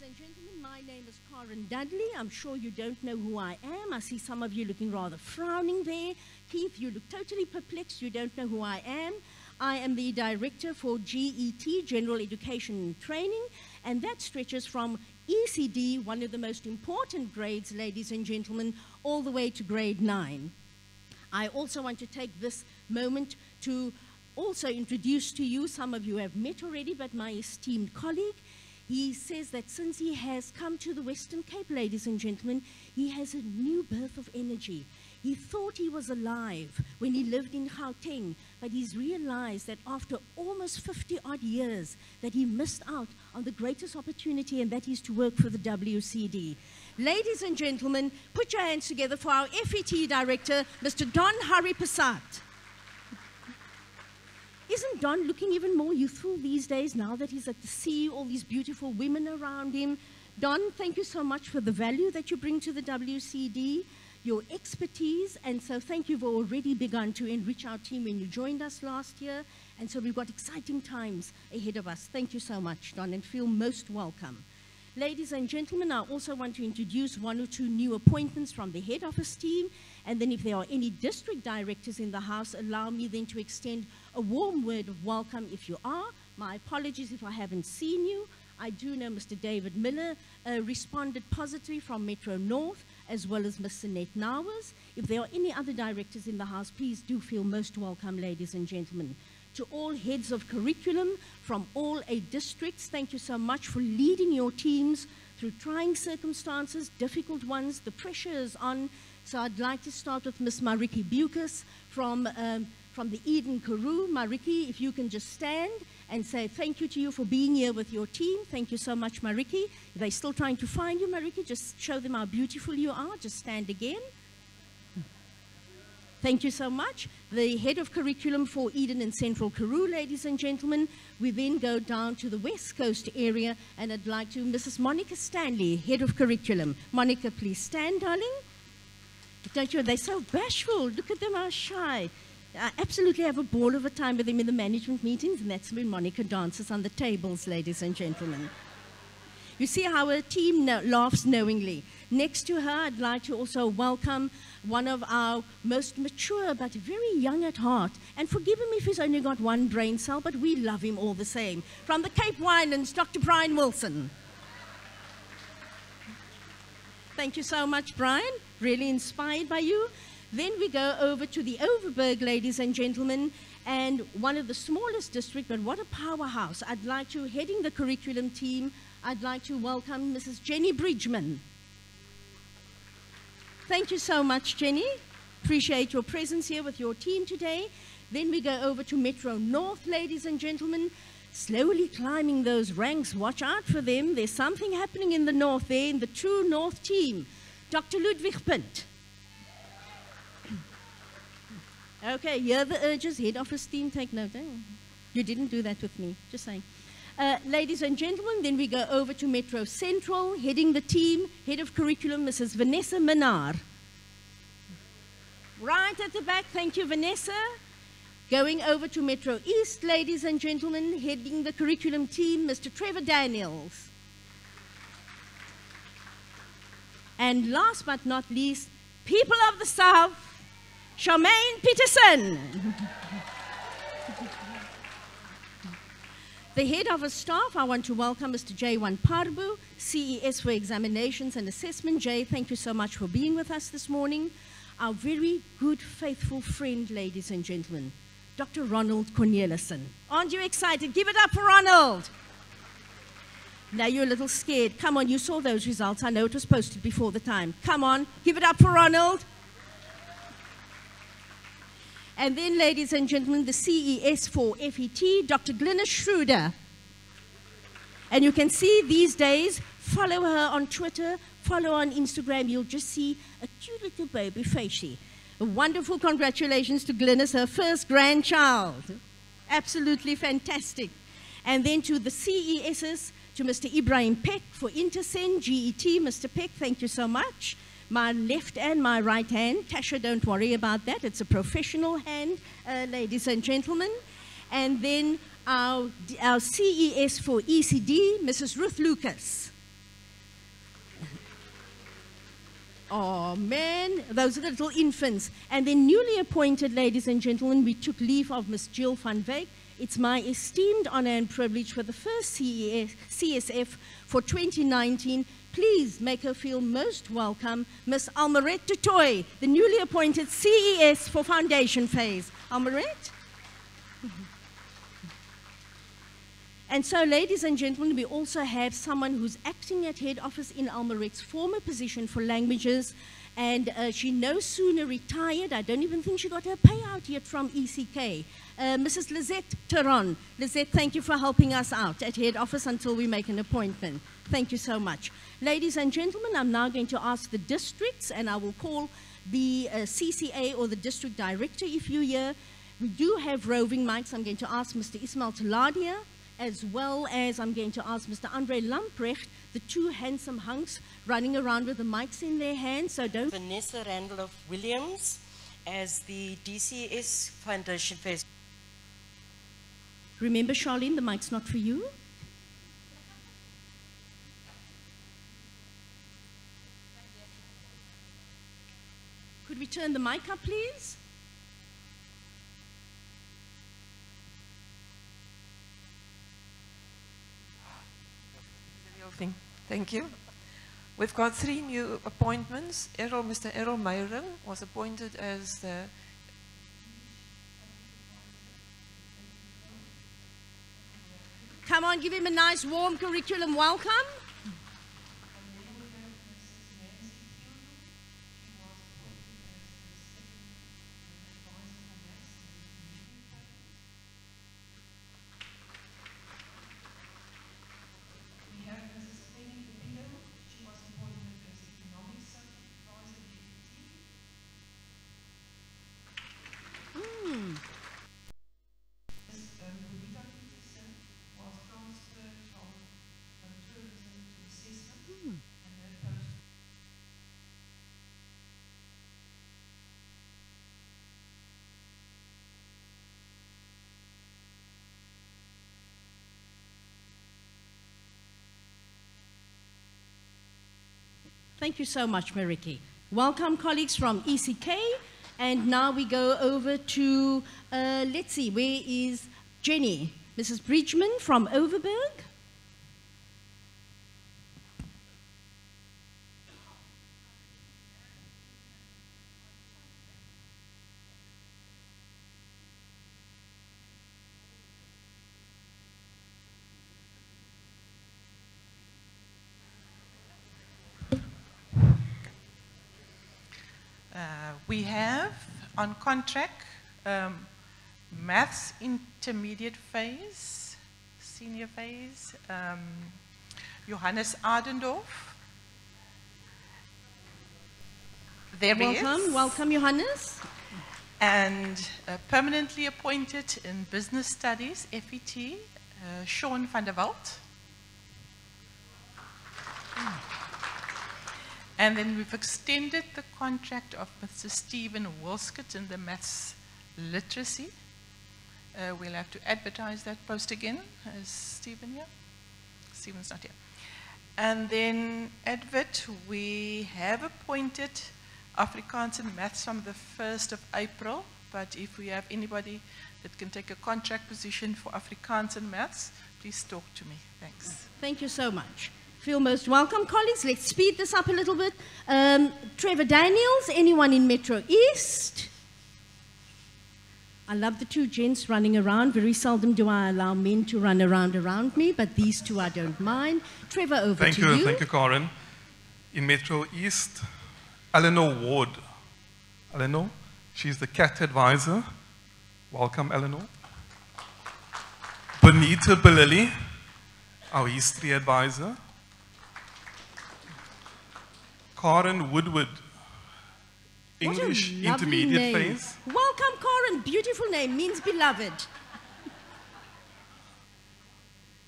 and gentlemen, my name is Karen Dudley. I'm sure you don't know who I am. I see some of you looking rather frowning there. Keith, you look totally perplexed. You don't know who I am. I am the director for GET, General Education and Training, and that stretches from ECD, one of the most important grades, ladies and gentlemen, all the way to grade 9. I also want to take this moment to also introduce to you, some of you have met already, but my esteemed colleague. He says that since he has come to the Western Cape, ladies and gentlemen, he has a new birth of energy. He thought he was alive when he lived in Gauteng, but he's realized that after almost 50-odd years that he missed out on the greatest opportunity, and that is to work for the WCD. Ladies and gentlemen, put your hands together for our FET director, Mr. Don Hariprasad. Isn't Don looking even more youthful these days now that he's at the sea, all these beautiful women around him? Don, thank you so much for the value that you bring to the WCD, your expertise, and so thank you for already begun to enrich our team when you joined us last year, and so we've got exciting times ahead of us. Thank you so much, Don, and feel most welcome. Ladies and gentlemen, I also want to introduce one or two new appointments from the head office team, and then if there are any district directors in the house, allow me then to extend a warm word of welcome if you are. My apologies if I haven't seen you. I do know Mr. David Miller responded positively from Metro North, as well as Ms. Sinette Nawers. If there are any other directors in the house, please do feel most welcome, ladies and gentlemen. To all heads of curriculum from all 8 districts, thank you so much for leading your teams through trying circumstances, difficult ones. The pressure is on. So I'd like to start with Ms. Mariki Bukas from the Eden Karoo. Mariki, if you can just stand and say thank you to you for being here with your team. Thank you so much, Mariki. If they're still trying to find you, Mariki, just show them how beautiful you are. Just stand again. Thank you so much. The head of curriculum for Eden and Central Karoo, ladies and gentlemen. We then go down to the West Coast area, and I'd like to, Mrs. Monica Stanley, head of curriculum. Monica, please stand, darling. Don't you? They're so bashful. Look at them, how shy. I absolutely have a ball of a time with them in the management meetings, and that's when Monica dances on the tables, ladies and gentlemen. You see how her team laughs knowingly. Next to her, I'd like to also welcome one of our most mature but very young at heart. And forgive him if he's only got one brain cell, but we love him all the same. From the Cape Winelands, Dr. Brian Wilson. Thank you so much, Brian. Really inspired by you. Then we go over to the Overberg, ladies and gentlemen, and one of the smallest districts, but what a powerhouse. I'd like to, heading the curriculum team, I'd like to welcome Mrs. Jenny Bridgman. Thank you so much, Jenny. Appreciate your presence here with your team today. Then we go over to Metro North, ladies and gentlemen, slowly climbing those ranks. Watch out for them. There's something happening in the North there, in the true North team. Dr. Ludwig Punt. Okay, hear the urges. Head office team, take note. You didn't do that with me, just saying. Ladies and gentlemen, then we go over to Metro Central, heading the team, head of curriculum, Mrs. Vanessa Menard. Right at the back, thank you, Vanessa. Going over to Metro East, ladies and gentlemen, heading the curriculum team, Mr. Trevor Daniels. And last but not least, people of the South, Charmaine Peterson. The head of office staff, I want to welcome Mr. J1 Parbu, CES for Examinations and Assessment. Jay, thank you so much for being with us this morning. Our very good, faithful friend, ladies and gentlemen, Dr. Ronald Cornelissen. Aren't you excited? Give it up for Ronald. Now you're a little scared. Come on, you saw those results. I know it was posted before the time. Come on, give it up for Ronald. And then, ladies and gentlemen, the CES for FET, Dr. Glynis Schroeder. And you can see these days, follow her on Twitter, follow her on Instagram. You'll just see a cute little baby facey. A wonderful congratulations to Glynis, her first grandchild. Absolutely fantastic. And then to the CESs, to Mr. Ibrahim Peck for Intersen, GET. Mr. Peck, thank you so much. My left and my right hand. Tasha, don't worry about that. It's a professional hand, ladies and gentlemen. And then our CES for ECD, Mrs. Ruth Lucas. Oh, man, those are the little infants. And then newly appointed, ladies and gentlemen, we took leave of Miss Jill van Wyk. It's my esteemed honor and privilege for the first CSF for 2019. Please make her feel most welcome, Miss Almerette du Toit, the newly appointed CES for foundation phase. Almerette? And so, ladies and gentlemen, we also have someone who's acting at head office in Almerette's former position for languages, and she no sooner retired, I don't even think she got her payout yet from ECK. Mrs. Lisette Teron. Lisette, thank you for helping us out at head office until we make an appointment. Thank you so much. Ladies and gentlemen, I'm now going to ask the districts, and I will call the CCA or the district director if you're here. We do have roving mics. I'm going to ask Mr. Ismail Taladia, as well as I'm going to ask Mr. Andre Lamprecht, the two handsome hunks running around with the mics in their hands, so don't... Vanessa Randolph Williams as the DCS Foundation Phase. Remember, Charlene, the mic's not for you. Could we turn the mic up, please? Thing. Thank you. We've got 3 new appointments. Mr. Errol Meyering was appointed as the Come on, give him a nice warm curriculum welcome. Thank you so much, Mariki. Welcome, colleagues from ECK. And now we go over to, let's see, where is Jenny? Mrs. Bridgman from Overberg. We have on contract maths intermediate phase, senior phase, Johannes Adendorf. There he is. Welcome, Johannes. And permanently appointed in business studies, FET, Sean van der Walt. And then we've extended the contract of Mr. Stephen Wilskett in the maths literacy. We'll have to advertise that post again. Is Stephen here? Stephen's not here. And then advert, we have appointed Afrikaans and maths from the 1st of April. But if we have anybody that can take a contract position for Afrikaans and maths, please talk to me. Thanks. Thank you so much. Feel most welcome, colleagues. Let's speed this up a little bit. Trevor Daniels, anyone in Metro East? I love the two gents running around. Very seldom do I allow men to run around me, but these two I don't mind. Trevor, over to you. Thank you, Karen. In Metro East, Eleanor Ward. Eleanor, she's the CAT advisor. Welcome, Eleanor. Bonita Bilali, our history advisor. Karen Woodward, English intermediate phase. Welcome, Karen. Beautiful name, means beloved.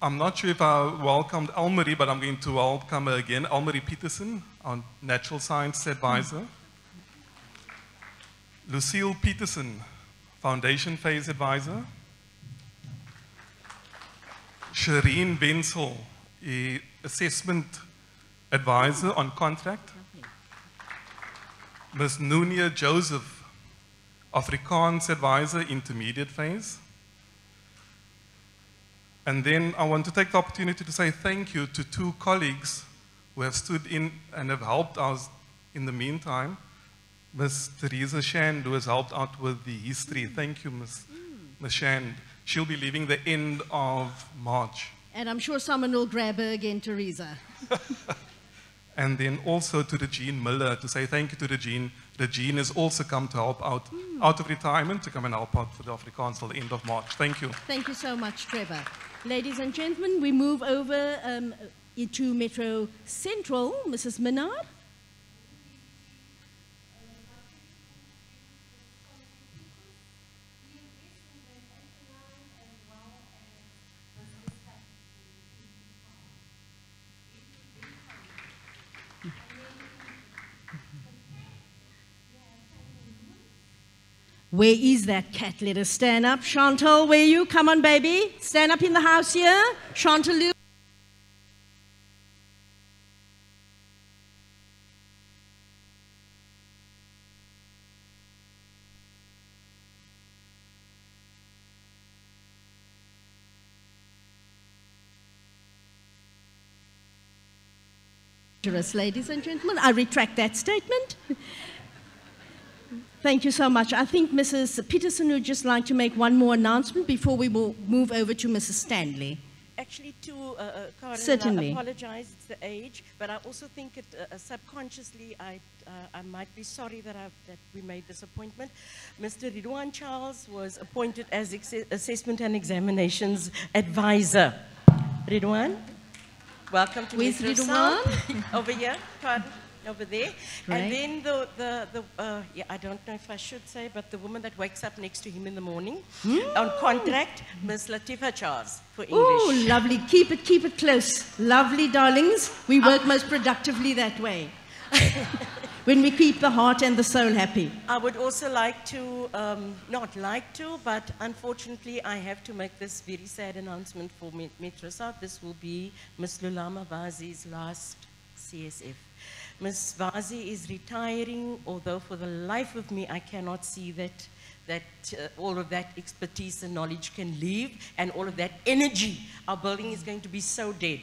I'm not sure if I welcomed Elmarie, but I'm going to welcome her again. Elmarie Peterson, our natural science advisor. Lucille Peterson, foundation phase advisor. Shireen Bensel, assessment advisor on contract. Ms. Nunia Joseph, Afrikaans Advisor, Intermediate Phase. And then I want to take the opportunity to say thank you to 2 colleagues who have stood in and have helped us in the meantime. Ms. Teresa Shand, who has helped out with the history. Thank you, Ms. Shand. She'll be leaving the end of March. And I'm sure someone will grab her again, Teresa. And then also to Regine Miller to say thank you to Regine. Regine has also come to help out of retirement to come and help out for the Afrikaans till the end of March. Thank you. Thank you so much, Trevor. Ladies and gentlemen, we move over into Metro Central. Mrs. Minard. Where is that cat? Let us stand up. Chantal, where are you? Come on, baby. Stand up in the house here. Chantalou. Ladies and gentlemen, I retract that statement. Thank you so much. I think Mrs. Peterson would just like to make one more announcement before we will move over to Mrs. Stanley. Actually, Karen, Certainly. I apologize, it's the age, but I also think it, subconsciously I might be sorry that we made this appointment. Mr. Ridwan Charles was appointed as Assessment and Examinations Advisor. Ridwan, welcome to Where's Metro Ridwan? South. Over here, pardon. Over there. Right. And then yeah, I don't know if I should say, but the woman that wakes up next to him in the morning on contract, Ms. Latifa Charles for English. Oh, lovely. Keep it close. Lovely, darlings. We work most productively that way. When we keep the heart and the soul happy. I would also like to, not like to, but unfortunately I have to make this very sad announcement for Metro South. This will be Ms. Lulama Vazi's last CSF. Ms. Vazi is retiring, although for the life of me I cannot see that all of that expertise and knowledge can leave, and all of that energy. Our building is going to be so dead.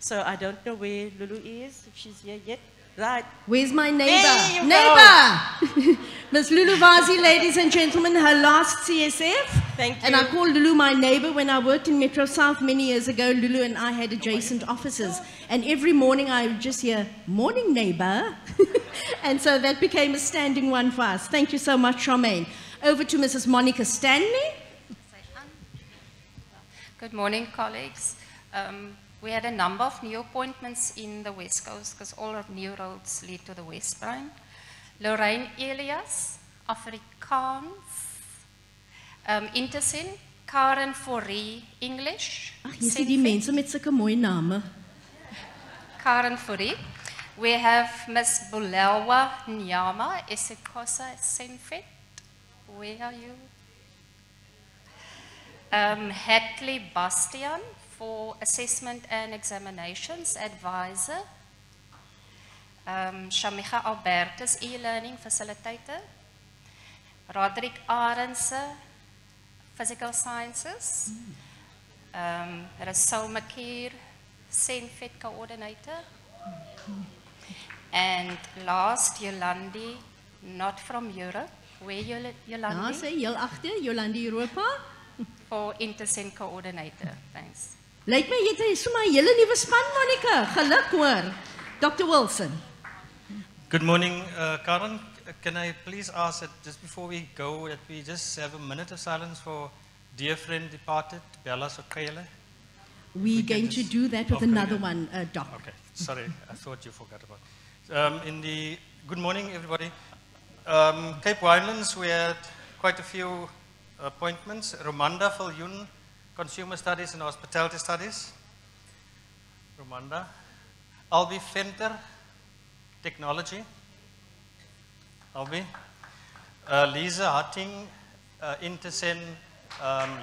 So I don't know where Lulu is, if she's here yet. Right. Where's my neighbor? There you Neighbor! Ms. Lulu Vazi, ladies and gentlemen, her last CSF. Thank you. And I called Lulu my neighbor when I worked in Metro South many years ago. Lulu and I had adjacent offices. And every morning I would just hear, morning neighbor. And so that became a standing one for us. Thank you so much, Charmaine. Over to Mrs. Monica Stanley. Good morning, colleagues. We had a number of new appointments in the West Coast because all of new roads lead to the West Rand. Lorraine Elias, Afrikaans, Intersin, Karen Forrie, English. Ag, jy sien die mense met sulke mooi name. Karen Forrie. We have Miss Bulelwa Nyama, Esikosa Senfet. Where are you? Hatley Bastian for Assessment and Examinations Advisor. Shamicha Albertus, E-Learning Facilitator. Roderick Arendse, Physical Sciences. Rasul Makir, Senfet Coordinator. And last, Yolandi, not from Europe. Where Yolandi? Daar sê heel agter, Jolandi Europa. For Intercent Coordinator. Thanks. Lyk my jy het sommer 'n hele nuwe span, Monica. Geluk hoor. Dr. Wilson. Good morning, Karen. Can I please ask that just before we go, that we just have a minute of silence for dear friend departed, Bella Sokele? We're going to do that with another one, Doc. Okay, sorry, I thought you forgot about it. Good morning, everybody. Cape Winelands, we had quite a few appointments. Romanda Viljoen, Consumer Studies and Hospitality Studies. Romanda. Albi Venter, Technology. Albi. Lisa Hatting, Intersen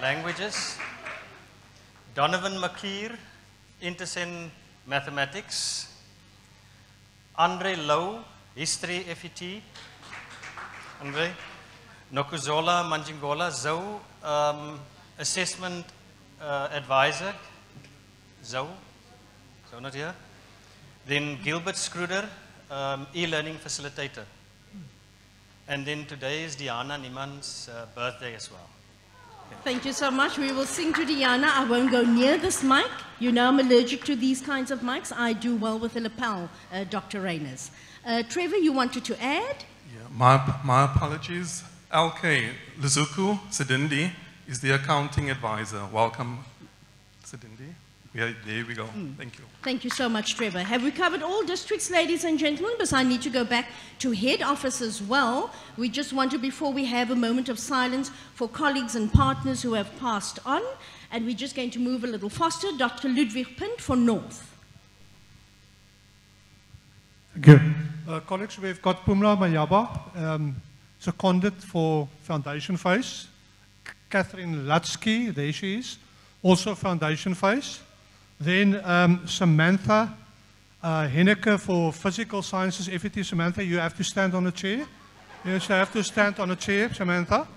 Languages. Donovan Makir, Intersen Mathematics. Andre Lowe, History FET. Andre. Nokuzola Manjingola Zhou, assessment advisor. Zhou not here. Then Gilbert Scruder, e-learning facilitator. And then today is Diana Niman's birthday as well. Thank you so much. We will sing to Diana. I won't go near this mic. You know I'm allergic to these kinds of mics. I do well with the lapel, Dr. Reyners. Trevor, you wanted to add? Yeah, my apologies. LK Luzuku Sidindi is the accounting advisor. Welcome, Sidindi. There we go. Thank you. Thank you so much, Trevor. Have we covered all districts, ladies and gentlemen? Because I need to go back to head office as well. We just want to, before we have a moment of silence for colleagues and partners who have passed on, and we're just going to move a little faster. Dr. Ludwig Punt for North. Thank you. Colleagues, we've got Pumla Mayaba, seconded for foundation phase. Catherine Latsky, there she is, also foundation phase. Then Samantha Henneke for physical sciences, FET. Samantha, you have to stand on a chair. Yes, you have to stand on a chair, Samantha.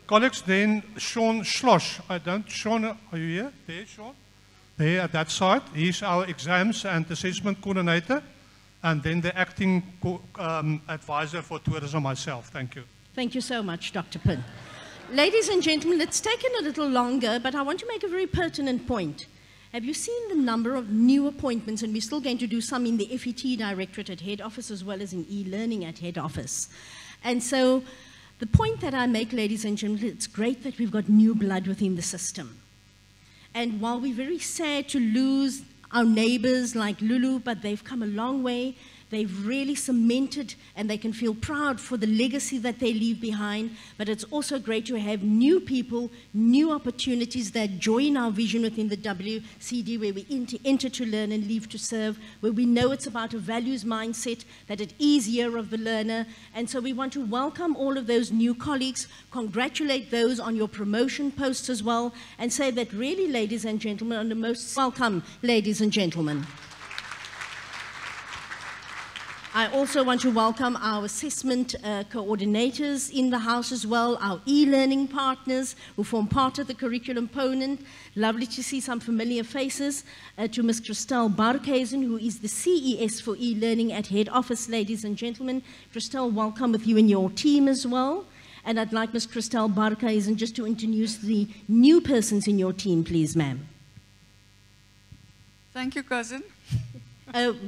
Colleagues, then Sean Schloss. Sean, are you here? There, Sean. There at that side. He's our exams and assessment coordinator. And then the acting advisor for tourism myself. Thank you. Thank you so much, Dr. Pin. Ladies and gentlemen, it's taken a little longer, but I want to make a very pertinent point. Have you seen the number of new appointments? And we're still going to do some in the FET Directorate at head office as well as in e-learning at head office. And so the point that I make, ladies and gentlemen, it's great that we've got new blood within the system. And while we're very sad to lose our neighbors like Lulu, but they've come a long way. They've really cemented, and they can feel proud for the legacy that they leave behind. But it's also great to have new people, new opportunities that join our vision within the WCD, where we enter to learn and leave to serve, where we know it's about a values mindset, that it is year of the learner. And so we want to welcome all of those new colleagues, congratulate those on your promotion posts as well, and say that really, ladies and gentlemen, are the most welcome, ladies and gentlemen. I also want to welcome our assessment coordinators in the house as well, our e-learning partners who form part of the curriculum component. Lovely to see some familiar faces. To Ms. Christelle Barkhuizen, who is the CES for e-learning at head office, ladies and gentlemen. Christelle, welcome with you and your team as well. And I'd like Ms. Christelle Barkhuizen just to introduce the new persons in your team, please, ma'am. Thank you, cousin.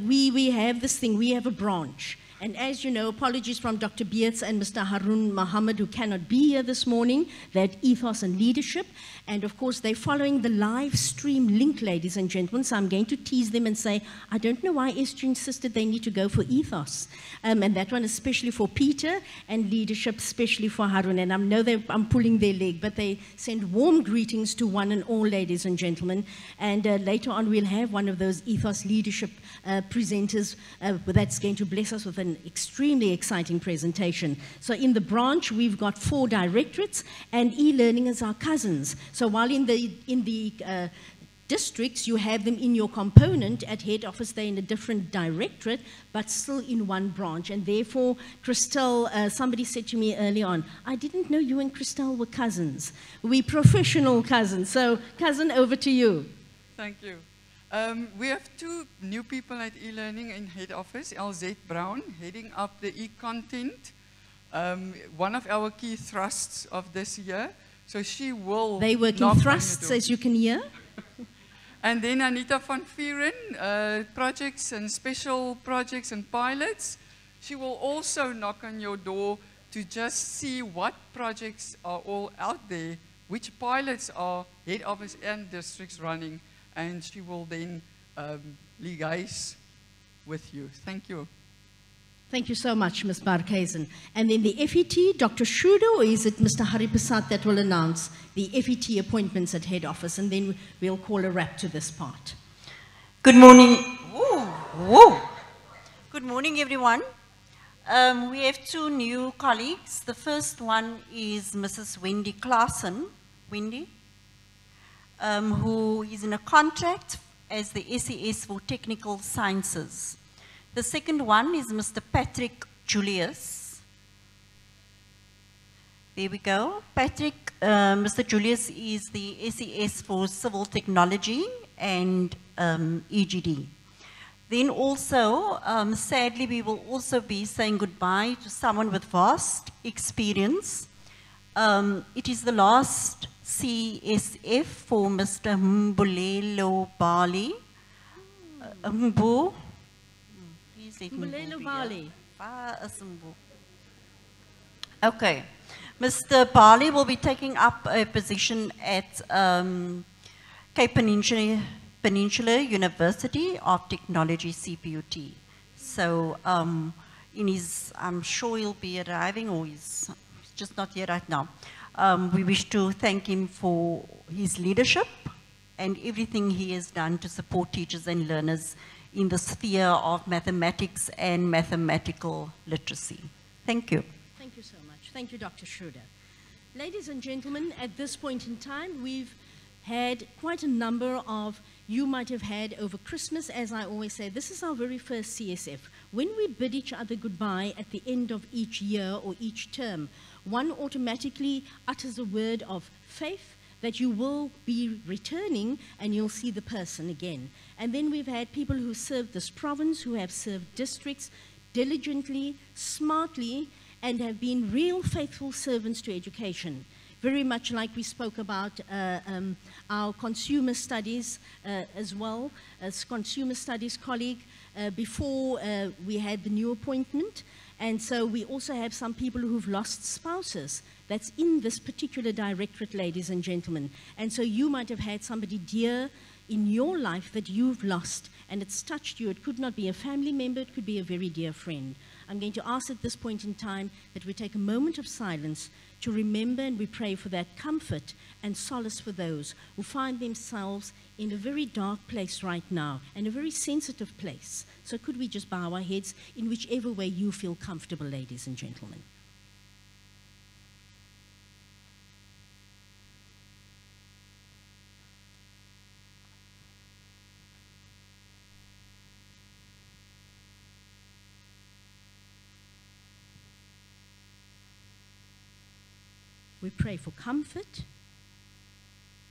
We have this thing, we have a branch. And as you know, apologies from Dr. Beerts and Mr. Harun Mohammed, who cannot be here this morning. They're at Ethos and Leadership. And of course, they're following the live stream link, ladies and gentlemen. So I'm going to tease them and say, I don't know why SG insisted they need to go for Ethos. And that one especially for Peter, and Leadership especially for Harun. And I know I'm pulling their leg, but they send warm greetings to one and all, ladies and gentlemen. And later on, we'll have one of those Ethos Leadership presenters that's going to bless us with an extremely exciting presentation. So in the branch, we've got 4 directorates, and e-learning is our cousins. So while in the districts, you have them in your component, at head office they're in a different directorate, but still in one branch. And therefore, Christelle, somebody said to me early on, I didn't know you and Christelle were cousins. We're professional cousins. So cousin, over to you. Thank you. We have 2 new people at e-learning in head office, LZ Brown, heading up the e-content, one of our key thrusts of this year. So she will... They work in thrusts, as you can hear. And then Anita van Vieren, projects and special projects and pilots. She will also knock on your door to just see what projects are all out there, which pilots are head office and districts running, and she will then liaise with you. Thank you. Thank you so much, Ms. Barkhuizen. And then the FET, Dr. Shudo, or is it Mr. Hari Prasad that will announce the FET appointments at head office, and then we'll call a wrap to this part. Good morning. Whoa. Good morning, everyone. We have 2 new colleagues. The first one is Mrs. Wendy Claassen. Wendy, who is in a contract as the SES for Technical Sciences. The second one is Mr. Patrick Julius, There we go. Patrick, Mr. Julius is the SES for Civil Technology and EGD. Then also, sadly, we will also be saying goodbye to someone with vast experience. It is the last CSF for Mr. Mbulelo Bali. Mbu, please let me Mbulelo Bali. Okay. Mr. Bali will be taking up a position at Cape Peninsula University of Technology, CPUT. So I'm sure he'll be arriving, or he's just not here right now. We wish to thank him for his leadership and everything he has done to support teachers and learners in the sphere of mathematics and mathematical literacy. Thank you. Thank you so much. Thank you, Dr. Schroeder. Ladies and gentlemen, at this point in time, we've had quite a number of, you might have had over Christmas, as I always say, this is our very first CSF. When we bid each other goodbye at the end of each year or each term, one automatically utters a word of faith that you will be returning and you'll see the person again. And then we've had people who served this province, who have served districts diligently, smartly, and have been real faithful servants to education. Very much like we spoke about our consumer studies as well, as consumer studies colleague before we had the new appointment. And so we also have some people who've lost spouses. That's in this particular directorate, ladies and gentlemen. And so you might have had somebody dear in your life that you've lost, and it's touched you. It could not be a family member, it could be a very dear friend. I'm going to ask at this point in time that we take a moment of silence to remember, and we pray for that comfort and solace for those who find themselves in a very dark place right now, and a very sensitive place. So could we just bow our heads in whichever way you feel comfortable, ladies and gentlemen. We pray for comfort,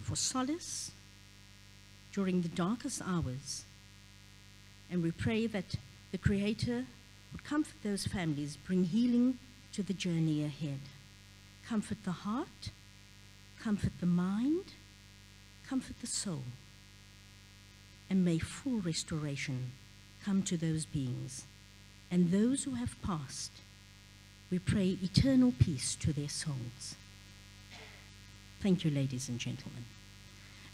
for solace during the darkest hours. And we pray that the Creator would comfort those families, bring healing to the journey ahead. Comfort the heart, comfort the mind, comfort the soul. And may full restoration come to those beings. And those who have passed, we pray eternal peace to their souls. Thank you, ladies and gentlemen.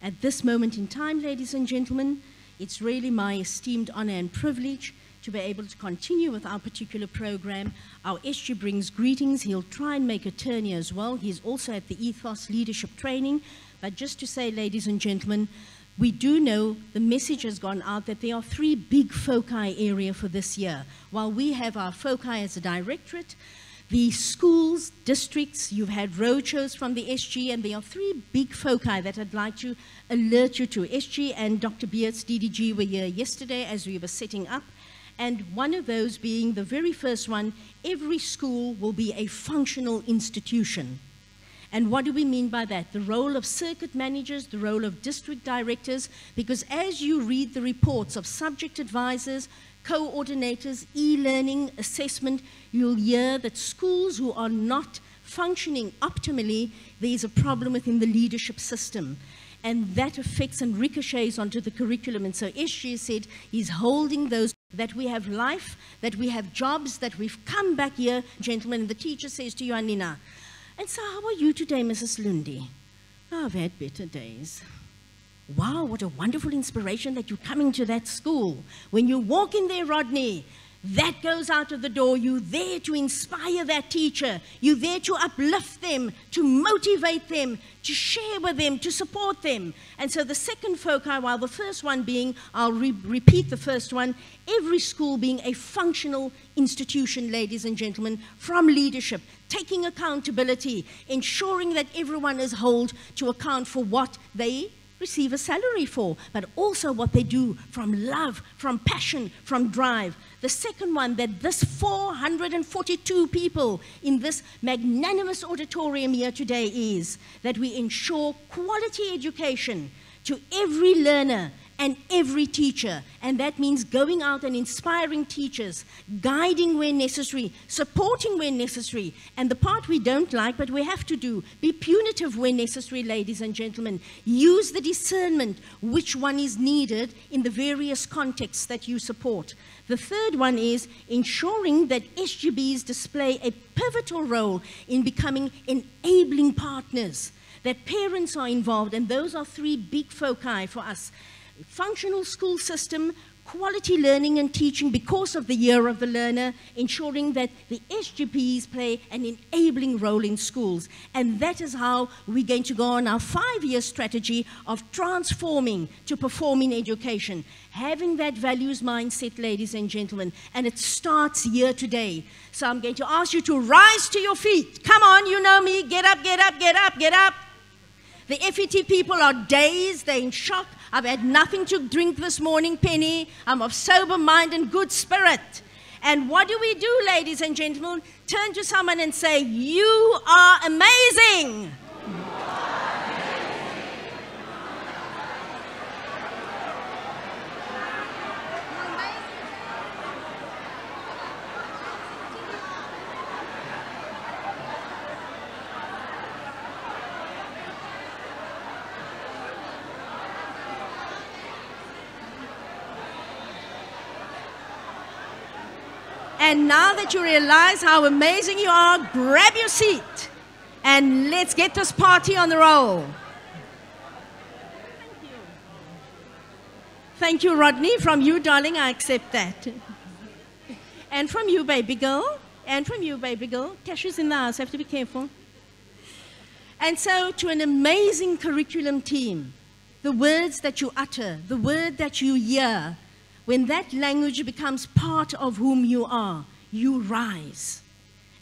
At this moment in time, ladies and gentlemen, it's really my esteemed honor and privilege to be able to continue with our particular program. Our SG brings greetings. He'll try and make a turn here as well. He's also at the Ethos Leadership Training. But just to say, ladies and gentlemen, we do know the message has gone out that there are 3 big foci area for this year. While we have our foci as a directorate, the schools, districts, you've had roadshows from the SG, and there are 3 big foci that I'd like to alert you to. SG and Dr. Beert's DDG were here yesterday as we were setting up, and one of those being the very first one, every school will be a functional institution. And what do we mean by that? The role of circuit managers, the role of district directors, because as you read the reports of subject advisors, coordinators, e-learning, assessment, you'll hear that schools who are not functioning optimally, there's a problem within the leadership system. And that affects and ricochets onto the curriculum. And so SG said he's holding those, that we have life, that we have jobs, that we've come back here, gentlemen. And the teacher says to you, Anina, and so how are you today, Mrs. Lundy? Oh, I've had better days. Wow, what a wonderful inspiration that you're coming to that school. When you walk in there, Rodney, that goes out of the door. You're there to inspire that teacher. You're there to uplift them, to motivate them, to share with them, to support them. And so the second foci, while the first one being, I'll repeat the first one, every school being a functional institution, ladies and gentlemen, from leadership, taking accountability, ensuring that everyone is held to account for what they receive a salary for, but also what they do from love, from passion, from drive. The second one, that this 442 people in this magnanimous auditorium here today is that we ensure quality education to every learner and every teacher. And that means going out and inspiring teachers, guiding where necessary, supporting where necessary. And the part we don't like, but we have to do, be punitive where necessary, ladies and gentlemen. Use the discernment which one is needed in the various contexts that you support. The third one is ensuring that SGBs display a pivotal role in becoming enabling partners, that parents are involved, and those are three big foci for us. Functional school system, quality learning and teaching because of the year of the learner, ensuring that the SGPs play an enabling role in schools. And that is how we're going to go on our 5-year strategy of transforming to performing education. Having that values mindset, ladies and gentlemen, and it starts here today. So I'm going to ask you to rise to your feet. Come on, you know me, get up, get up, get up, get up. The FET people are dazed, they're in shock. I've had nothing to drink this morning, Penny. I'm of sober mind and good spirit. And what do we do, ladies and gentlemen? Turn to someone and say, you are amazing. And now that you realize how amazing you are, grab your seat and let's get this party on the roll. Thank you. Thank you, Rodney. From you, darling, I accept that. And from you, baby girl. And from you, baby girl. Tasha's in the house. I have to be careful. And so, to an amazing curriculum team, the words that you utter, the word that you hear, when that language becomes part of whom you are, you rise.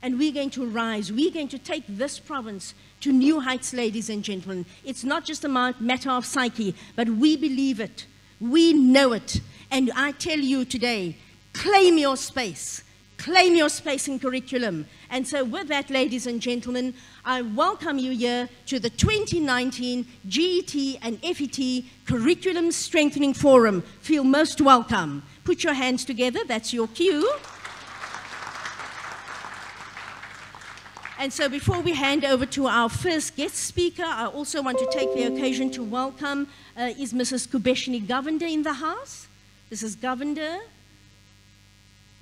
And we're going to rise. We're going to take this province to new heights, ladies and gentlemen. It's not just a matter of psyche, but we believe it. We know it. And I tell you today, claim your space. Claim your space in curriculum. And so with that, ladies and gentlemen, I welcome you here to the 2019 GET and FET Curriculum Strengthening Forum. Feel most welcome. Put your hands together. That's your cue. And so before we hand over to our first guest speaker, I also want to take the occasion to welcome is Mrs. Kubeshini Govender in the house. Mrs. Govender.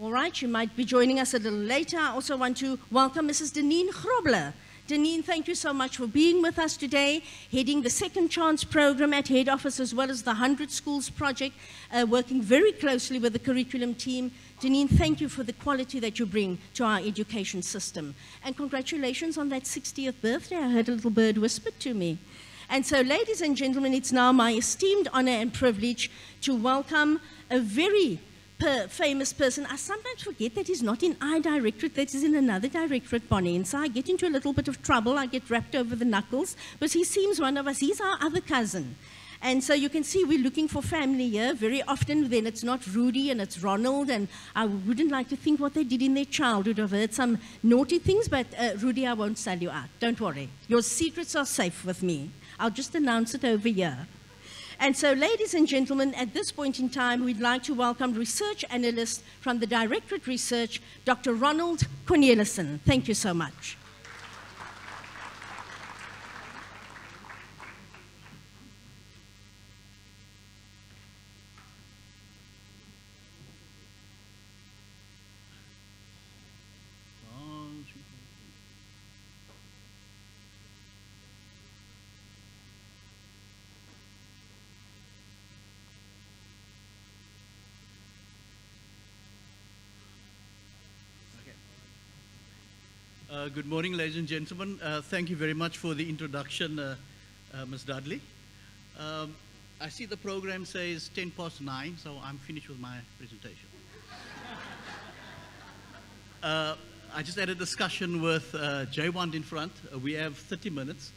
All right, you might be joining us a little later. I also want to welcome Mrs. Deneen Grobler. Deneen, thank you so much for being with us today, heading the Second Chance program at head office as well as the 100 Schools project, working very closely with the curriculum team. Deneen, thank you for the quality that you bring to our education system. And congratulations on that 60th birthday. I heard a little bird whisper to me. And so, ladies and gentlemen, it's now my esteemed honor and privilege to welcome a very famous person. I sometimes forget that he's not in our directorate, that he's in another directorate, Bonnie. And so I get into a little bit of trouble. I get wrapped over the knuckles. But he seems one of us. He's our other cousin. And so you can see we're looking for family here. Very often then it's not Rudy and it's Ronald. And I wouldn't like to think what they did in their childhood. I've heard some naughty things, but Rudy, I won't sell you out. Don't worry. Your secrets are safe with me. I'll just announce it over here. And so, ladies and gentlemen, at this point in time, we'd like to welcome research analyst from the Directorate Research, Dr. Ronald Cornelissen. Thank you so much. Good morning, ladies and gentlemen. Thank you very much for the introduction, Ms. Dudley. I see the program says 9:10, so I'm finished with my presentation. I just had a discussion with Jaywand in front. We have 30 minutes,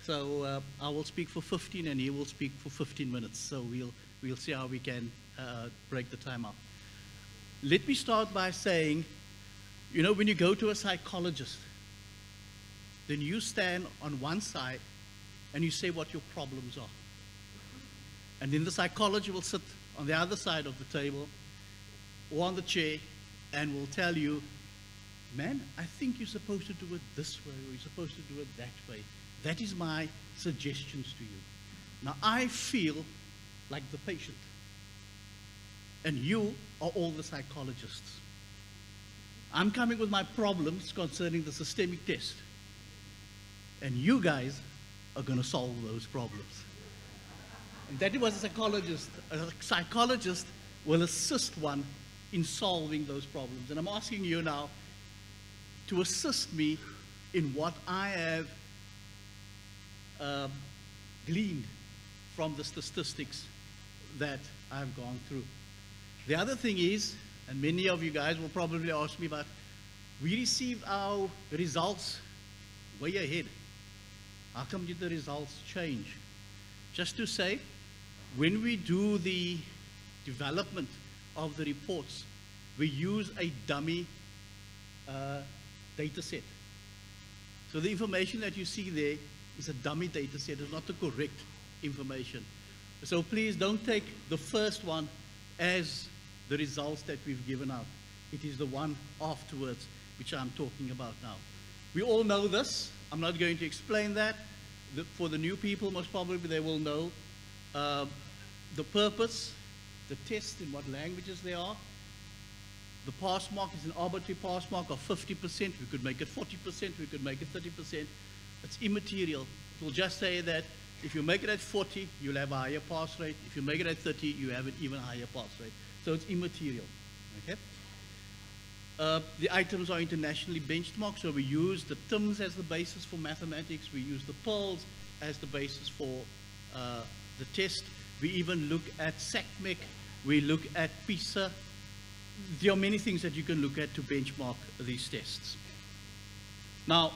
so I will speak for 15 and he will speak for 15 minutes. So we'll see how we can break the time up. let me start by saying, you know, when you go to a psychologist, then you stand on one side and you say what your problems are. And then the psychologist will sit on the other side of the table or on the chair and will tell you, man, I think you're supposed to do it this way or you're supposed to do it that way. That is my suggestions to you. Now, I feel like the patient, and you are all the psychologists. I'm coming with my problems concerning the systemic test, and you guys are going to solve those problems. And that was a psychologist. A psychologist will assist one in solving those problems. And I'm asking you now to assist me in what I have gleaned from the statistics that I've gone through. The other thing is, and many of you guys will probably ask me about, we received our results way ahead. How come did the results change? Just to say, when we do the development of the reports, we use a dummy data set. So the information that you see there is a dummy data set. It's not the correct information. So please don't take the first one as the results that we've given out. It is the one afterwards which I'm talking about now. We all know this. I'm not going to explain that. For the new people, most probably they will know the purpose, the test, in what languages they are. The pass mark is an arbitrary pass mark of 50%. We could make it 40%. We could make it 30%. It's immaterial. It will just say that if you make it at 40, you'll have a higher pass rate. If you make it at 30, you have an even higher pass rate. So it's immaterial. Okay? The items are internationally benchmarked, so we use the TIMS as the basis for mathematics. We use the PEARLs as the basis for the test. We even look at SACMEC. We look at PISA. There are many things that you can look at to benchmark these tests. Now,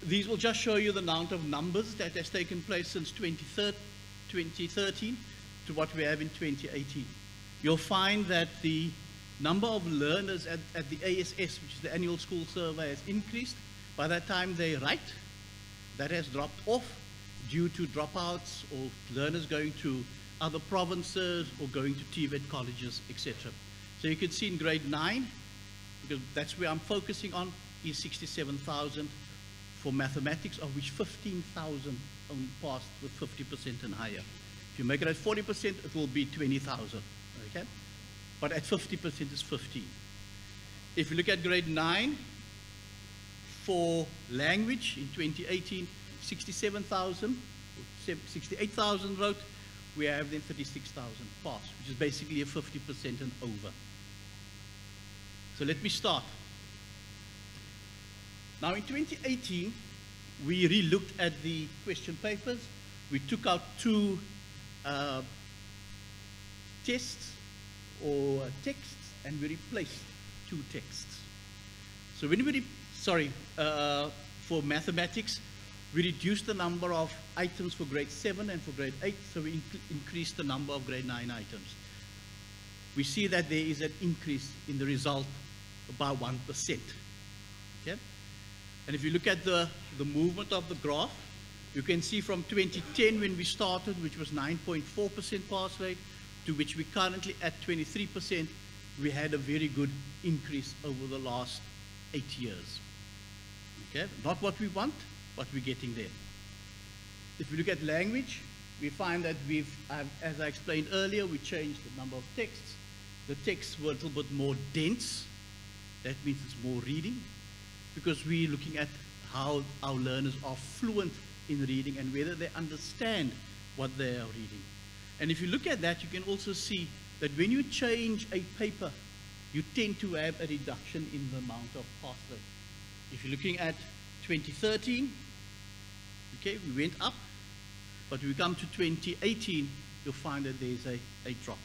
these will just show you the amount of numbers that has taken place since 2013 to what we have in 2018. You'll find that the number of learners at the ASS, which is the annual school survey, has increased. By the time they write, that has dropped off due to dropouts or learners going to other provinces or going to TVET colleges, etc. So you can see in grade 9, because that's where I'm focusing on, is 67,000 for mathematics, of which 15,000 only passed with 50% and higher. If you make it at 40%, it will be 20,000, okay? But at 50% is 15. If you look at grade 9, for language in 2018, 67,000, 68,000 wrote. We have then 36,000 passed, which is basically a 50% and over. So let me start. Now in 2018, we re-looked at the question papers. We took out 2 tests or texts, and we replaced 2 texts. So when we, for mathematics, we reduced the number of items for grade 7 and for grade 8, so we increased the number of grade 9 items. We see that there is an increase in the result about 1%. Okay? And if you look at the movement of the graph, you can see from 2010 when we started, which was 9.4% pass rate, to which we currently at 23%, we had a very good increase over the last 8 years. Okay? Not what we want, but we're getting there. If we look at language, we find that as I explained earlier, we changed the number of texts. The texts were a little bit more dense. That means it's more reading, because we're looking at how our learners are fluent in reading and whether they understand what they are reading. And if you look at that, you can also see that when you change a paper, you tend to have a reduction in the amount of pass rate. If you're looking at 2013, okay, we went up, but we come to 2018, you'll find that there's a drop.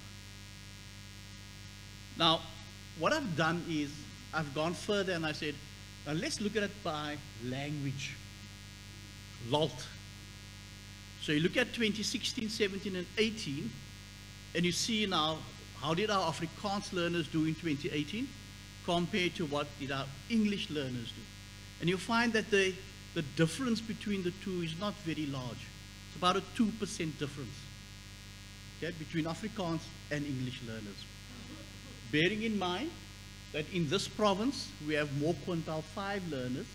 Now, what I've done is I've gone further and I said, now let's look at it by language, LALT. So you look at 2016, 17, and 18, and you see now how did our Afrikaans learners do in 2018 compared to what did our English learners do? And you'll find that the difference between the two is not very large. It's about a 2% difference, okay, between Afrikaans and English learners. Bearing in mind that in this province, we have more quintile 5 learners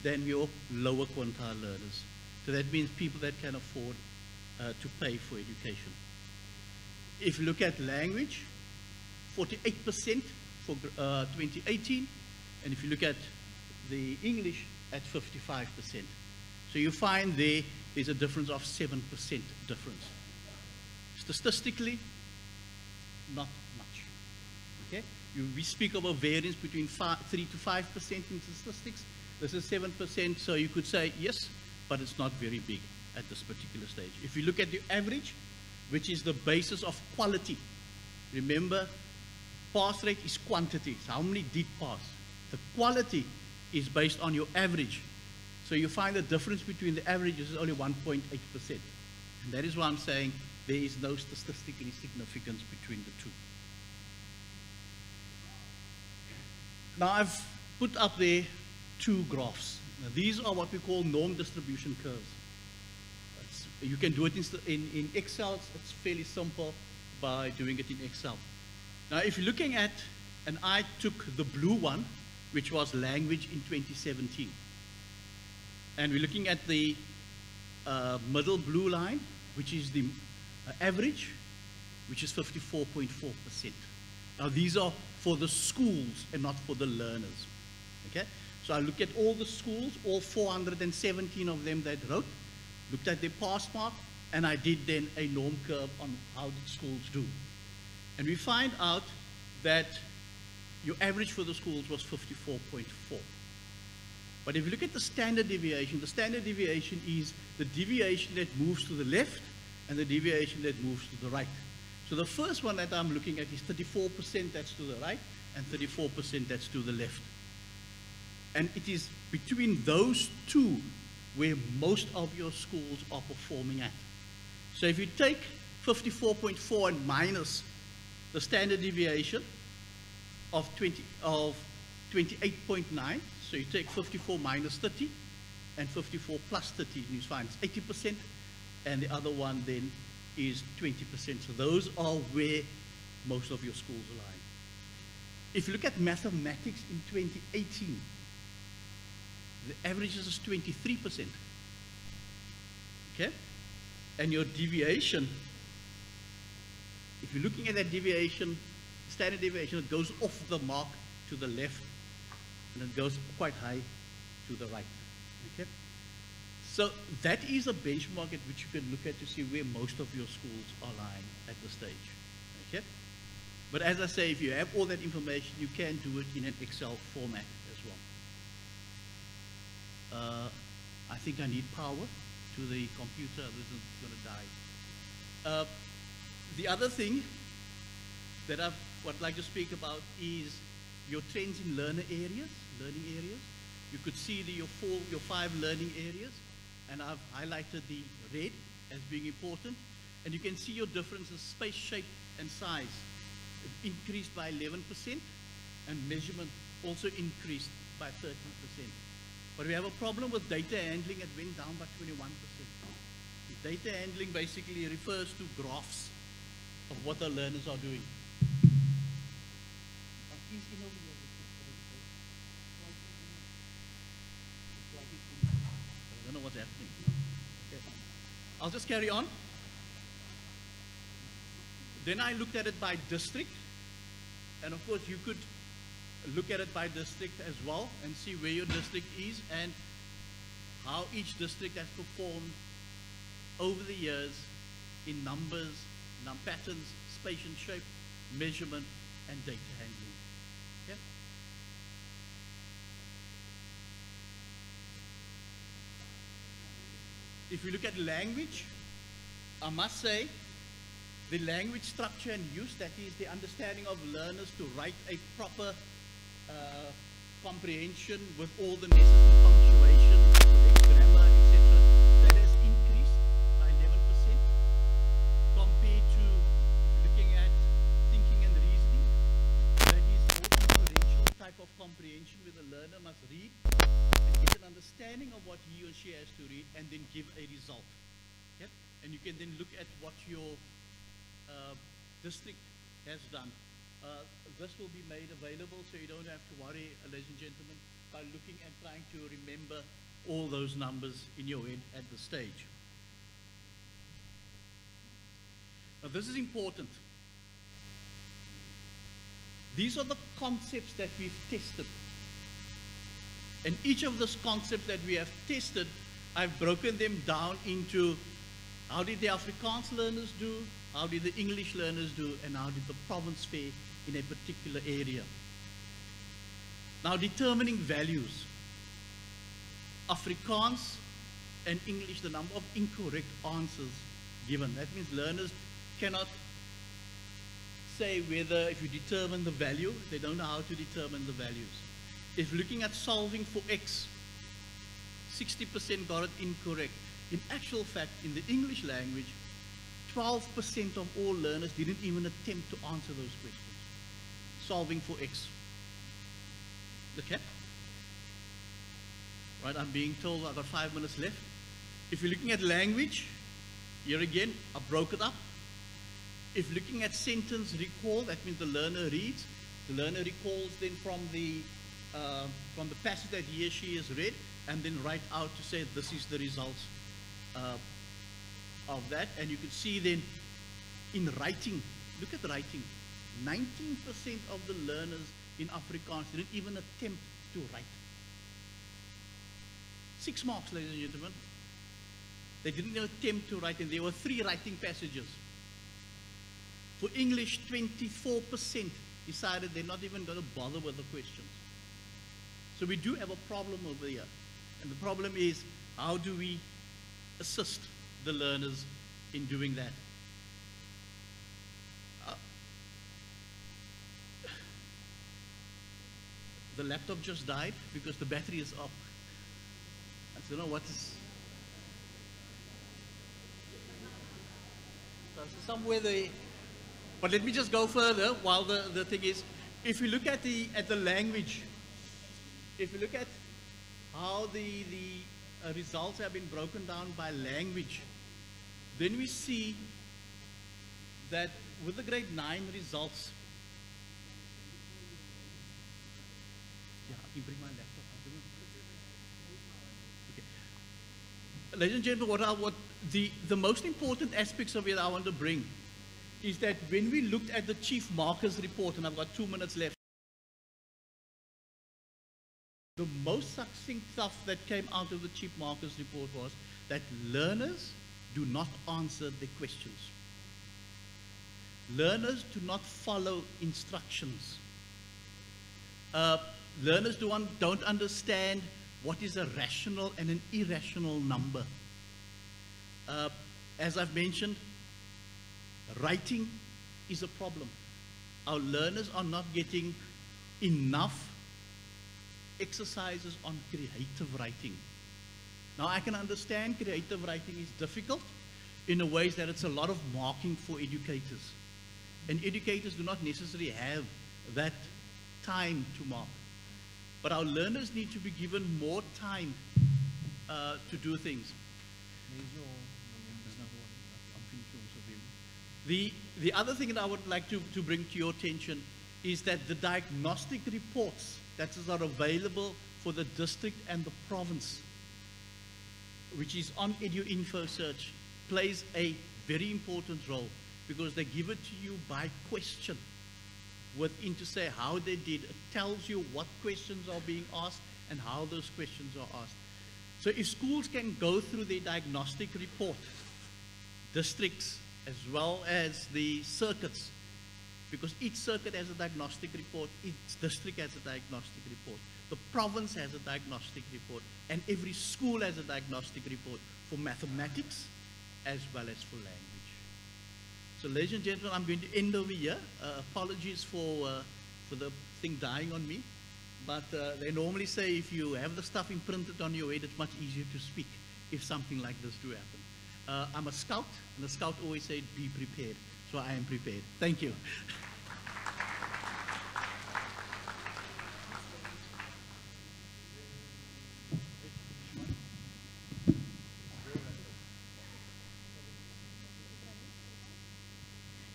than your lower quintile learners. So that means people that can afford to pay for education. If you look at language, 48% for 2018, and if you look at the English, at 55%. So you find there's a difference of 7% difference. Statistically, not much. Okay? We speak of a variance between 3 to 5% in statistics. This is 7%, so you could say yes, but it's not very big at this particular stage. If you look at the average, which is the basis of quality, remember, pass rate is quantity. So how many did pass? The quality is based on your average. So you find the difference between the averages is only 1.8%. And that is why I'm saying there is no statistically significance between the two. Now I've put up there 2 graphs. Now, these are what we call norm distribution curves. You can do it in Excel. It's fairly simple by doing it in Excel. Now if you're looking at, and I took the blue one, which was language in 2017. And we're looking at the middle blue line, which is the average, which is 54.4%. Now these are for the schools and not for the learners. Okay? So I looked at all the schools, all 417 of them that wrote, looked at their pass mark, and I did then a norm curve on how did schools do. And we find out that your average for the schools was 54.4. But if you look at the standard deviation is the deviation that moves to the left and the deviation that moves to the right. So the first one that I'm looking at is 34% that's to the right and 34% that's to the left. And it is between those two where most of your schools are performing at. So if you take 54.4 and minus the standard deviation of 28.9, so you take 54 minus 30 and 54 plus 30, you find it's 80%, and the other one then is 20%. So those are where most of your schools are lying. If you look at mathematics in 2018, the average is 23%. Okay? And your deviation, if you're looking at that deviation, standard deviation, it goes off the mark to the left, and it goes quite high to the right. Okay? So that is a benchmark at which you can look at to see where most of your schools are lying at this stage. Okay? But as I say, if you have all that information, you can do it in an Excel format as well. I think I need power to the computer, this is going to die. The other thing that I would like to speak about is your trends in learning areas. You could see your 5 learning areas, and I've highlighted the red as being important. And you can see your differences, space, shape, and size increased by 11%, and measurement also increased by 13%. But we have a problem with data handling. It went down by 21%. The data handling basically refers to graphs of what the learners are doing. I don't know what's happening. Okay. I'll just carry on. Then I looked at it by district. And of course, you could look at it by district as well and see where your district is and how each district has performed over the years in numbers, patterns, space and shape, measurement, and data handling. Okay? If you look at language, I must say the language structure and use, that is the understanding of learners to write a proper comprehension with all the necessary punctuation, grammar, etc. That has increased by 11% compared to looking at thinking and of comprehension where the learner must read and get an understanding of what he or she has to read and then give a result. Okay? And you can then look at what your district has done. This will be made available so you don't have to worry, ladies and gentlemen, by looking and trying to remember all those numbers in your head at the stage. Now this is important. These are the concepts that we've tested. And each of those concepts that we have tested, I've broken them down into how did the Afrikaans learners do, how did the English learners do, and how did the province fare in a particular area. Now determining values. Afrikaans and English, the number of incorrect answers given. That means learners cannot say whether, if you determine the value, they don't know how to determine the values. If looking at solving for X, 60% got it incorrect. In actual fact, in the English language, 12% of all learners didn't even attempt to answer those questions. Solving for X. Okay? Right, I'm being told I've got 5 minutes left. If you're looking at language, here again, I broke it up. If looking at sentence recall, that means the learner reads. The learner recalls then from the passage that he or she has read, and then write out to say this is the results of that. And you can see then in writing, look at writing. 19% of the learners in Afrikaans didn't even attempt to write. 6 marks, ladies and gentlemen. They didn't even attempt to write, and there were 3 writing passages. For English, 24% decided they're not even going to bother with the questions. So we do have a problem over here. And the problem is, how do we assist the learners in doing that? The laptop just died because the battery is up. I don't know what is. Somewhere they. But let me just go further while the thing is, if you look at the language, if you look at how the results have been broken down by language, then we see that with the grade 9 results, yeah, I can bring my laptop. Okay. Ladies and gentlemen, the most important aspects of it I want to bring is that when we looked at the chief markers report, and I've got 2 minutes left, the most succinct stuff that came out of the chief markers report was that learners do not answer the questions. Learners do not follow instructions. Learners don't understand what is a rational and an irrational number. As I've mentioned, writing is a problem. Our learners are not getting enough exercises on creative writing. Now I can understand creative writing is difficult in a way that it's a lot of marking for educators. And educators do not necessarily have that time to mark. But our learners need to be given more time to do things. The other thing that I would like to bring to your attention is that the diagnostic reports that are available for the district and the province, which is on EduInfo Search, plays a very important role because they give it to you by question within to say how they did. It tells you what questions are being asked and how those questions are asked. So if schools can go through their diagnostic report, districts as well as the circuits, because each circuit has a diagnostic report, each district has a diagnostic report, the province has a diagnostic report, and every school has a diagnostic report for mathematics as well as for language. So ladies and gentlemen, I'm going to end over here. Apologies for the thing dying on me, but they normally say if you have the stuff imprinted on your head, it's much easier to speak if something like this do happen. I'm a scout, and the scout always said, be prepared. So I am prepared. Thank you.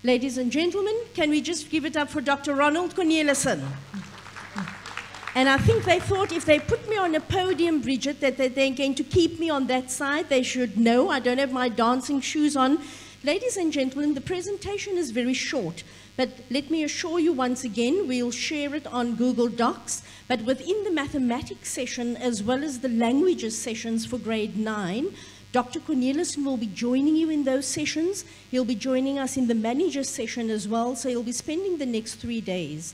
Ladies and gentlemen, can we just give it up for Dr. Ronald Cornelissen? And I think they thought if they put me on a podium, Bridget, that they're going to keep me on that side. They should know I don't have my dancing shoes on. Ladies and gentlemen, the presentation is very short, but let me assure you once again, we'll share it on Google Docs, but within the mathematics session as well as the languages sessions for grade 9, Dr. Cornelissen will be joining you in those sessions. He'll be joining us in the manager's session as well, so he'll be spending the next 3 days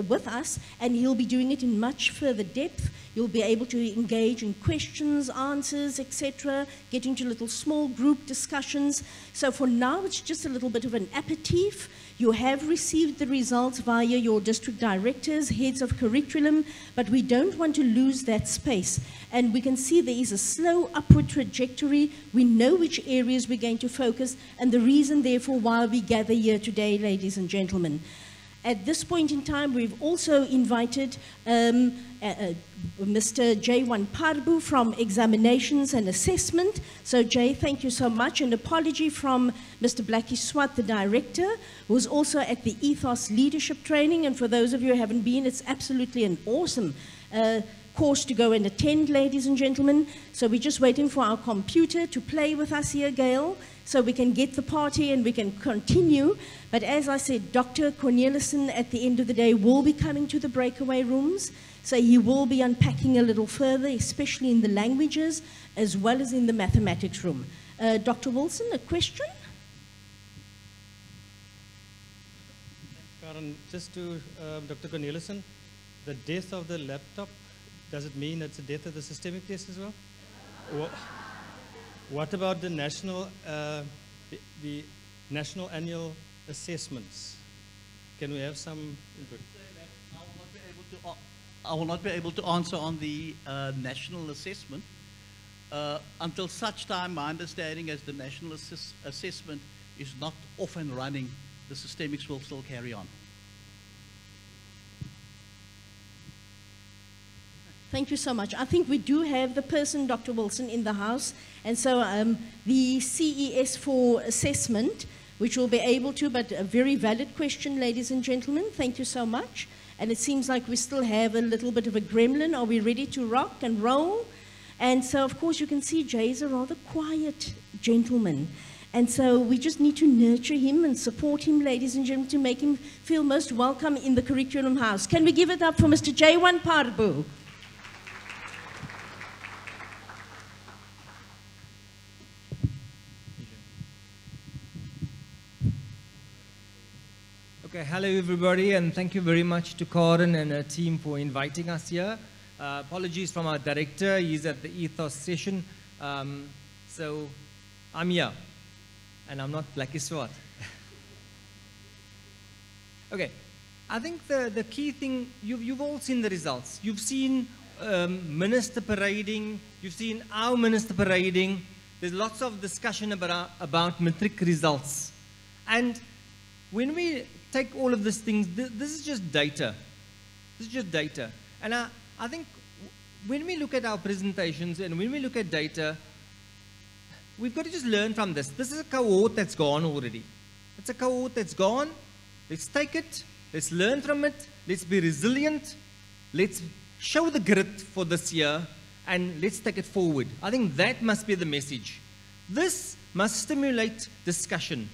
with us, and he'll be doing it in much further depth. You'll be able to engage in questions, answers, etc., get into little small group discussions. So for now, it's just a little bit of an aperitif. You have received the results via your district directors, heads of curriculum, but we don't want to lose that space. And we can see there is a slow upward trajectory. We know which areas we're going to focus, and the reason, therefore, why we gather here today, ladies and gentlemen. At this point in time, we've also invited Mr. J1 Parbu from Examinations and Assessment. So Jay, thank you so much. An apology from Mr. Blackie Swat, the director, who's also at the Ethos Leadership Training. And for those of you who haven't been, it's absolutely an awesome course to go and attend, ladies and gentlemen. So we're just waiting for our computer to play with us here, Gail, so we can get the party and we can continue. But as I said, Dr. Cornelissen at the end of the day will be coming to the breakaway rooms. So he will be unpacking a little further, especially in the languages as well as in the mathematics room. Dr. Wilson, a question? Karen, just to Dr. Cornelissen, the death of the laptop, does it mean it's the death of the systemic test as well? What about the national annual assessments? Can we have some input? I will not be able to answer on the national assessment until such time. My understanding is the national assessment is not off and running. The systemics will still carry on. Thank you so much. I think we do have the person, Dr. Wilson, in the house. And so the CES for assessment, which will be able to, but a very valid question, ladies and gentlemen. Thank you so much. And it seems like we still have a little bit of a gremlin. Are we ready to rock and roll? And so, of course, you can see Jay's a rather quiet gentleman. And so we just need to nurture him and support him, ladies and gentlemen, to make him feel most welcome in the curriculum house. Can we give it up for Mr. J1 Parbu? Okay, hello everybody, and thank you very much to Karen and her team for inviting us here. Apologies from our director, he's at the Ethos session. So I'm here, and I'm not Blackie Swat. Okay, I think the key thing, you've all seen the results. You've seen minister parading, you've seen our minister parading. There's lots of discussion about matric results. And when we take all of these things, this is just data. This is just data. And I think when we look at our presentations and when we look at data, we've got to just learn from this. This is a cohort that's gone already. It's a cohort that's gone. Let's take it. Let's learn from it. Let's be resilient. Let's show the grit for this year and let's take it forward. I think that must be the message. This must stimulate discussion.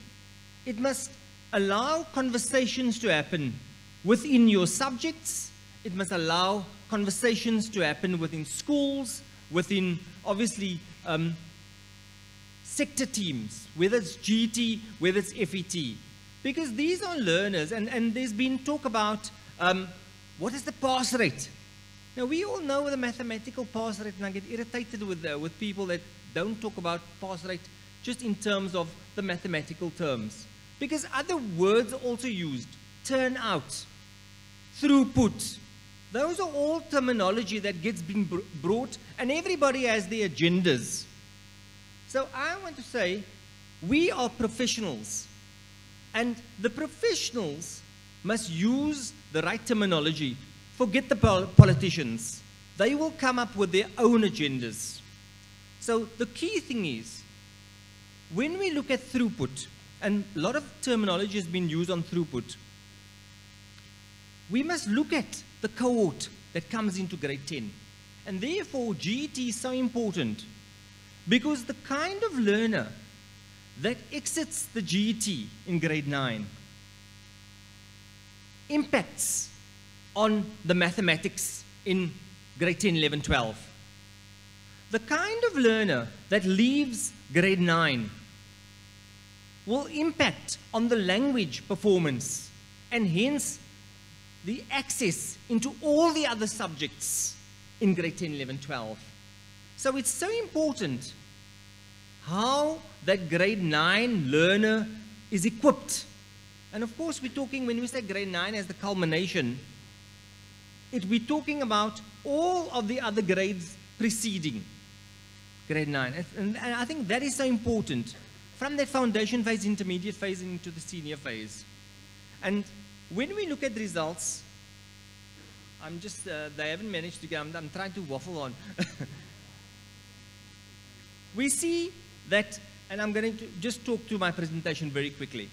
It must allow conversations to happen within your subjects. It must allow conversations to happen within schools, within, obviously, sector teams, whether it's GT, whether it's FET. Because these are learners, and there's been talk about what is the pass rate. Now, we all know the mathematical pass rate, and I get irritated with people that don't talk about pass rate just in terms of the mathematical terms. Because other words are also used. Turnout, throughput. Those are all terminology that gets being brought, and everybody has their agendas. So I want to say, we are professionals. And the professionals must use the right terminology. Forget the politicians. They will come up with their own agendas. So the key thing is, when we look at throughput, and a lot of terminology has been used on throughput, we must look at the cohort that comes into grade 10. And therefore, GET is so important because the kind of learner that exits the GET in grade 9 impacts on the mathematics in grade 10, 11, 12. The kind of learner that leaves grade 9 will impact on the language performance and hence the access into all the other subjects in grade 10, 11, 12. So it's so important how that grade 9 learner is equipped. And of course, we're talking, when we say grade 9 as the culmination, we're talking about all of the other grades preceding grade 9. And I think that is so important, from that foundation phase, intermediate phase, into the senior phase. And when we look at the results, I'm just, they haven't managed to get, I'm trying to waffle on. We see that, and I'm going to just talk to my presentation very quickly.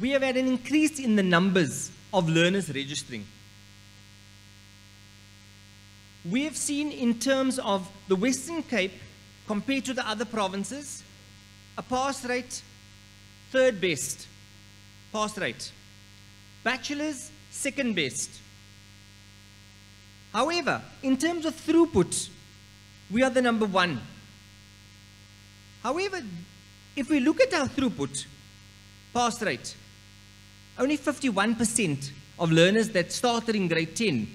We have had an increase in the numbers of learners registering. We have seen, in terms of the Western Cape compared to the other provinces, a pass rate third best pass rate. Bachelors, second best. However, in terms of throughput, we are the number 1. However, if we look at our throughput pass rate, only 51% of learners that started in grade 10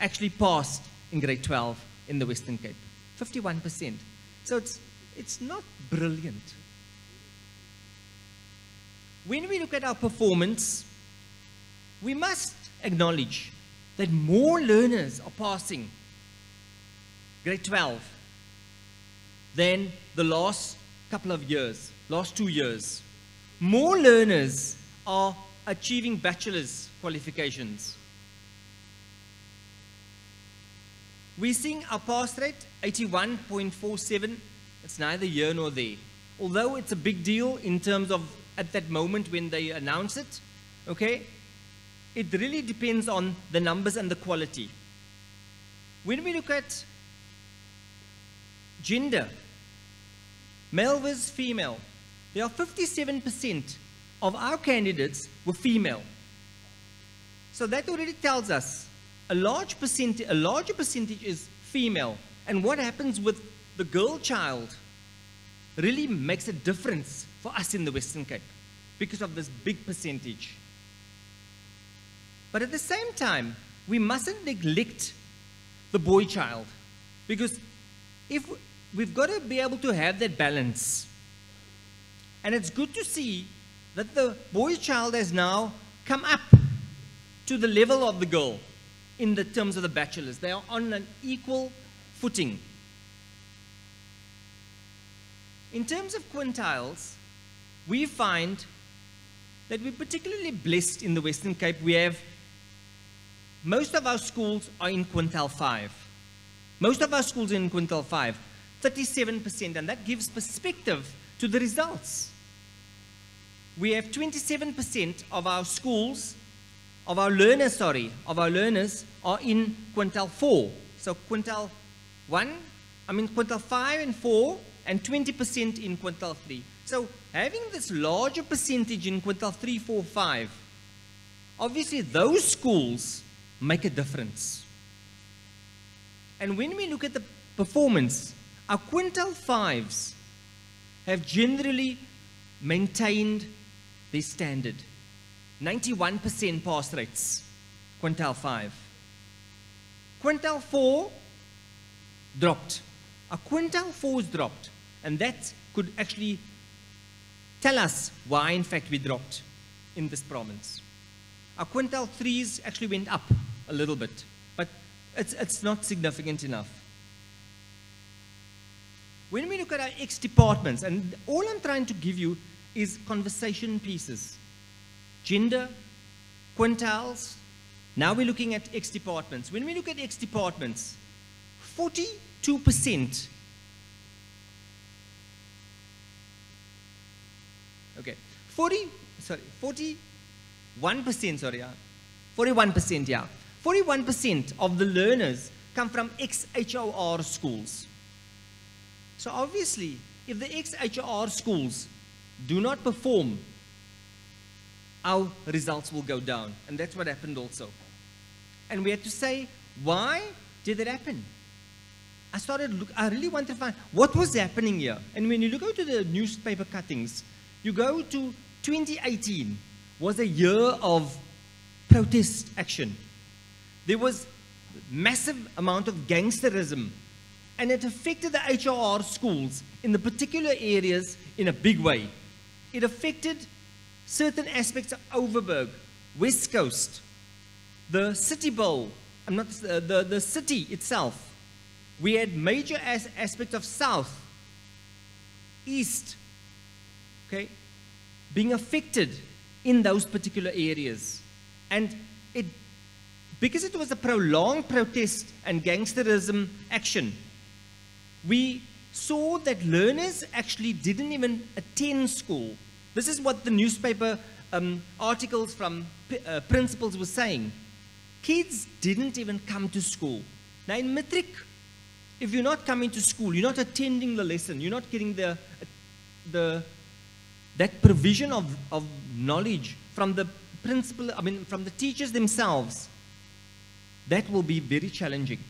actually passed in grade 12 in the Western Cape. 51%. So it's not brilliant. When we look at our performance, we must acknowledge that more learners are passing grade 12 than the last couple of years, last 2 years. More learners are achieving bachelor's qualifications. We're seeing our pass rate, 81.47. It's neither here nor there. Although it's a big deal in terms of at that moment when they announce it, okay? It really depends on the numbers and the quality. When we look at gender, male versus female, there are 57% of our candidates were female. So that already tells us a larger percentage is female. And what happens with the girl child really makes a difference for us in the Western Cape because of this big percentage. But at the same time, we mustn't neglect the boy child, because if we've got to be able to have that balance. And it's good to see that the boy child has now come up to the level of the girl in the terms of the bachelors. They are on an equal footing. In terms of quintiles, we find that we're particularly blessed in the Western Cape. We have, most of our schools are in quintile 5. Most of our schools are in quintile 5, 37%, and that gives perspective to the results. We have 27% of our schools, of our learners are in quintile 4. So quintile 5 and 4, and 20% in quintile 3. So having this larger percentage in quintile 3, 4, 5, obviously those schools make a difference. And when we look at the performance, our quintile 5s have generally maintained their standard. 91% pass rates, quintile 5. Quintile 4 dropped. Our quintile 4s dropped, and that could actually tell us why, in fact, we dropped in this province. Our quintile 3s actually went up a little bit, but it's not significant enough. When we look at our X departments, and all I'm trying to give you is conversation pieces. Gender, quintiles, now we're looking at X departments. When we look at X departments, 42%. Okay. 41%, yeah. 41% of the learners come from ex-HOR schools. So obviously, if the ex-HOR schools do not perform, our results will go down. And that's what happened also. And we had to say, why did it happen? I really wanted to find what was happening here. And when you go to the newspaper cuttings, you go to 2018 was a year of protest action. There was massive amount of gangsterism, and it affected the HOR schools in the particular areas in a big way. It affected certain aspects of Overberg, West Coast, the City Bowl, the city itself. We had major aspects of South, East, okay, being affected in those particular areas. And because it was a prolonged protest and gangsterism action, we saw that learners actually didn't even attend school. This is what the newspaper articles from principals were saying. Kids didn't even come to school. Now in matric, if you're not coming to school, you're not attending the lesson, you're not getting that provision of knowledge from the principal, from the teachers themselves, that will be very challenging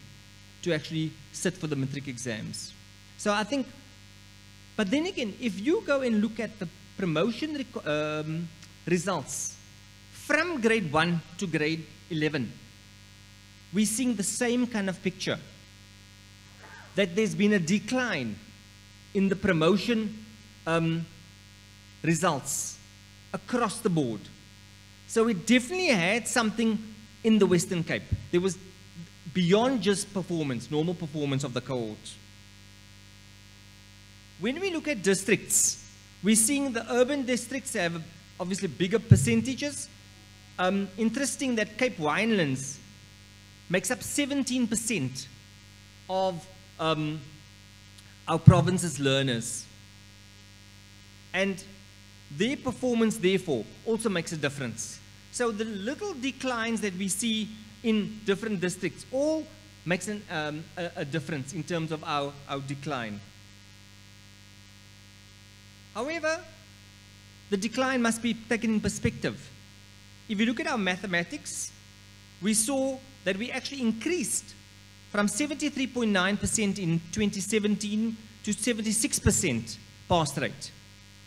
to actually sit for the matric exams. So I think, but then again, if you go and look at the promotion results from grade 1 to grade 11, we're seeing the same kind of picture, that there's been a decline in the promotion results across the board. So it definitely had something in the Western Cape. There was beyond just performance, normal performance of the cohort. When we look at districts, we're seeing the urban districts have obviously bigger percentages. Interesting that Cape Winelands makes up 17% of our province's learners. And their performance, therefore, also makes a difference. So the little declines that we see in different districts all makes a difference in terms of our decline. However, the decline must be taken in perspective. If you look at our mathematics, we saw that we actually increased from 73.9% in 2017 to 76% pass rate.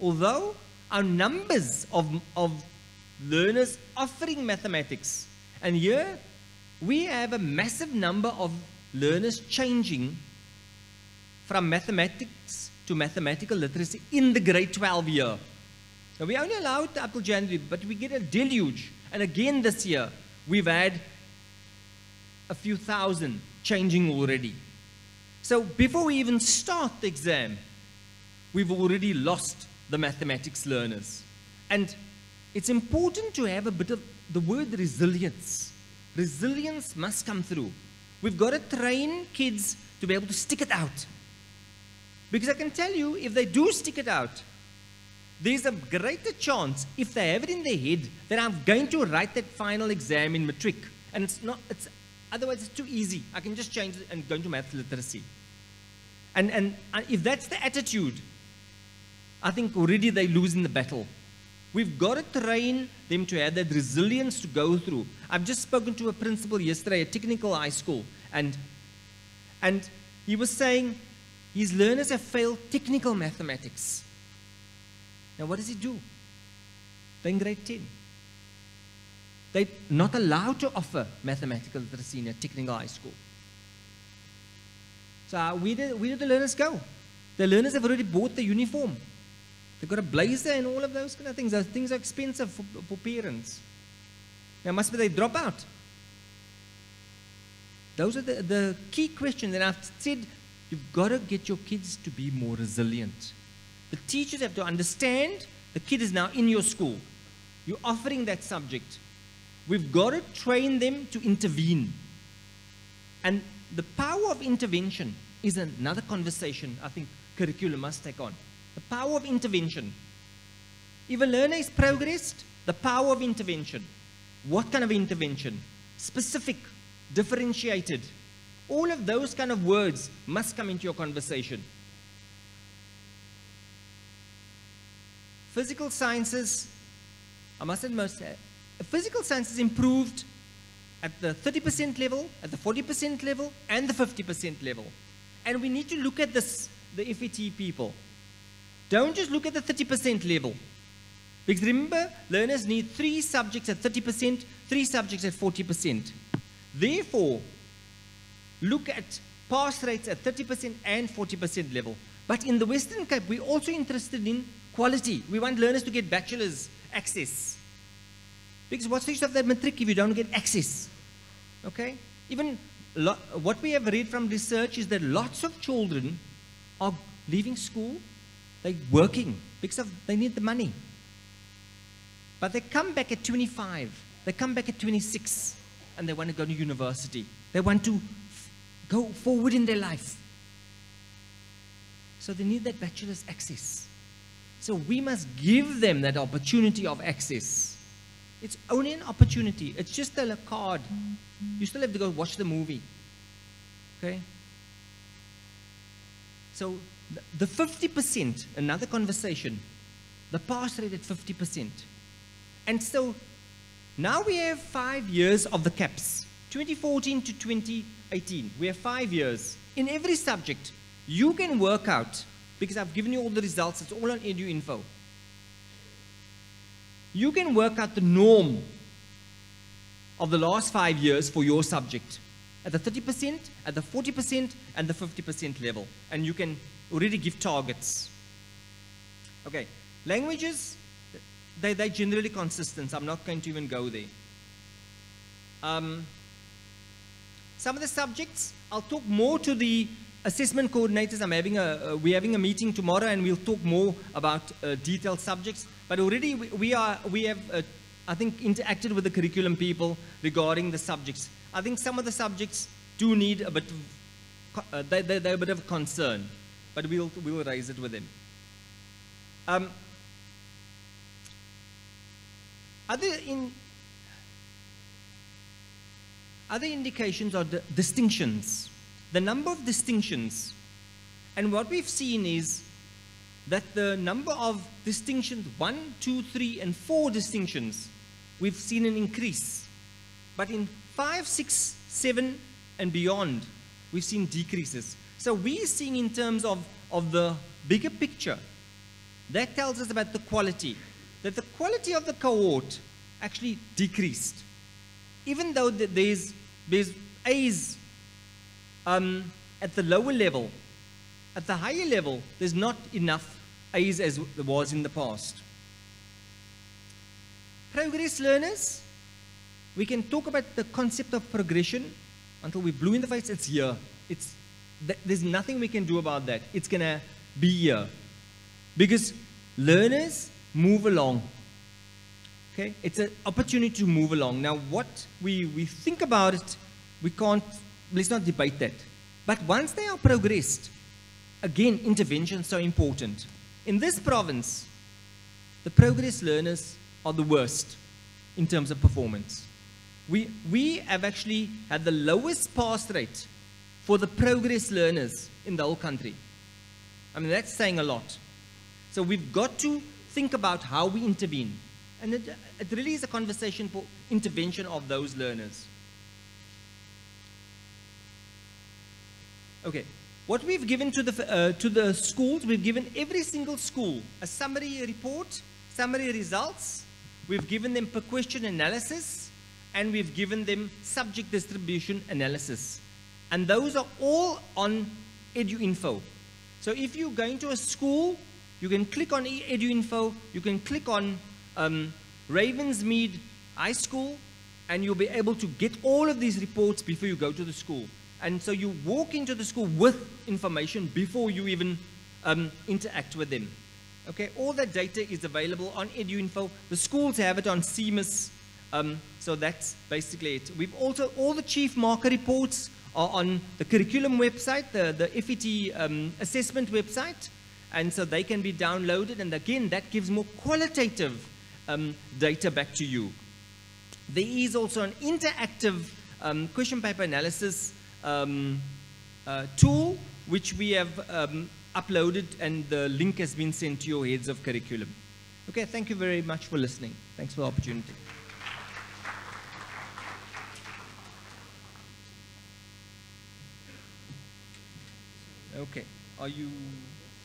Although our numbers of learners offering mathematics, and here we have a massive number of learners changing from mathematics to mathematical literacy in the grade 12 year. Now we only allow it up till January, but we get a deluge. And again this year, we've had a few thousand changing already. So before we even start the exam, we've already lost the mathematics learners. And it's important to have a bit of the word resilience. Resilience must come through. We've got to train kids to be able to stick it out. Because I can tell you, if they do stick it out, there's a greater chance, if they have it in their head, that I'm going to write that final exam in matric. And otherwise it's too easy. I can just change it and go into math literacy. And if that's the attitude, I think already they're losing the battle. We've got to train them to have that resilience to go through. I've just spoken to a principal yesterday at Technical High School, and he was saying his learners have failed technical mathematics. Now what does he do? They're in grade 10. They're not allowed to offer mathematical literacy in a technical high school. So where do the learners go? The learners have already bought the uniform. They've got a blazer and all of those kind of things. Those things are expensive for parents. Now must be they drop out. Those are the key questions. And I've said, you've got to get your kids to be more resilient. The teachers have to understand the kid is now in your school. You're offering that subject. We've got to train them to intervene. And the power of intervention is another conversation I think curriculum must take on. The power of intervention. If a learner is progressed, the power of intervention. What kind of intervention? Specific, differentiated. All of those kind of words must come into your conversation. Physical sciences, I must admit, physical sciences improved at the 30% level, at the 40% level, and the 50% level. And we need to look at this, the FET people. Don't just look at the 30% level. Because remember, learners need 3 subjects at 30%, 3 subjects at 40%. Therefore, look at pass rates at 30% and 40% level. But in the Western Cape, we're also interested in quality. We want learners to get bachelor's access. Because what's the use of that matric if you don't get access? Okay? Even what we have read from research is that lots of children are leaving school, they're working because they need the money. But they come back at 25, they come back at 26, and they want to go to university. They want to go forward in their life. So they need that bachelor's access. So we must give them that opportunity of access. It's only an opportunity. It's just a card. You still have to go watch the movie. Okay? So the 50%, another conversation, the pass rate at 50%. And so now we have 5 years of the caps, 2014 to 2018. We have 5 years. In every subject, you can work out, because I've given you all the results, it's all on EduInfo. You can work out the norm of the last 5 years for your subject at the 30%, at the 40%, and the 50% level. And you can already give targets. Okay, languages, they're generally consistent. I'm not going to even go there. Some of the subjects, I'll talk more to the assessment coordinators. We're having a meeting tomorrow, and we'll talk more about detailed subjects. But already we have, I think, interacted with the curriculum people regarding the subjects. I think some of the subjects do need a bit of, they're a bit of concern, but we'll raise it with them. Other indications are the distinctions. The number of distinctions. And what we've seen is that the number of distinctions, 1, 2, 3, and 4 distinctions, we've seen an increase. But in 5, 6, 7, and beyond, we've seen decreases. So we're seeing in terms of the bigger picture, that tells us about the quality. That the quality of the cohort actually decreased. Even though there's A's at the lower level, at the higher level, there's not enough A's as there was in the past. Progress learners, we can talk about the concept of progression until we blue in the face. It's here. There's nothing we can do about that. It's going to be here. Because learners move along. Okay? It's an opportunity to move along. Now, what we think about it, let's not debate that. But once they are progressed, again, intervention is so important. In this province, the progress learners are the worst in terms of performance. We have actually had the lowest pass rate for the progress learners in the whole country. I mean, that's saying a lot. So we've got to think about how we intervene. And it really is a conversation for intervention of those learners. Okay, what we've given to the schools, we've given every single school a summary report, summary results. We've given them per question analysis, and we've given them subject distribution analysis. And those are all on EduInfo. So if you're going to a school, you can click on EduInfo, you can click on Ravensmead High School, and you'll be able to get all of these reports before you go to the school. And so you walk into the school with information before you even interact with them. Okay, all that data is available on EduInfo. The schools have it on CMIS, so that's basically it. We've also, all the chief marker reports are on the curriculum website, the FET assessment website, And so they can be downloaded, and again, that gives more qualitative data back to you. There is also an interactive question paper analysis tool, which we have uploaded, and the link has been sent to your heads of curriculum. Okay, thank you very much for listening. Thanks for the opportunity. Okay, do you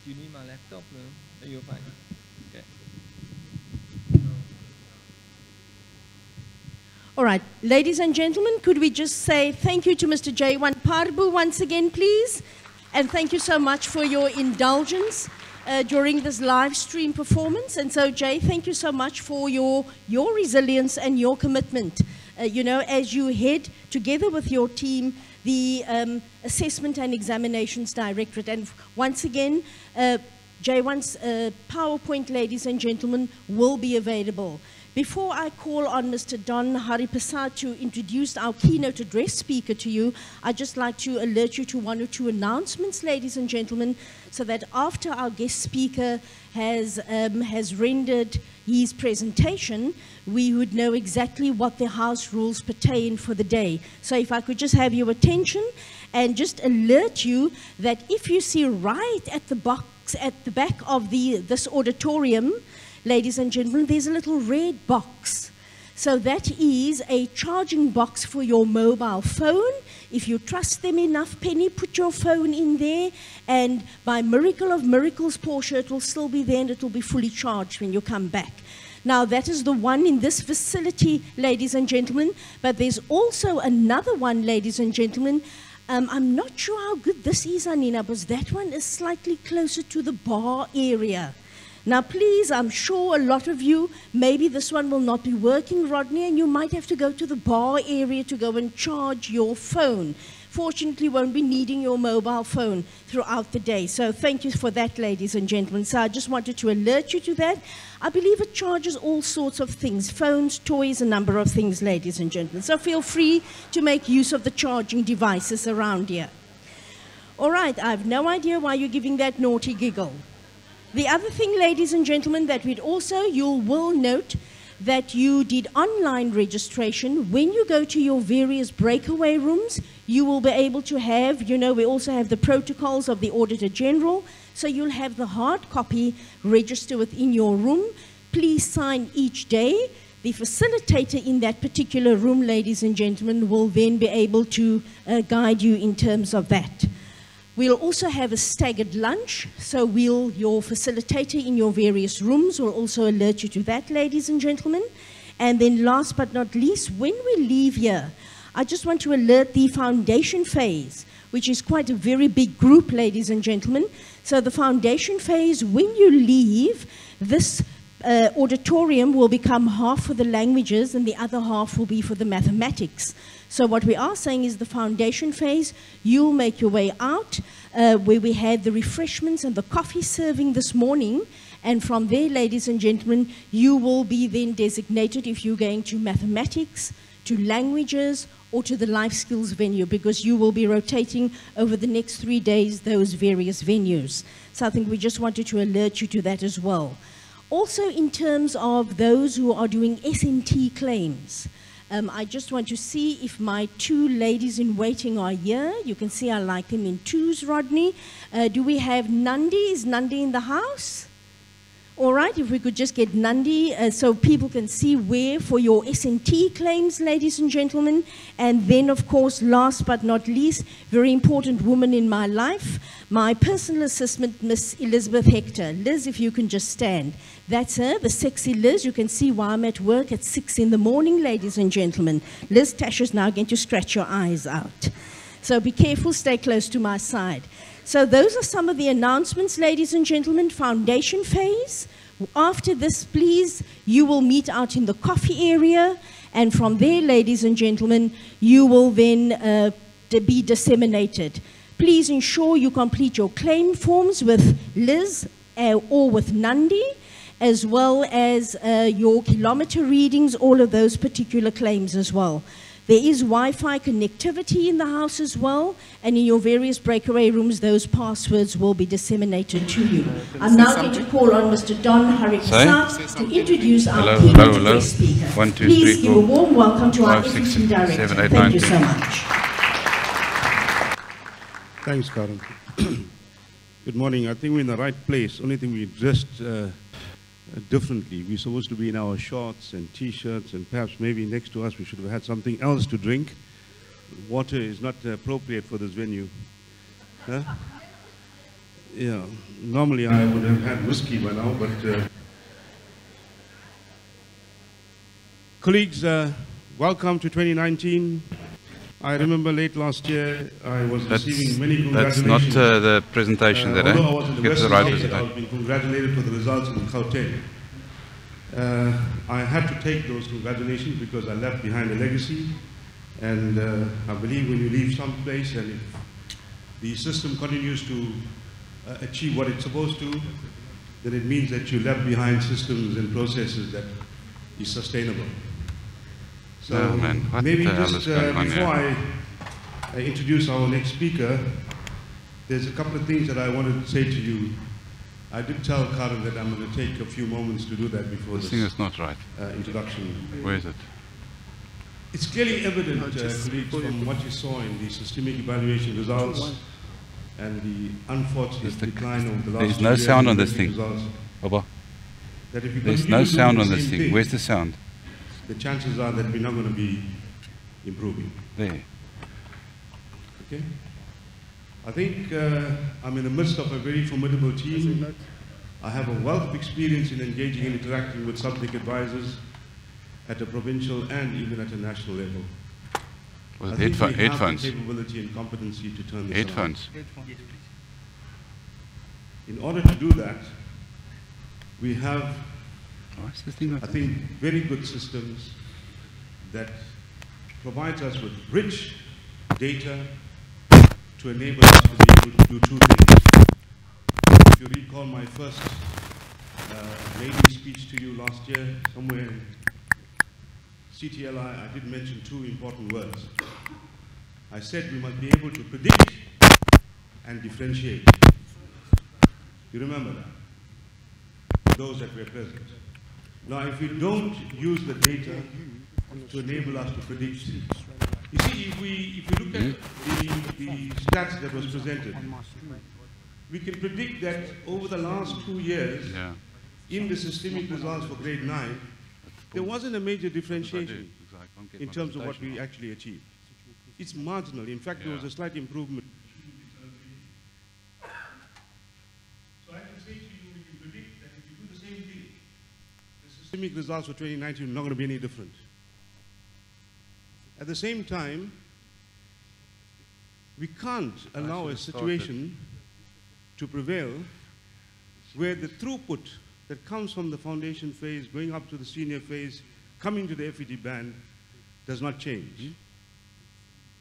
need my laptop? No? Are you fine? Okay. All right, ladies and gentlemen, could we just say thank you to Mr. J1 Parbu once again, please? And thank you so much for your indulgence during this live stream performance. And so, Jay, thank you so much for your resilience and your commitment. You know, as you head together with your team, the Assessment and Examinations Directorate. And once again, J1's PowerPoint, ladies and gentlemen, will be available. Before I call on Mr. Don Haripasad to introduce our keynote address speaker to you, I'd just like to alert you to one or two announcements, ladies and gentlemen, so that after our guest speaker has rendered his presentation, we would know exactly what the house rules pertain for the day. So if I could just have your attention and just alert you that if you see right at the box at the back of this auditorium, ladies and gentlemen, there's a little red box. So that is a charging box for your mobile phone. If you trust them enough, Penny, put your phone in there, and by miracle of miracles, Portia, it will still be there and it will be fully charged when you come back. Now, that is the one in this facility, ladies and gentlemen, but there's also another one, ladies and gentlemen. I'm not sure how good this is, Anina, because that one is slightly closer to the bar area. Now, please, I'm sure a lot of you, maybe this one will not be working, Rodney, and you might have to go to the bar area to go and charge your phone. Fortunately, you won't be needing your mobile phone throughout the day. So thank you for that, ladies and gentlemen. So I just wanted to alert you to that. I believe it charges all sorts of things, phones, toys, a number of things, ladies and gentlemen. So feel free to make use of the charging devices around here. All right, I have no idea why you're giving that naughty giggle. The other thing, ladies and gentlemen, that you will note that you did online registration. When you go to your various breakaway rooms, you will be able to have, you know, we also have the protocols of the Auditor General, so you'll have the hard copy register within your room. Please sign each day. The facilitator in that particular room, ladies and gentlemen, will then be able to guide you in terms of that. We'll also have a staggered lunch, so your facilitator in your various rooms will also alert you to that, ladies and gentlemen. And then last but not least, when we leave here, I just want to alert the foundation phase, which is quite a very big group, ladies and gentlemen. So the foundation phase, when you leave, this auditorium will become half for the languages and the other half will be for the mathematics. So what we are saying is the foundation phase, you'll make your way out where we had the refreshments and the coffee serving this morning. And from there, ladies and gentlemen, you will be then designated if you're going to mathematics, to languages, or to the life skills venue, because you will be rotating over the next 3 days those various venues. So I think we just wanted to alert you to that as well. Also, in terms of those who are doing SNT claims, I just want to see if my two ladies in waiting are here. You can see I like them in twos, Rodney. Do we have Nandi? Is Nandi in the house? All right, if we could just get Nandi so people can see where for your SNT claims, ladies and gentlemen. And then, of course, last but not least, very important woman in my life, my personal assistant, Miss Elizabeth Hector. Liz, if you can just stand. That's her, the sexy Liz. You can see why I'm at work at 6 in the morning, ladies and gentlemen. Liz, Tasha's now going to scratch your eyes out. So be careful, stay close to my side. So those are some of the announcements, ladies and gentlemen. Foundation phase. After this, please, you will meet out in the coffee area. And from there, ladies and gentlemen, you will then be disseminated. Please ensure you complete your claim forms with Liz or with Nandi, as well as your kilometer readings, all of those particular claims as well. There is Wi-Fi connectivity in the house as well, and in your various breakaway rooms, those passwords will be disseminated to you. I'm now going to call on Mr. Don Harikasat to introduce our keynote guest speaker. 1, 2, Please 3, give 4, a warm welcome to our 5, 6, FET Director. 7, 8, Thank 9, you 10. so much. Thanks, Karen. Good morning. I think we're in the right place. Only thing we dressed differently. We're supposed to be in our shorts and T-shirts, and perhaps maybe next to us we should have had something else to drink. Water is not appropriate for this venue. Huh? Yeah. Normally I would have had whiskey by now, but colleagues, welcome to 2019. I remember late last year I was receiving many congratulations. That's not the presentation that although I was in the Get the Western right Cape, I presentation. was being congratulated for the results in Gauteng. I had to take those congratulations because I left behind a legacy, and I believe when you leave some place and if the system continues to achieve what it's supposed to, then it means that you left behind systems and processes that is sustainable. So Oh, man. What maybe the hell just is going on before here? I introduce our next speaker, there's a couple of things that I wanted to say to you. I did tell Karen that I'm going to take a few moments to do that before This thing is not right. Introduction. Where is it? It's clearly evident, colleagues, from what you saw in the systemic evaluation results and the unfortunate decline over the last There's 2 no years sound in on this rating thing. results, Baba. that if you There's continue no doing sound the on this same thing. Where's the sound? the chances are that we're not going to be improving. There. Okay? I think I'm in the midst of a very formidable team. I have a wealth of experience in engaging and interacting with subject advisors at a provincial and even at a national level. Was I it think we have headphones? the capability and competency to turn this Headphones. around. In order to do that, we have, I think, very good systems that provides us with rich data to enable us to be able to do two things. If you recall my first maiden speech to you last year, somewhere in CTLI, I did mention two important words. I said we must be able to predict and differentiate. You remember that? Those that were present. Now, if we don't use the data to enable us to predict, you see, if we look at the stats that was presented, we can predict that over the last 2 years, in the systemic results for grade 9, there wasn't a major differentiation in terms of what we actually achieved. It's marginal. In fact, there was a slight improvement. So I can say to you, we can predict that if you do the same thing, the systemic results for 2019 are not going to be any different. At the same time, we can't allow a situation to prevail where the throughput that comes from the foundation phase, going up to the senior phase, coming to the FET band, does not change.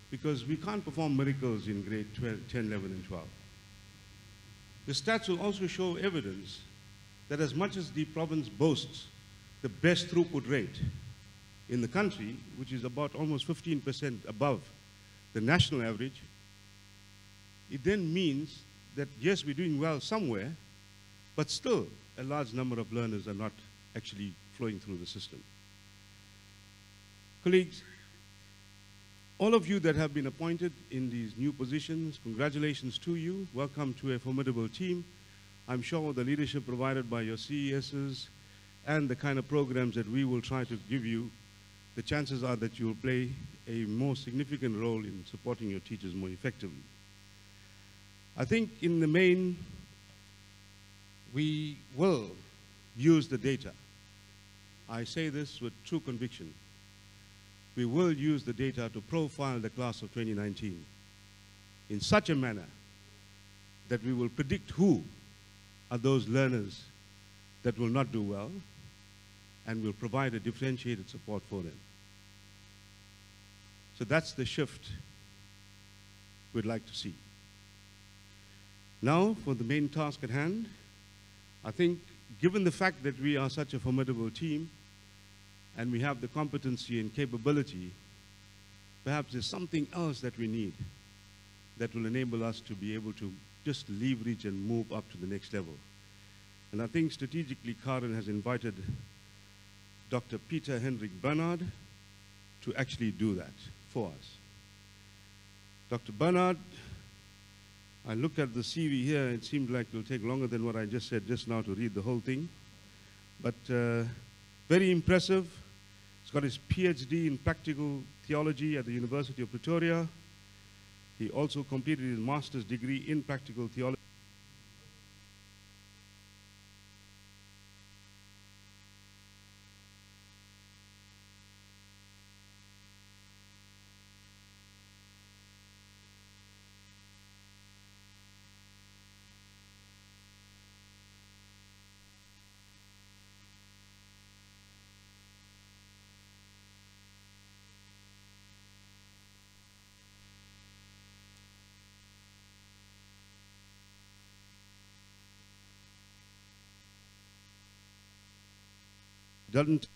Because we can't perform miracles in grade 10, 11, and 12. The stats will also show evidence that as much as the province boasts the best throughput rate in the country, which is about almost 15% above the national average, it then means that yes, we're doing well somewhere, but still a large number of learners are not actually flowing through the system. Colleagues, all of you that have been appointed in these new positions, congratulations to you. Welcome to a formidable team. I'm sure the leadership provided by your CESs and the kind of programs that we will try to give you, the chances are that you will play a more significant role in supporting your teachers more effectively. I think in the main, we will use the data. I say this with true conviction. We will use the data to profile the class of 2019 in such a manner that we will predict who are those learners that will not do well, and will provide a differentiated support for them. So that's the shift we'd like to see. Now, for the main task at hand, I think given the fact that we are such a formidable team, and we have the competency and capability perhaps there's something else that we need that will enable us to be able to just leverage and move up to the next level. And I think strategically, Karen has invited Dr. Peter Hendrik Bernard to actually do that for us. Dr. Bernard, I look at the CV here, it seems like it will take longer than what I just said just now to read the whole thing. But very impressive. He's got his PhD in practical theology at the University of Pretoria. He also completed his master's degree in practical theology. Doesn't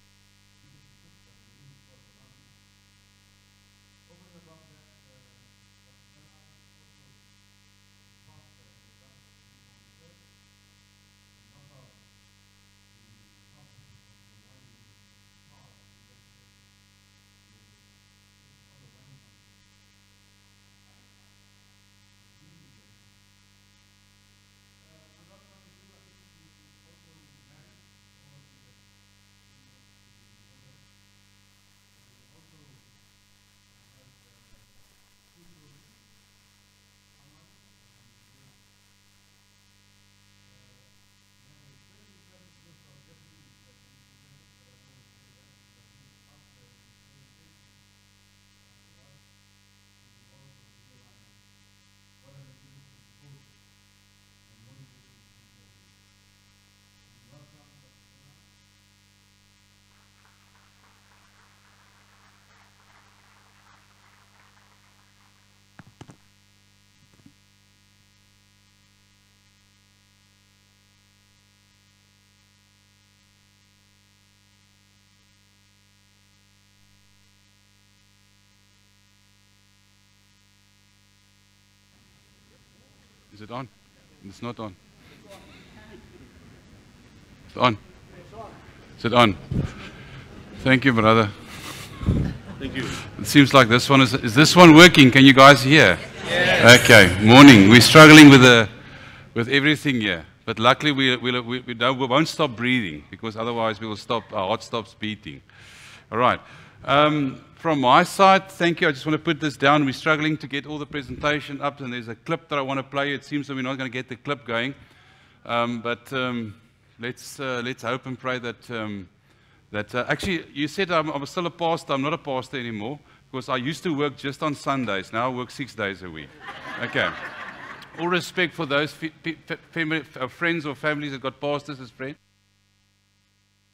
Is it on? It's not on. It's on. Is it on? Thank you, brother. Thank you. It seems like this one is this one working? Can you guys hear? Yes. Okay. Morning. We're struggling with everything here, but luckily we won't stop breathing because otherwise we will stop. Our heart stops beating. All right. From my side, thank you. I just want to put this down. We're struggling to get all the presentation up, and there's a clip that I want to play. It seems that we're not going to get the clip going, but let's hope and pray that actually you said I'm still a pastor. I'm not a pastor anymore because I used to work just on Sundays. Now I work 6 days a week. Okay. All respect for those friends or families that got pastors as friends.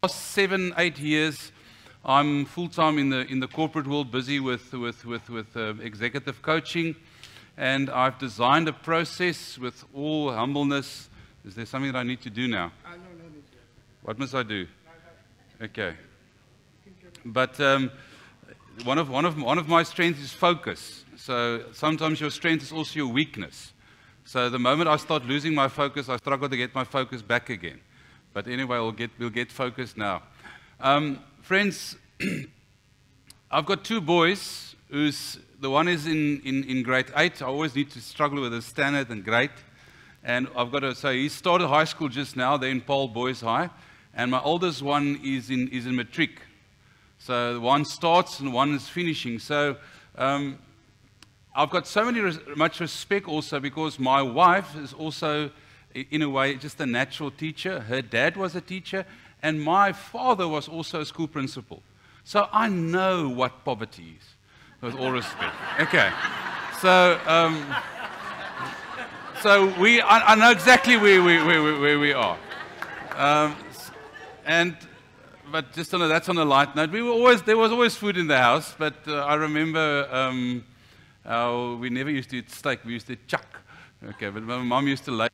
Last 7, 8 years. I'm full-time in the corporate world, busy with executive coaching, and I've designed a process with all humbleness. Is there something that I need to do now? What must I do? Okay. But one of my strengths is focus. So sometimes your strength is also your weakness. So the moment I start losing my focus, I struggle to get my focus back again. But anyway, we'll get focused now. Friends, I've got 2 boys. The one is in grade 8. I always need to struggle with the standard and grade. And I've got to say, he started high school just now. They're in Paul Boys High. And my oldest one is in matric. So one starts and one is finishing. So I've got so much respect also because my wife is also, in a way, just a natural teacher. Her dad was a teacher. And my father was also a school principal. So I know what poverty is, with all respect. Okay. So, I know exactly where we are. But just that's on a light note. There was always food in the house, but I remember we never used to eat steak. We used to eat chuck. Okay, but my mom used to lay.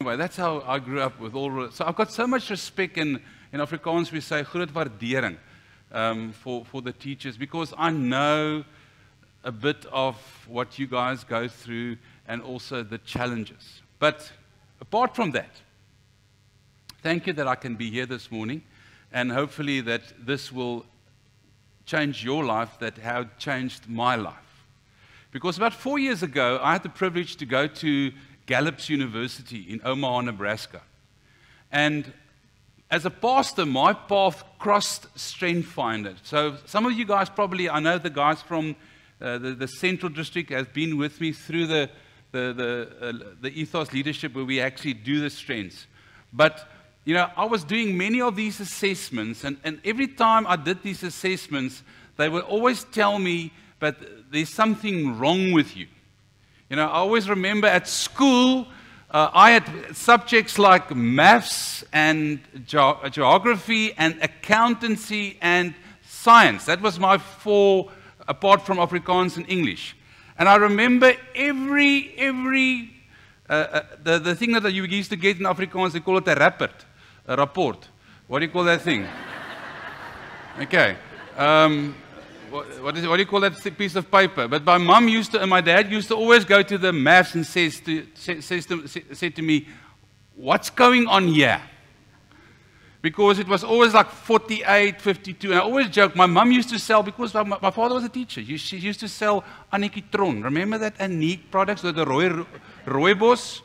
Anyway, that's how I grew up with all. So I've got so much respect, in Afrikaans we say groot waardering. for the teachers, because I know a bit of what you guys go through and also the challenges. But apart from that, thank you that I can be here this morning, and hopefully that this will change your life, that how it changed my life. Because about 4 years ago, I had the privilege to go to Gallup's University in Omaha, Nebraska. And as a pastor, my path crossed Strength Finder. So some of you guys probably, I know the guys from the Central District has been with me through the ethos leadership where we actually do the strengths. But, you know, I was doing many of these assessments, and every time I did these assessments, they would always tell me, but there's something wrong with you. You know, I always remember at school, I had subjects like maths and geography and accountancy and science. That was my 4, apart from Afrikaans and English. And I remember the thing that you used to get in Afrikaans, they call it a rapport. What do you call that thing? Okay. What do you call that piece of paper? But my mum used to, and my dad used to always go to the maths and said to me, what's going on here? Because it was always like 48, 52. And I always joke, my mum used to sell, because my father was a teacher, she used to sell Anekitron. Remember that Aniek products, the Rooibos?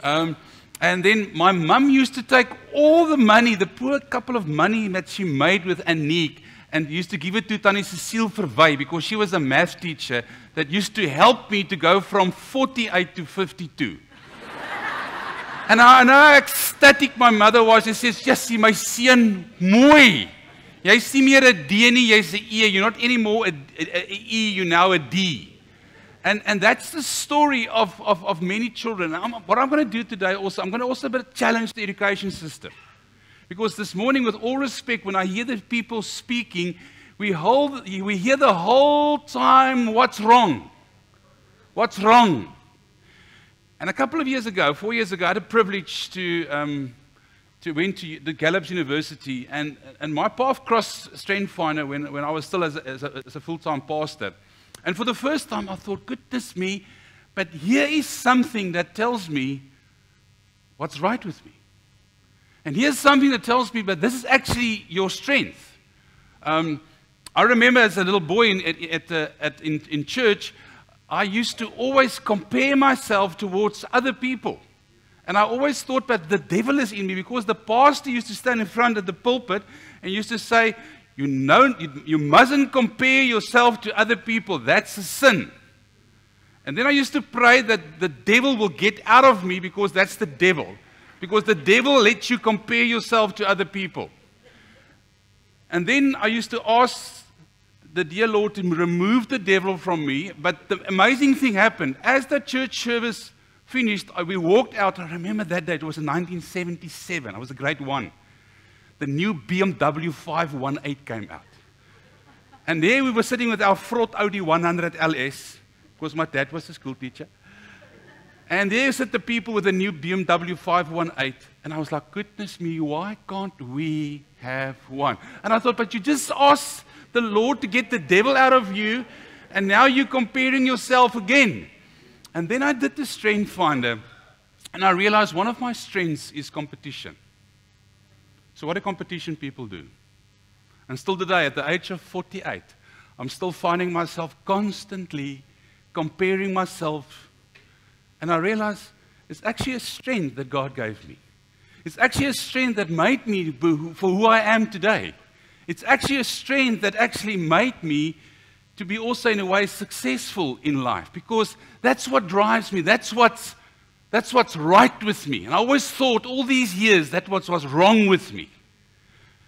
And then my mum used to take all the money, the poor couple of money that she made with Aniek, and used to give it to Tannie Cecile Verwy, because she was a math teacher that used to help me to go from 48 to 52. And I know how ecstatic my mother was. She says, "Jessie, my seun, mooi. Jy's nie meer 'n D nie, jy's 'n E. You're not anymore a E, you're now a D." And that's the story of many children. What I'm going to do today also, I'm going to also challenge the education system. Because this morning, with all respect, when I hear the people speaking, we hear the whole time, what's wrong? What's wrong? And a couple of years ago, 4 years ago, I had a privilege to went to the Gallup's University, and my path crossed Strength Finder when I was still as a full-time pastor. And for the first time, I thought, goodness me, but here is something that tells me what's right with me. And here's something that tells me, but this is actually your strength. I remember as a little boy in church, I used to always compare myself towards other people. And I always thought that the devil is in me, because the pastor used to stand in front of the pulpit and used to say, you mustn't compare yourself to other people. That's a sin. And then I used to pray that the devil will get out of me, because that's the devil. Because the devil lets you compare yourself to other people. And then I used to ask the dear Lord to remove the devil from me. But the amazing thing happened. As the church service finished, we walked out. I remember that day. It was in 1977. I was a grade 1. The new BMW 518 came out. And there we were sitting with our fraught Audi 100 LS, because my dad was a school teacher. And there sit the people with the new BMW 518. And I was like, goodness me, why can't we have one? And I thought, but you just asked the Lord to get the devil out of you, and now you're comparing yourself again. And then I did the Strength Finder, and I realized one of my strengths is competition. So what do competition people do? And still today, at the age of 48, I'm still finding myself constantly comparing myself. And I realized it's actually a strength that God gave me. It's actually a strength that made me for who I am today. It's actually a strength that actually made me to be also in a way successful in life, because that's what drives me. That's what's right with me. And I always thought all these years that was wrong with me.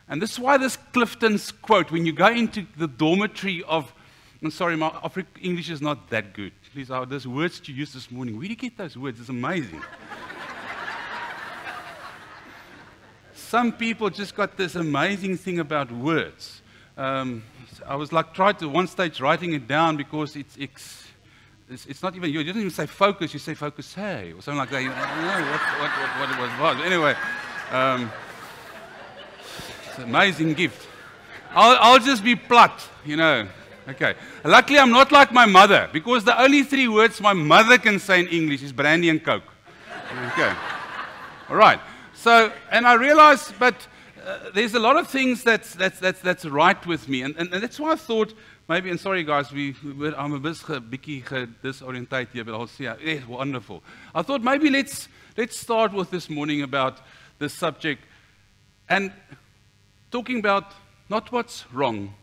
And this is why this Clifton's quote, when you go into the dormitory of, I'm sorry, my English is not that good. Please, those words you used this morning, where do you get those words? It's amazing. Some people just got this amazing thing about words. I was like, tried to one stage writing it down, because it's not even, you didn't even say focus, you say focus, hey, or something like that. I don't know what it was. But anyway, it's an amazing gift. I'll just be plucked, you know. Okay. Luckily, I'm not like my mother, because the only 3 words my mother can say in English is brandy and coke. Okay. All right. So, and I realized, but there's a lot of things that's right with me, and that's why I thought maybe. And sorry, guys, I'm a bit disorientated here, but I'll see. Yeah, wonderful. I thought maybe let's start with this morning about this subject, and talking about not what's wrong,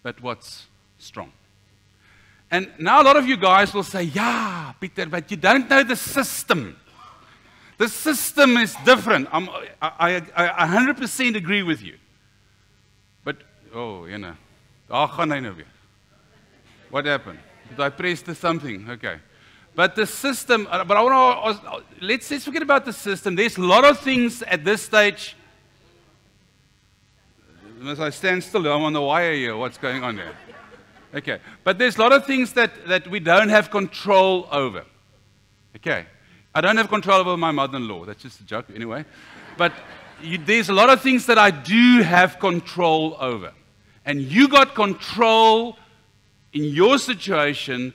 but what's strong. And now a lot of you guys will say, yeah, Peter, but you don't know the system. The system is different. I 100% agree with you. But, oh, you know, what happened? Did I press the something? Okay. But the system, but I want to, let's forget about the system. There's a lot of things at this stage. As I stand still, I'm on the wire here. What's going on there? Okay. But there's a lot of things that we don't have control over. Okay. I don't have control over my mother-in-law. That's just a joke anyway. But there's a lot of things that I do have control over. And you got control in your situation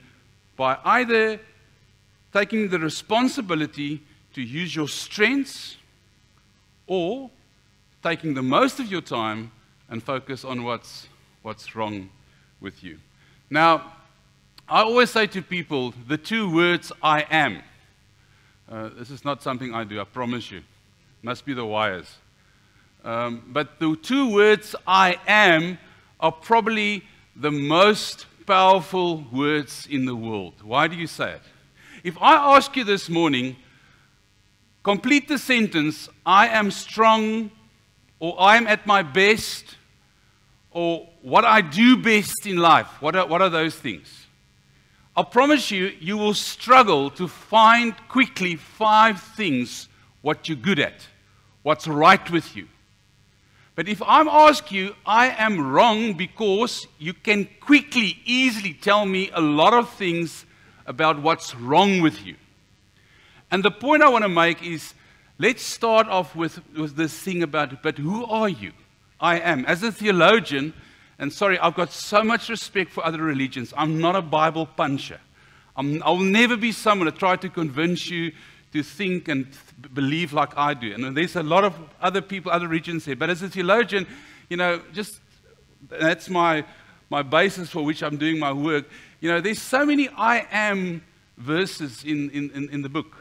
by either taking the responsibility to use your strengths or taking the most of your time and focus on what's wrong with you. Now, I always say to people, the 2 words, I am. This is not something I do, I promise you. Must be the wires. But the 2 words, I am, are probably the most powerful words in the world. Why do you say it? If I ask you this morning, complete the sentence, I am strong, or I am at my best, or what I do best in life, what are those things? I promise you, you will struggle to find quickly 5 things what you're good at, what's right with you. But if I ask you, I am wrong, because you can quickly, easily tell me a lot of things about what's wrong with you. And the point I want to make is, let's start off with this thing about, but who are you? I am. As a theologian, and sorry, I've got so much respect for other religions. I'm not a Bible puncher. I'll never be someone to try to convince you to think and believe like I do. And there's a lot of other people, other religions here. But as a theologian, you know, just that's my basis for which I'm doing my work. You know, there's so many I am verses in the book.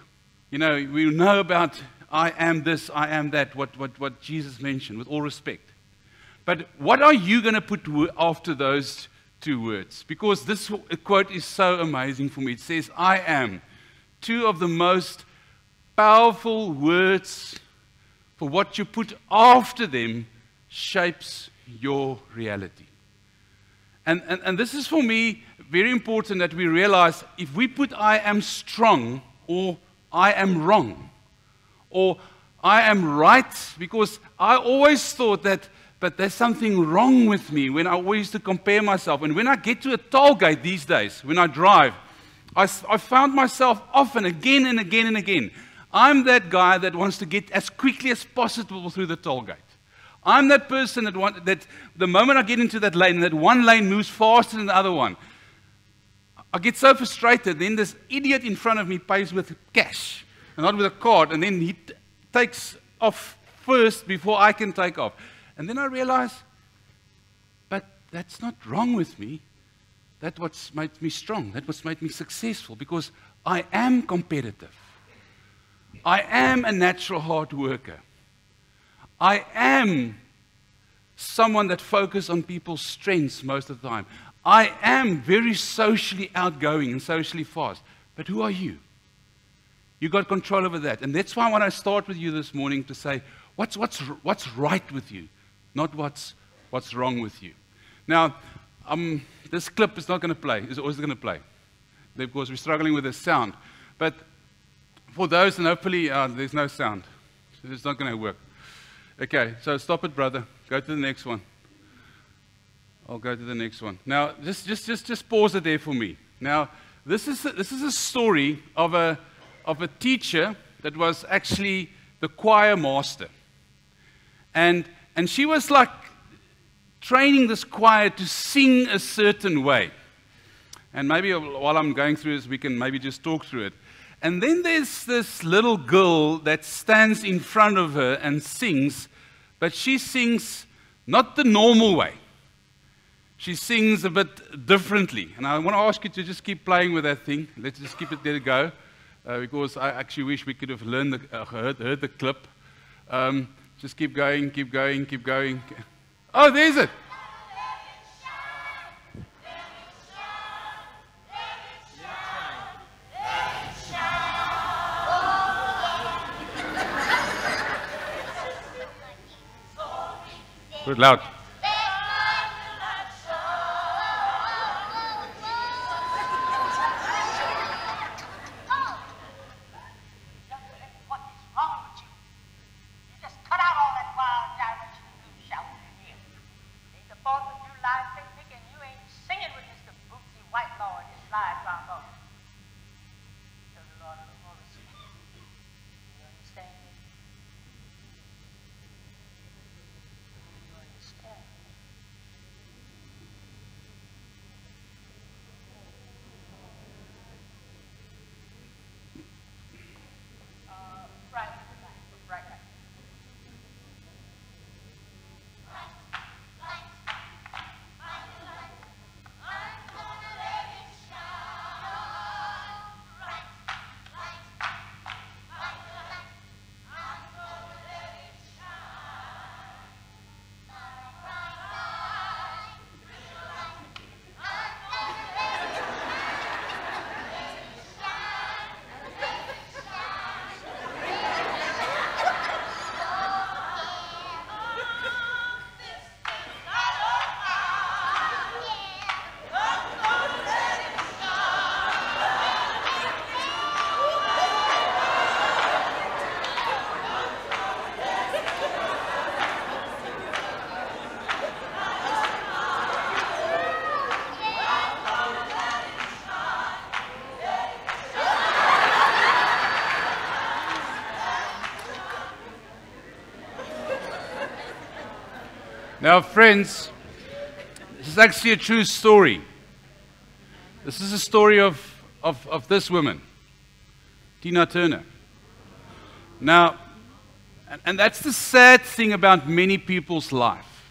You know, we know about I am this, I am that, what Jesus mentioned, with all respect. But what are you going to put after those 2 words? Because this quote is so amazing for me. It says, I am. 2 of the most powerful words, for what you put after them shapes your reality. And this is for me very important, that we realize if we put I am strong, or I am wrong, or I am right, because I always thought that, but there's something wrong with me when I always used to compare myself. And when I get to a toll gate these days, when I drive, I found myself often, again and again and again, I'm that guy that wants to get as quickly as possible through the toll gate. I'm that person that the moment I get into that lane, that one lane moves faster than the other one, I get so frustrated. Then this idiot in front of me pays with cash and not with a card, and then he takes off first before I can take off. And then I realize, but that's not wrong with me. That's what's made me strong. That's what's made me successful, because I am competitive. I am a natural hard worker. I am someone that focuses on people's strengths most of the time. I am very socially outgoing and socially fast. But who are you? You got control over that. And that's why I want to start with you this morning to say, what's right with you, not what's wrong with you. Now, this clip is not going to play. It's always going to play, because we're struggling with the sound. But for those, and hopefully there's no sound, so it's not going to work. Okay, so stop it, brother. Go to the next one. I'll go to the next one. Now, just pause it there for me. Now, this is a story of a teacher that was actually the choir master, and she was like training this choir to sing a certain way. And maybe while I'm going through this, we can maybe just talk through it. And then there's this little girl that stands in front of her and sings, but she sings not the normal way. She sings a bit differently. And I want to ask you to just keep playing with that thing. Let's just keep it there to go. Because I actually wish we could have learned heard the clip. Just keep going, keep going, keep going. Oh, there's it. Good, loud. Now, friends, this is actually a true story. This is a story of this woman, Tina Turner. Now, and that's the sad thing about many people's life,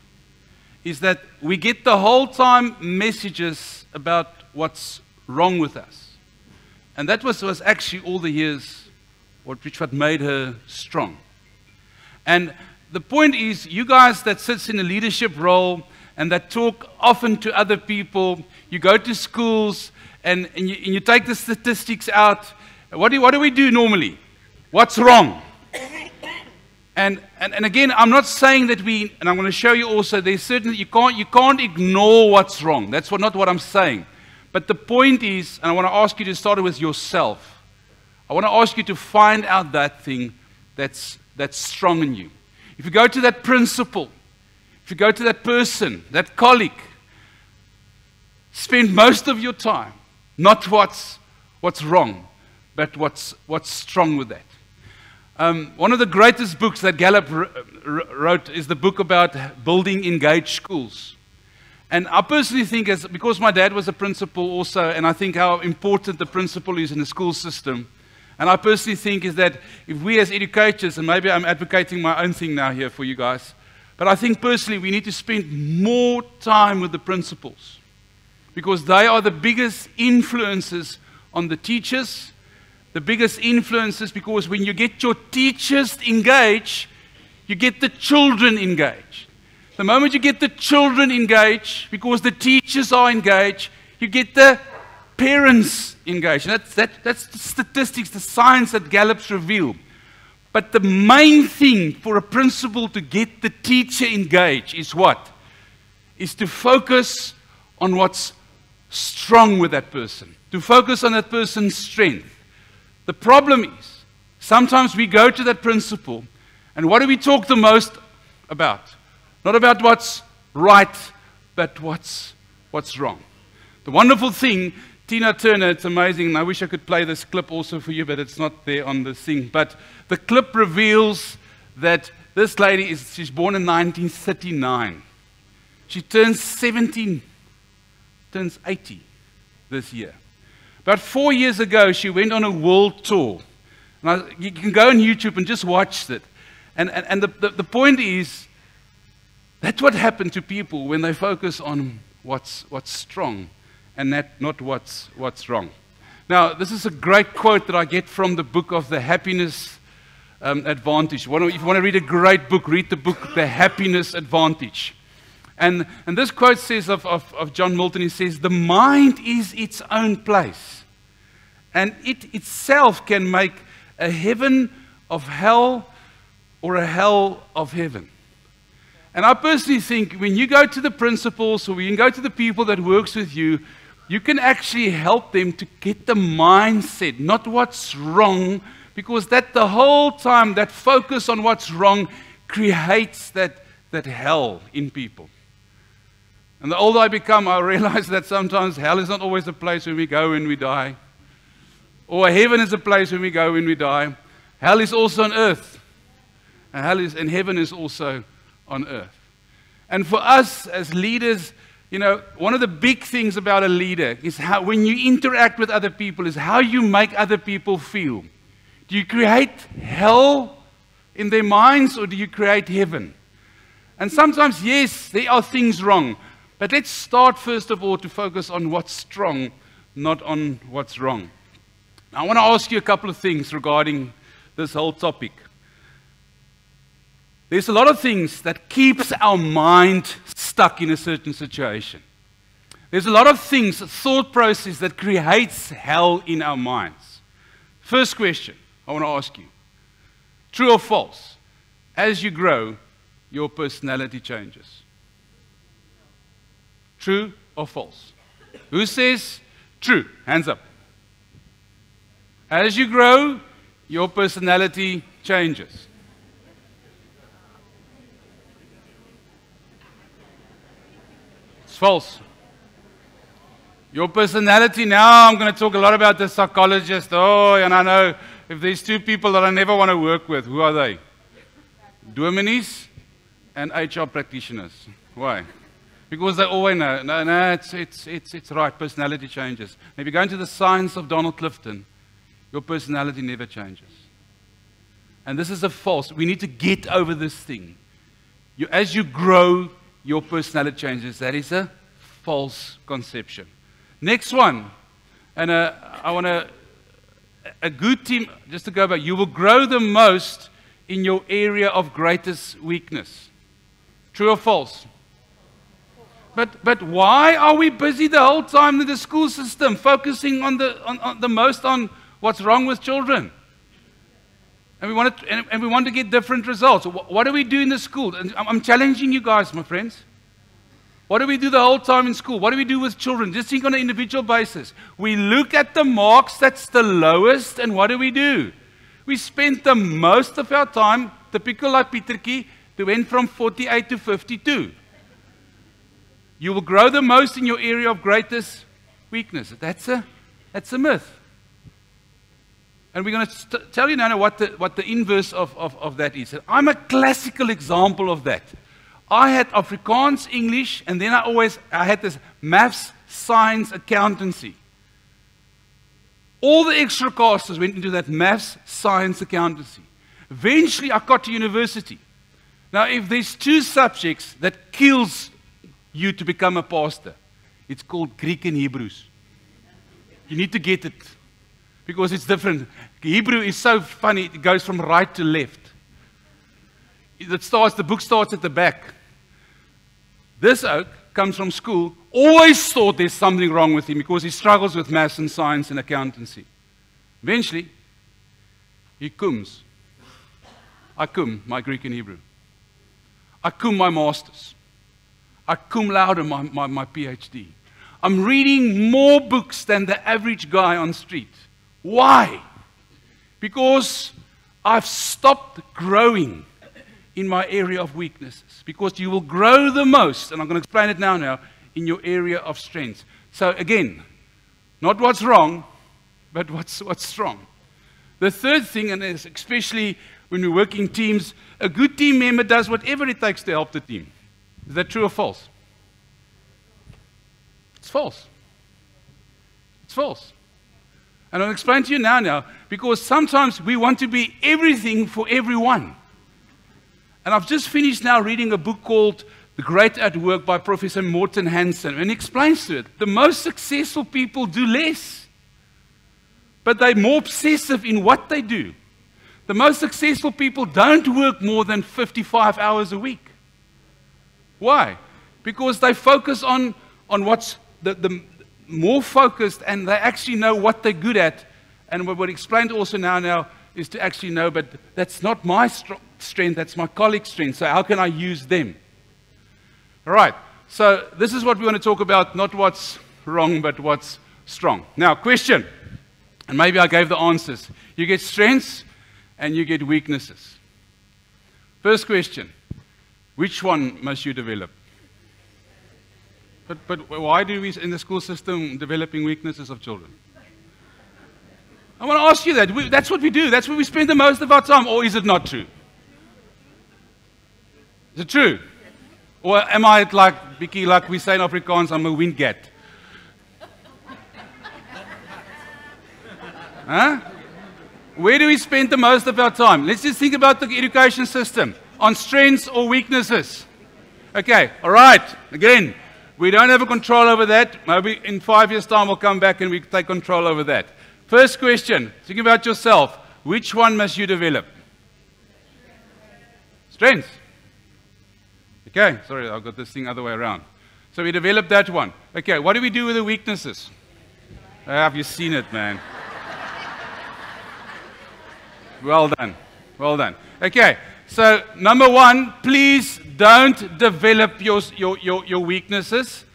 is that we get the whole time messages about what's wrong with us. And that was actually all the years which what made her strong. And the point is, you guys that sits in a leadership role and that talk often to other people, you go to schools and you take the statistics out. What do we do normally? What's wrong? And again, I'm not saying that and I'm going to show you also, there's certain, you can't ignore what's wrong. That's not what I'm saying. But the point is, and I want to ask you to start with yourself. I want to ask you to find out that thing that's strong in you. If you go to that principal, if you go to that person, that colleague, spend most of your time not what's wrong, but what's strong with that. One of the greatest books that Gallup wrote is the book about building engaged schools. And I personally think, because my dad was a principal also, and I think how important the principal is in the school system. And I personally think is that if we as educators, and maybe I'm advocating my own thing now here for you guys, but I think personally we need to spend more time with the principals, because they are the biggest influences on the teachers, the biggest influences, because when you get your teachers engaged, you get the children engaged. The moment you get the children engaged, because the teachers are engaged, you get the parents engaged. And that's the statistics, the science that Gallup's reveal. But the main thing for a principal to get the teacher engaged is what? Is to focus on what's strong with that person. To focus on that person's strength. The problem is, sometimes we go to that principal, and what do we talk the most about? Not about what's right, but what's wrong. The wonderful thing, Tina Turner, it's amazing, and I wish I could play this clip also for you, but it's not there on the thing. But the clip reveals that this lady she's born in 1939. She turns 17, turns 80 this year. About 4 years ago, she went on a world tour. And you can go on YouTube and just watch it. And the point is, that's what happened to people when they focus on what's strong and not what's wrong. Now, this is a great quote that I get from the book of The Happiness Advantage. If you want to read a great book, read the book The Happiness Advantage. And this quote says of John Milton, he says, the mind is its own place. And it itself can make a heaven of hell or a hell of heaven. And I personally think when you go to the principals or when you go to the people that works with you, you can actually help them to get the mindset, not what's wrong, because that the whole time, that focus on what's wrong creates that hell in people. And the older I become, I realize that sometimes hell is not always a place where we go when we die. Or heaven is a place where we go when we die. Hell is also on earth. And heaven is also on earth. And for us as leaders, you know, one of the big things about a leader is how, when you interact with other people, is how you make other people feel. Do you create hell in their minds or do you create heaven? And sometimes, yes, there are things wrong. But let's start first of all to focus on what's strong, not on what's wrong. Now, I want to ask you a couple of things regarding this whole topic. There's a lot of things that keeps our mind stuck in a certain situation. There's a lot of things, a thought process that creates hell in our minds. First question I want to ask you. True or false? As you grow, your personality changes. True or false? Who says true? Hands up. As you grow, your personality changes. False. Your personality, now I'm going to talk a lot about the psychologist. Oh, and I know if there's two people that I never want to work with, who are they? Dominees and HR practitioners. Why? Because they always know, no, it's right, personality changes. If you go into the science of Donald Clifton, your personality never changes. And this is a false. We need to get over this thing. As you grow, your personality changes. That is a false conception. Next one, and I want a good team, just to go back, you will grow the most in your area of greatest weakness. True or false? But why are we busy the whole time in the school system, focusing on the most on what's wrong with children? And we want to get different results. What do we do in the school? And I'm challenging you guys, my friends. What do we do the whole time in school? What do we do with children? Just think on an individual basis. We look at the marks that's the lowest, and what do? We spend the most of our time, typical like Pietertjie, to went from 48 to 52. You will grow the most in your area of greatest weakness. That's a myth. And we're going to tell you now what the inverse of that is. I'm a classical example of that. I had Afrikaans, English, and then I had this maths, science, accountancy. All the extra courses went into that maths, science, accountancy. Eventually, I got to university. Now, if there's two subjects that kills you to become a pastor, it's called Greek and Hebrews. You need to get it. Because it's different. Hebrew is so funny, it goes from right to left. The book starts at the back. This oak comes from school, always thought there's something wrong with him because he struggles with maths and science and accountancy. Eventually, he comes. I cum my Greek and Hebrew. I cum my masters. I cum laude my PhD. I'm reading more books than the average guy on the street. Why? Because I've stopped growing in my area of weaknesses. Because you will grow the most, and I'm going to explain it now, in your area of strength. So again, not what's wrong, but what's strong. The third thing, and especially when we work in teams, a good team member does whatever it takes to help the team. Is that true or false? It's false. It's false. And I'll explain to you now, because sometimes we want to be everything for everyone. And I've just finished now reading a book called The Great at Work by Professor Morten Hansen, and he explains to it, the most successful people do less, but they're more obsessive in what they do. The most successful people don't work more than 55 hours a week. Why? Because they focus on what's the more focused, and they actually know what they're good at. And what explained also now is to actually know, but that's not my strength, that's my colleague's strength, so how can I use them? All right, so this is what we want to talk about, not what's wrong, but what's strong. Now, question, and maybe I gave the answers. You get strengths and you get weaknesses. First question, which one must you develop? But why do we in the school system developing weaknesses of children? I want to ask you that. That's what we do. That's where we spend the most of our time. Or is it not true? Is it true? Or am I like, Vicky, like we say in Afrikaans, I'm a windgat? Huh? Where do we spend the most of our time? Let's just think about the education system. On strengths or weaknesses? Okay, all right. Again, we don't have a control over that. Maybe in 5 years' time we'll come back and we take control over that. First question, think about yourself. Which one must you develop? Strengths. Okay, sorry, I've got this thing other way around. So we develop that one. Okay, what do we do with the weaknesses? Have you seen it, man? Well done. Well done. Okay, so number one, please don't develop your weaknesses,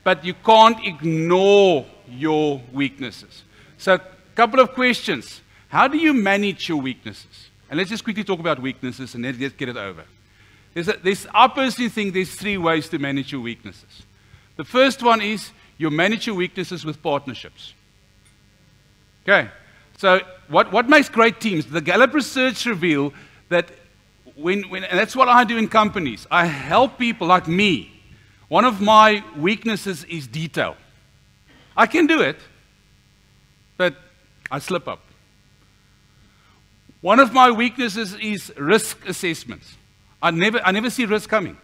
but you can't ignore your weaknesses. So a couple of questions. How do you manage your weaknesses? And let's just quickly talk about weaknesses and then let's get it over. I personally think there's 3 ways to manage your weaknesses. The first one is you manage your weaknesses with partnerships. Okay, so what makes great teams? The Gallup research reveal that and that's what I do in companies. I help people like me. One of my weaknesses is detail. I can do it, but I slip up. One of my weaknesses is risk assessments. I never see risk coming.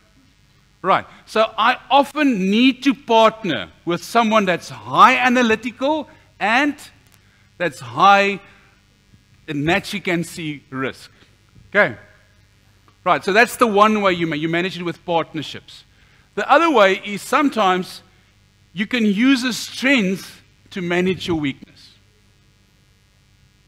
Right. So I often need to partner with someone that's high analytical and that's high and naturally can see risk. Okay. Right. So that's the one way you manage it with partnerships. The other way is sometimes you can use a strength to manage your weakness.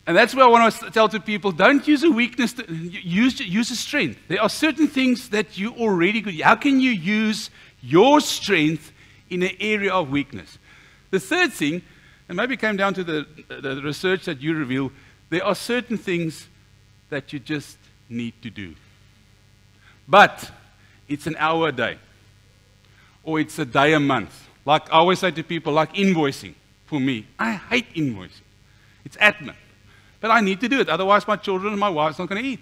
And that's what I want to tell to people. Don't use a weakness, use a strength. There are certain things that you already good. How can you use your strength in an area of weakness? The third thing, and maybe it came down to the research that you reveal, there are certain things that you just need to do. But it's an hour a day, or it's a day a month. Like I always say to people, like invoicing. For me, I hate invoicing. It's admin. But I need to do it, otherwise my children and my wife's not going to eat.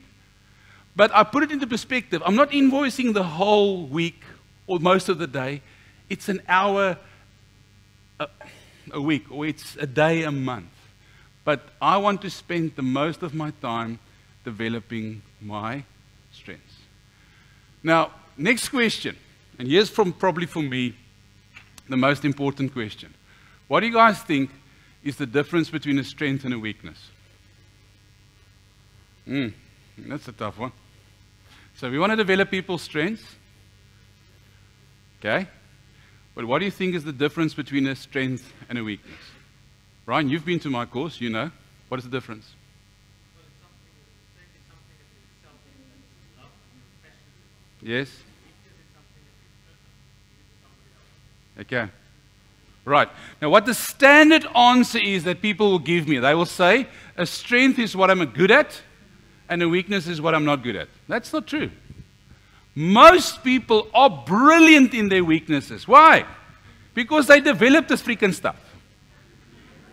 But I put it into perspective. I'm not invoicing the whole week or most of the day. It's an hour a week, or it's a day a month. But I want to spend the most of my time developing my strengths. Now, next question, and here's probably for me the most important question. What do you guys think is the difference between a strength and a weakness? That's a tough one. So we want to develop people's strengths. Okay? But what do you think is the difference between a strength and a weakness? Ryan, you've been to my course, you know. What is the difference? Yes? Okay. Right. Now, what the standard answer is that people will give me, they will say, a strength is what I'm good at, and a weakness is what I'm not good at. That's not true. Most people are brilliant in their weaknesses. Why? Because they developed this freaking stuff.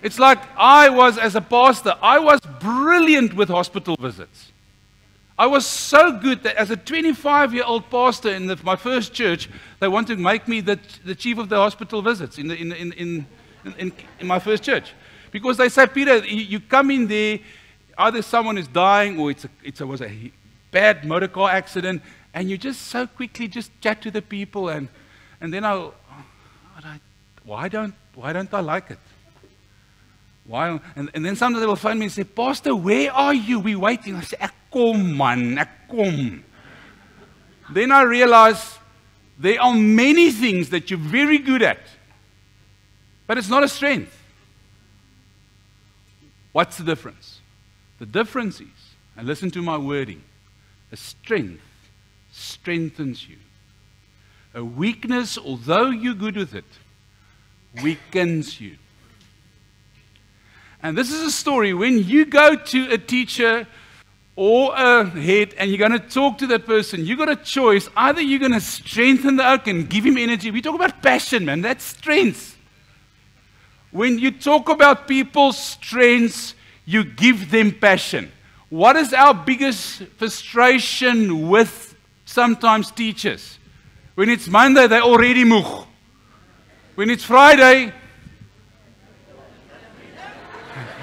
It's like I was, as a pastor, I was brilliant with hospital visits. I was so good that as a 25-year-old pastor in my first church, they wanted to make me the chief of the hospital visits in my first church. Because they say, Peter, you come in there, either someone is dying or it was a bad motor car accident, and you just so quickly just chat to the people, and then why don't I like it? Why? And then sometimes they will phone me and say, Pastor, where are you? We're waiting. I say, ek kom man, ek kom. Then I realize there are many things that you're very good at, but it's not a strength. What's the difference? The difference is, and listen to my wording, a strength strengthens you. A weakness, although you're good with it, weakens you. And this is a story, when you go to a teacher or a head and you're going to talk to that person, you've got a choice. Either you're going to strengthen the oak and give him energy. We talk about passion, man. That's strength. When you talk about people's strengths, you give them passion. What is our biggest frustration with sometimes teachers? When it's Monday, they're already moeg. When it's Friday,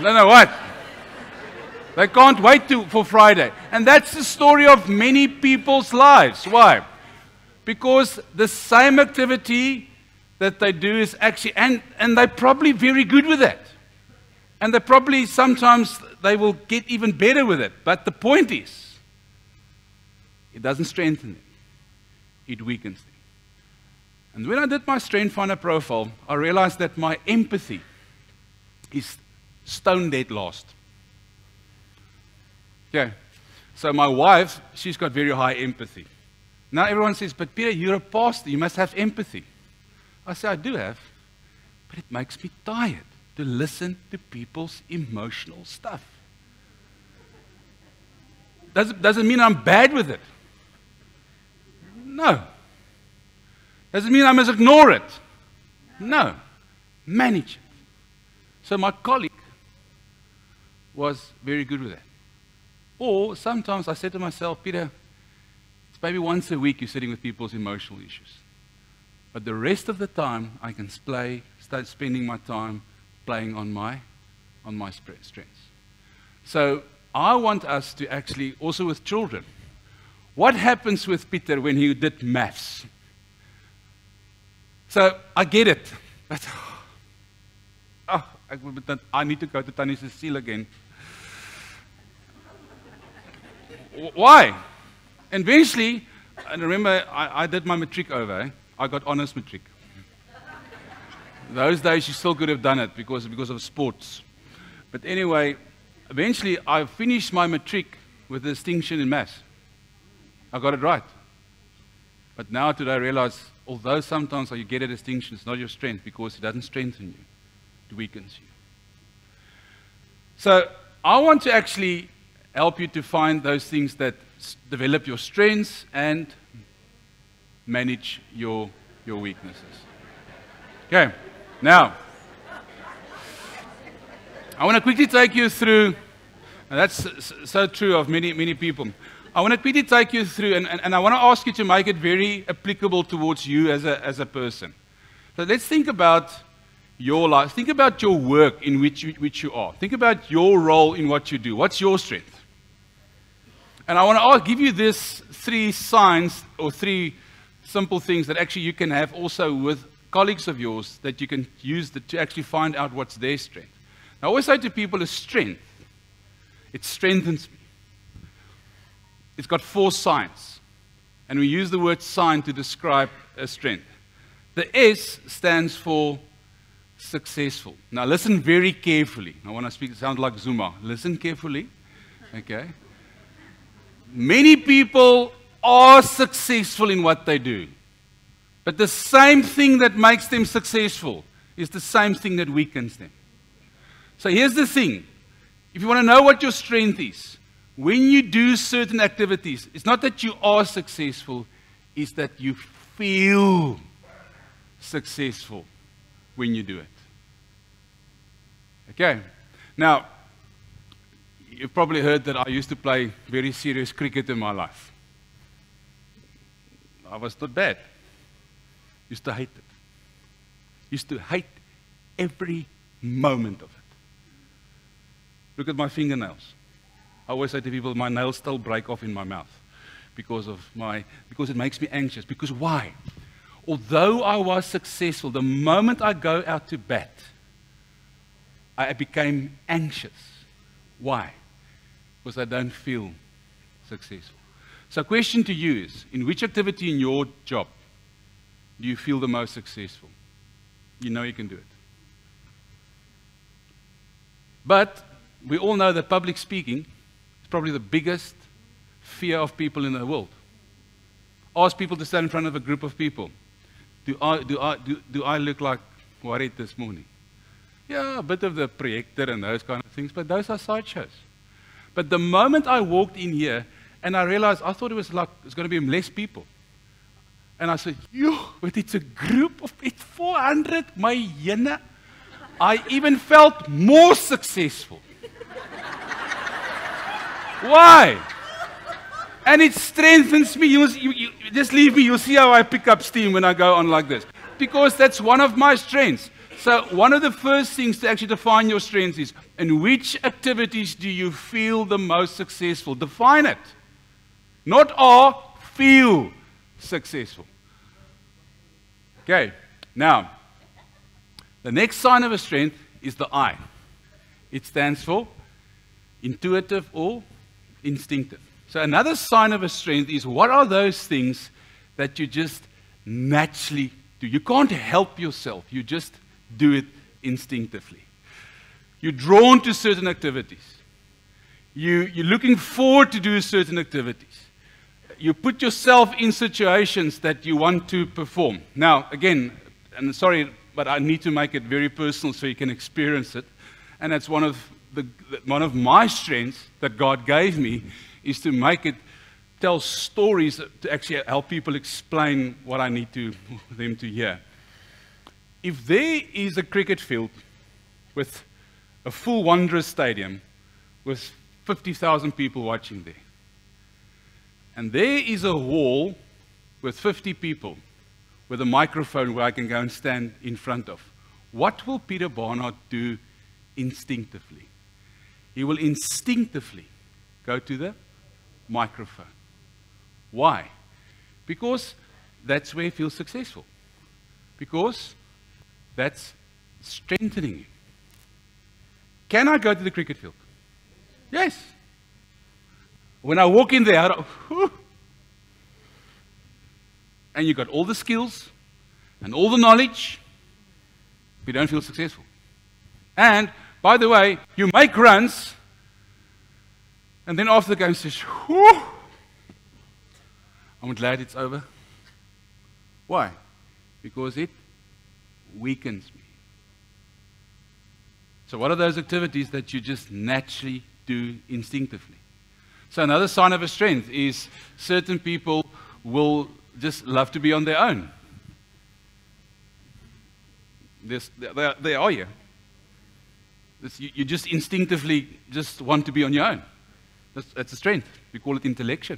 no, what? They can't wait for Friday. And that's the story of many people's lives. Why? Because the same activity that they do is actually, and they're probably very good with that. And they probably, sometimes they will get even better with it. But the point is, it doesn't strengthen them. It weakens them. And when I did my Strength Finder profile, I realized that my empathy is stone dead last. Okay, so my wife, she's got very high empathy. Now everyone says, but Peter, you're a pastor, you must have empathy. I say, I do have, but it makes me tired to listen to people's emotional stuff. Doesn't mean I'm bad with it. No. Doesn't mean I must ignore it. No. Manage it. So my colleague was very good with that. Or sometimes I said to myself, Peter, it's maybe once a week you're sitting with people's emotional issues. But the rest of the time I can start spending my time playing on my strengths. So I want us to actually, also with children, what happens with Peter when he did maths? So I get it. But, I need to go to Tannie Cecile again. Why? And eventually, I remember I did my matric over. I got honors matric. Those days you still could have done it because of sports. But anyway, eventually I finished my matric with a distinction in maths. I got it right. But now today I realize, although sometimes you get a distinction, it's not your strength because it doesn't strengthen you. It weakens you. So I want to actually help you to find those things that develop your strengths and manage your weaknesses. Okay, now, I want to quickly take you through, and that's so true of many people. I want to quickly take you through, and I want to ask you to make it very applicable towards you as a person. So let's think about your life. Think about your work in which you are. Think about your role in what you do. What's your strength? And I want to give you these 3 signs or 3 simple things that actually you can have also with colleagues of yours that you can use to actually find out what's their strength. I always say to people, a strength, it strengthens me. It's got 4 signs. And we use the word sign to describe a strength. The S stands for successful. Now listen very carefully. I want to speak, it sounds like Zuma. Listen carefully. Okay. Many people are successful in what they do. But the same thing that makes them successful is the same thing that weakens them. So here's the thing. If you want to know what your strength is, when you do certain activities, it's not that you are successful, it's that you feel successful when you do it. Okay. Now, You've probably heard that I used to play very serious cricket in my life. I was not bad. Used to hate it. Used to hate every moment of it. Look at my fingernails. I always say to people, my nails still break off in my mouth because it makes me anxious. Because why? Although I was successful, the moment I go out to bat, I became anxious. Why? Because I don't feel successful. So question to you is, in which activity in your job do you feel the most successful? You know you can do it. But we all know that public speaking is probably the biggest fear of people in the world. Ask people to stand in front of a group of people. Do I look like worried this morning? Yeah, a bit of the projector and those kind of things, but those are sideshows. But the moment I walked in here and I realized, I thought it was going to be less people. And I said, but it's a group of 400, my jene. I even felt more successful. Why? And it strengthens me. You just leave me, you'll see how I pick up steam when I go on like this. Because that's one of my strengths. So one of the first things to actually define your strengths is, in which activities do you feel the most successful? Define it. Not are, feel successful. Okay, now, the next sign of a strength is the I. It stands for intuitive or instinctive. So another sign of a strength is, what are those things that you just naturally do? You can't help yourself. You just do it instinctively. You're drawn to certain activities. You're looking forward to do certain activities. You put yourself in situations that you want to perform. Now, again, and sorry, but I need to make it very personal so you can experience it. And that's one of my strengths that God gave me, is to make it tell stories to actually help people explain what I need them to hear. If there is a cricket field with a full Wanderers stadium with 50,000 people watching there, and there is a wall with 50 people with a microphone where I can go and stand in front of, what will Peter Barnard do instinctively? He will instinctively go to the microphone. Why? Because that's where he feels successful. Because that's strengthening him. Can I go to the cricket field? Yes. When I walk in there, and you got all the skills and all the knowledge, but you don't feel successful. And, by the way, you make runs, and then after the game says, I'm glad it's over. Why? Because it weakens me. So what are those activities that you just naturally do instinctively? So another sign of a strength is certain people will just love to be on their own. They are you. You just instinctively just want to be on your own. That's a strength. We call it intellection.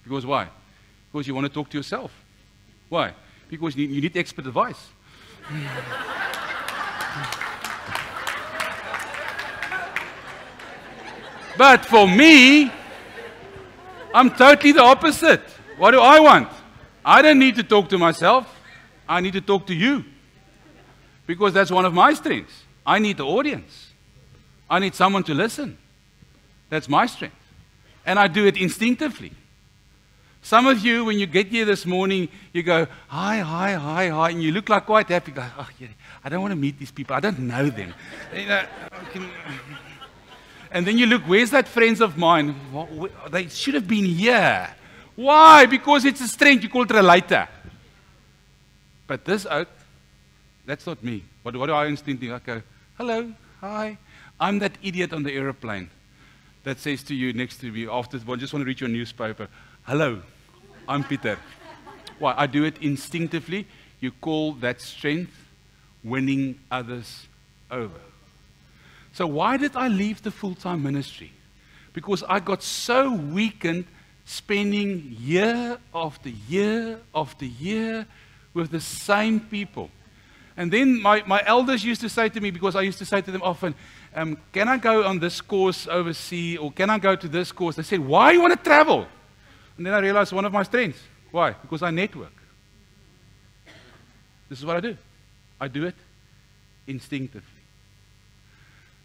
Because why? Because you want to talk to yourself. Why? Because you need expert advice. But for me, I'm totally the opposite. What do I want? I don't need to talk to myself. I need to talk to you. Because that's one of my strengths. I need the audience. I need someone to listen. That's my strength. And I do it instinctively. Some of you, when you get here this morning, you go, hi, hi, hi, hi, and you look like quite happy. You go, oh, yeah, I don't want to meet these people. I don't know them. You know, and then you look, where's that friends of mine? They should have been here. Why? Because it's a strength. You call it relator. But this oak, that's not me. What do I instinctively? I go, hello, hi. I'm that idiot on the aeroplane that says to you next to me after, I just want to read your newspaper. Hello, I'm Peter. Why? I do it instinctively. You call that strength winning others over. So why did I leave the full-time ministry? because I got so weakened spending year after year after year with the same people. And then my elders used to say to me, because I used to say to them often, can I go on this course overseas, or can I go to this course? They said, why you want to travel? And then I realized one of my strengths. Why? Because I network. This is what I do. I do it instinctively.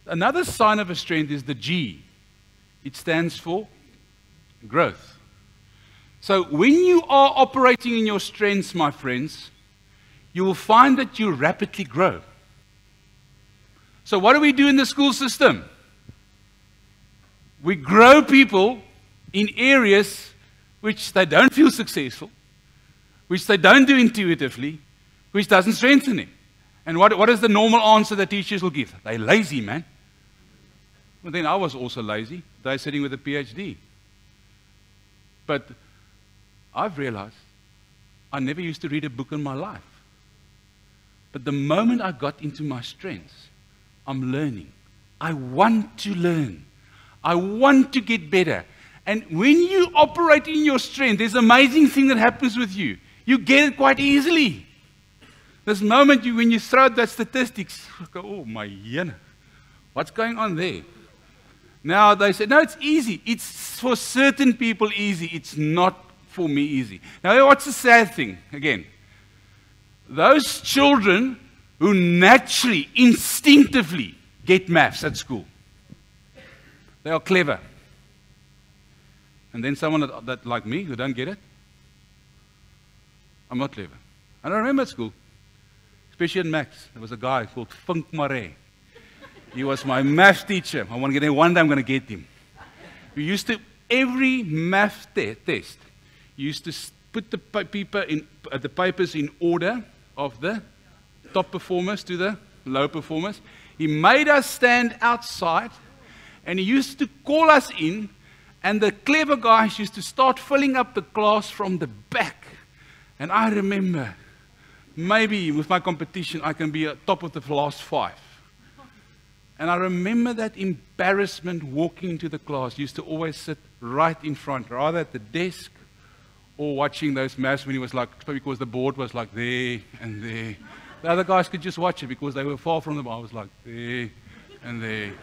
Another sign of a strength is the G. It stands for growth. So when you are operating in your strengths, my friends, you will find that you rapidly grow. So what do we do in the school system? We grow people in areas which they don't feel successful, which they don't do intuitively, which doesn't strengthen it. And what is the normal answer that teachers will give? They're lazy, man. Well, then I was also lazy. They're sitting with a PhD. But I've realized I never used to read a book in my life. But the moment I got into my strengths, I'm learning. I want to learn. I want to get better. And when you operate in your strength, there's an amazing thing that happens with you. You get it quite easily. This moment when you throw out that statistics, you go, oh my jene, what's going on there? Now they say, no, it's easy. It's for certain people easy. It's not for me easy. Now what's the sad thing? Again, those children who naturally, instinctively get maths at school, they are clever. And then someone that like me, who don't get it, I'm not clever. And I remember at school, especially in maths, there was a guy called Funk Mare. He was my math teacher. I want to get him. One day I'm going to get him. We used to, every math test, you used to put the papers in order of the top performers to the low performers. He made us stand outside, and he used to call us in, and the clever guys used to start filling up the class from the back. And I remember, maybe with my competition, I can be at top of the last 5. And I remember that embarrassment walking into the class. Used to always sit right in front, rather at the desk or watching those maths when he was like, because the board was like there and there. The other guys could just watch it because they were far from them. I was like there and there.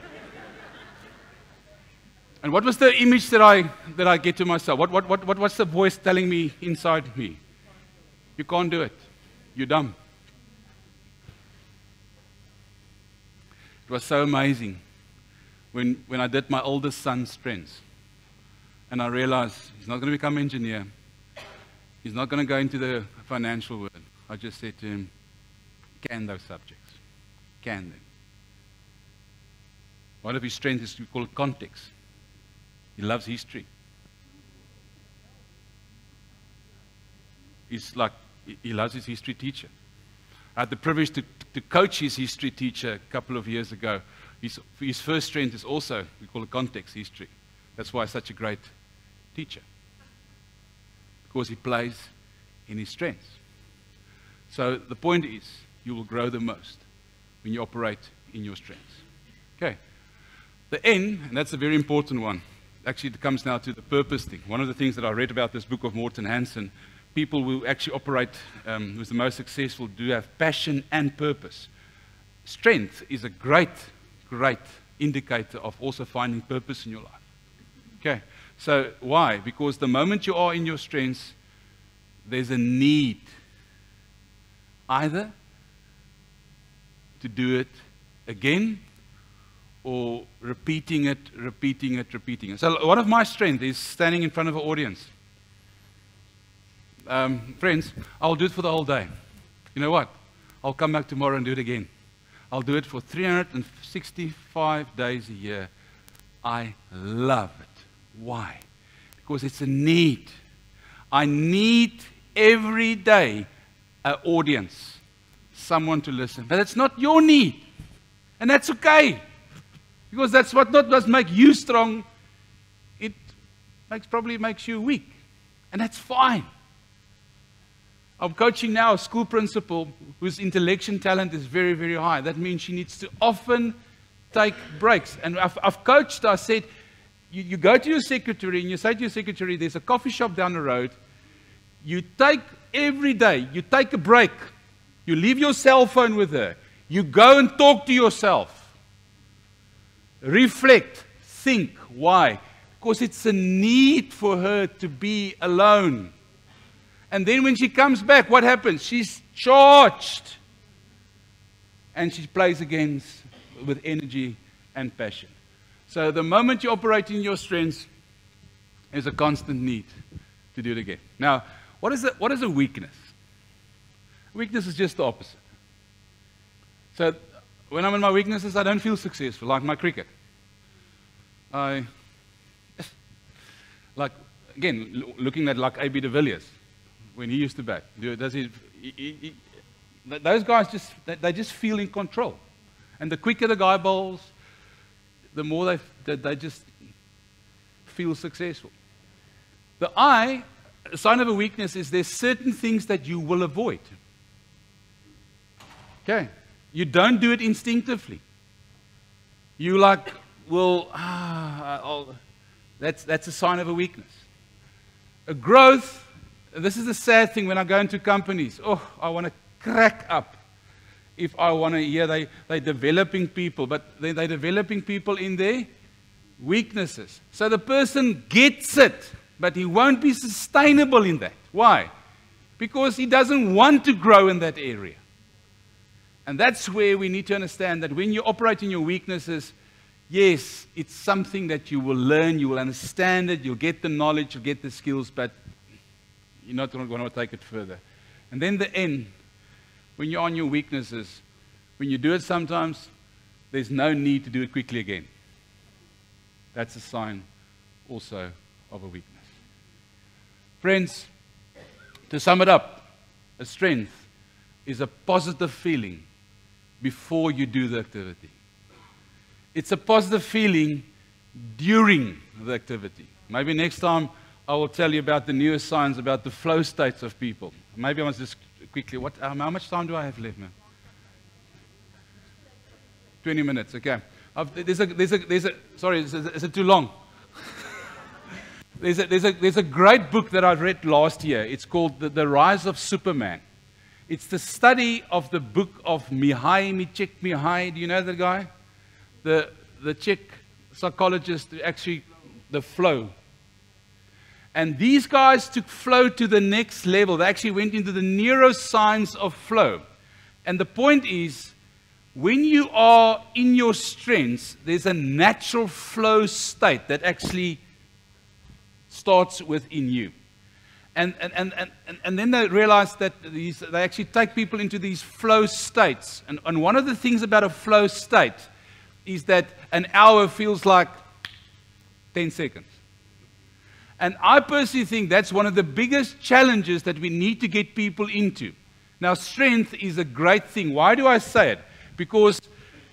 And what was the image that I get to myself? What's the voice telling me inside me? You can't do it. You're dumb. It was so amazing when I did my oldest son's strengths. And I realized he's not going to become an engineer. He's not going to go into the financial world. I just said to him, can those subjects. Can them. One of his strengths is we call it context. He loves history. He loves his history teacher. I had the privilege to coach his history teacher a couple of years ago. His first strength is also, we call it context history. That's why he's such a great teacher. Because he plays in his strengths. So the point is, you will grow the most when you operate in your strengths. Okay. The N, and that's a very important one. Actually, it comes now to the purpose thing. One of the things that I read about this book of Morten Hansen, people who actually operate, who's the most successful, do have passion and purpose. Strength is a great, great indicator of also finding purpose in your life. Okay, so why? Because the moment you are in your strengths, there's a need either to do it again or repeating it. So one of my strengths is standing in front of an audience. Friends, I'll do it for the whole day. You know what? I'll come back tomorrow and do it again. I'll do it for 365 days a year. I love it. Why? Because it's a need. I need every day an audience, someone to listen. But it's not your need. And that's okay. Because that's what not does make you strong. It probably makes you weak. And that's fine. I'm coaching now a school principal whose intellectual talent is very, very high. That means she needs to often take breaks. And I've coached her, I said, you go to your secretary and you say to your secretary, there's a coffee shop down the road. You take every day, you take a break. You leave your cell phone with her. You go and talk to yourself. Reflect. Think. Why? Because it's a need for her to be alone. And then when she comes back, what happens? She's charged. And she plays again with energy and passion. So the moment you operate in your strengths, there's a constant need to do it again. Now, what is a weakness? Weakness is just the opposite. So when I'm in my weaknesses, I don't feel successful, like my cricket. Like, again, looking at like A.B. de Villiers, when he used to bat. Those guys they just feel in control. And the quicker the guy bowls, the more they just feel successful. A sign of a weakness is there's certain things that you will avoid. Okay? You don't do it instinctively. You that's a sign of a weakness. A growth, this is the sad thing when I go into companies. Oh, I want to crack up if I want to hear they're developing people, but they're developing people in their weaknesses. So the person gets it, but he won't be sustainable in that. Why? Because he doesn't want to grow in that area. And that's where we need to understand that when you operate in your weaknesses, yes, it's something that you will learn, you will understand it, you'll get the knowledge, you'll get the skills, but you're not going to take it further. And then the end, when you're on your weaknesses, when you do it sometimes, there's no need to do it quickly again. That's a sign also of a weakness. Friends, to sum it up, a strength is a positive feeling before you do the activity. It's a positive feeling during the activity. Maybe next time I will tell you about the newest science about the flow states of people. Maybe I must just quickly, how much time do I have left now? 20 minutes, okay. Sorry, is it too long? There's a great book that I read last year. It's called The Rise of Superman. It's the study of the book of Csikszentmihalyi. Do you know the guy? The Czech psychologist, actually, the flow. And these guys took flow to the next level. They actually went into the neuroscience of flow. And the point is, when you are in your strengths, there's a natural flow state that actually starts within you. And then they realized that they actually take people into these flow states. And one of the things about a flow state is that an hour feels like 10 seconds. And I personally think that's one of the biggest challenges that we need to get people into. Now, strength is a great thing. Why do I say it? Because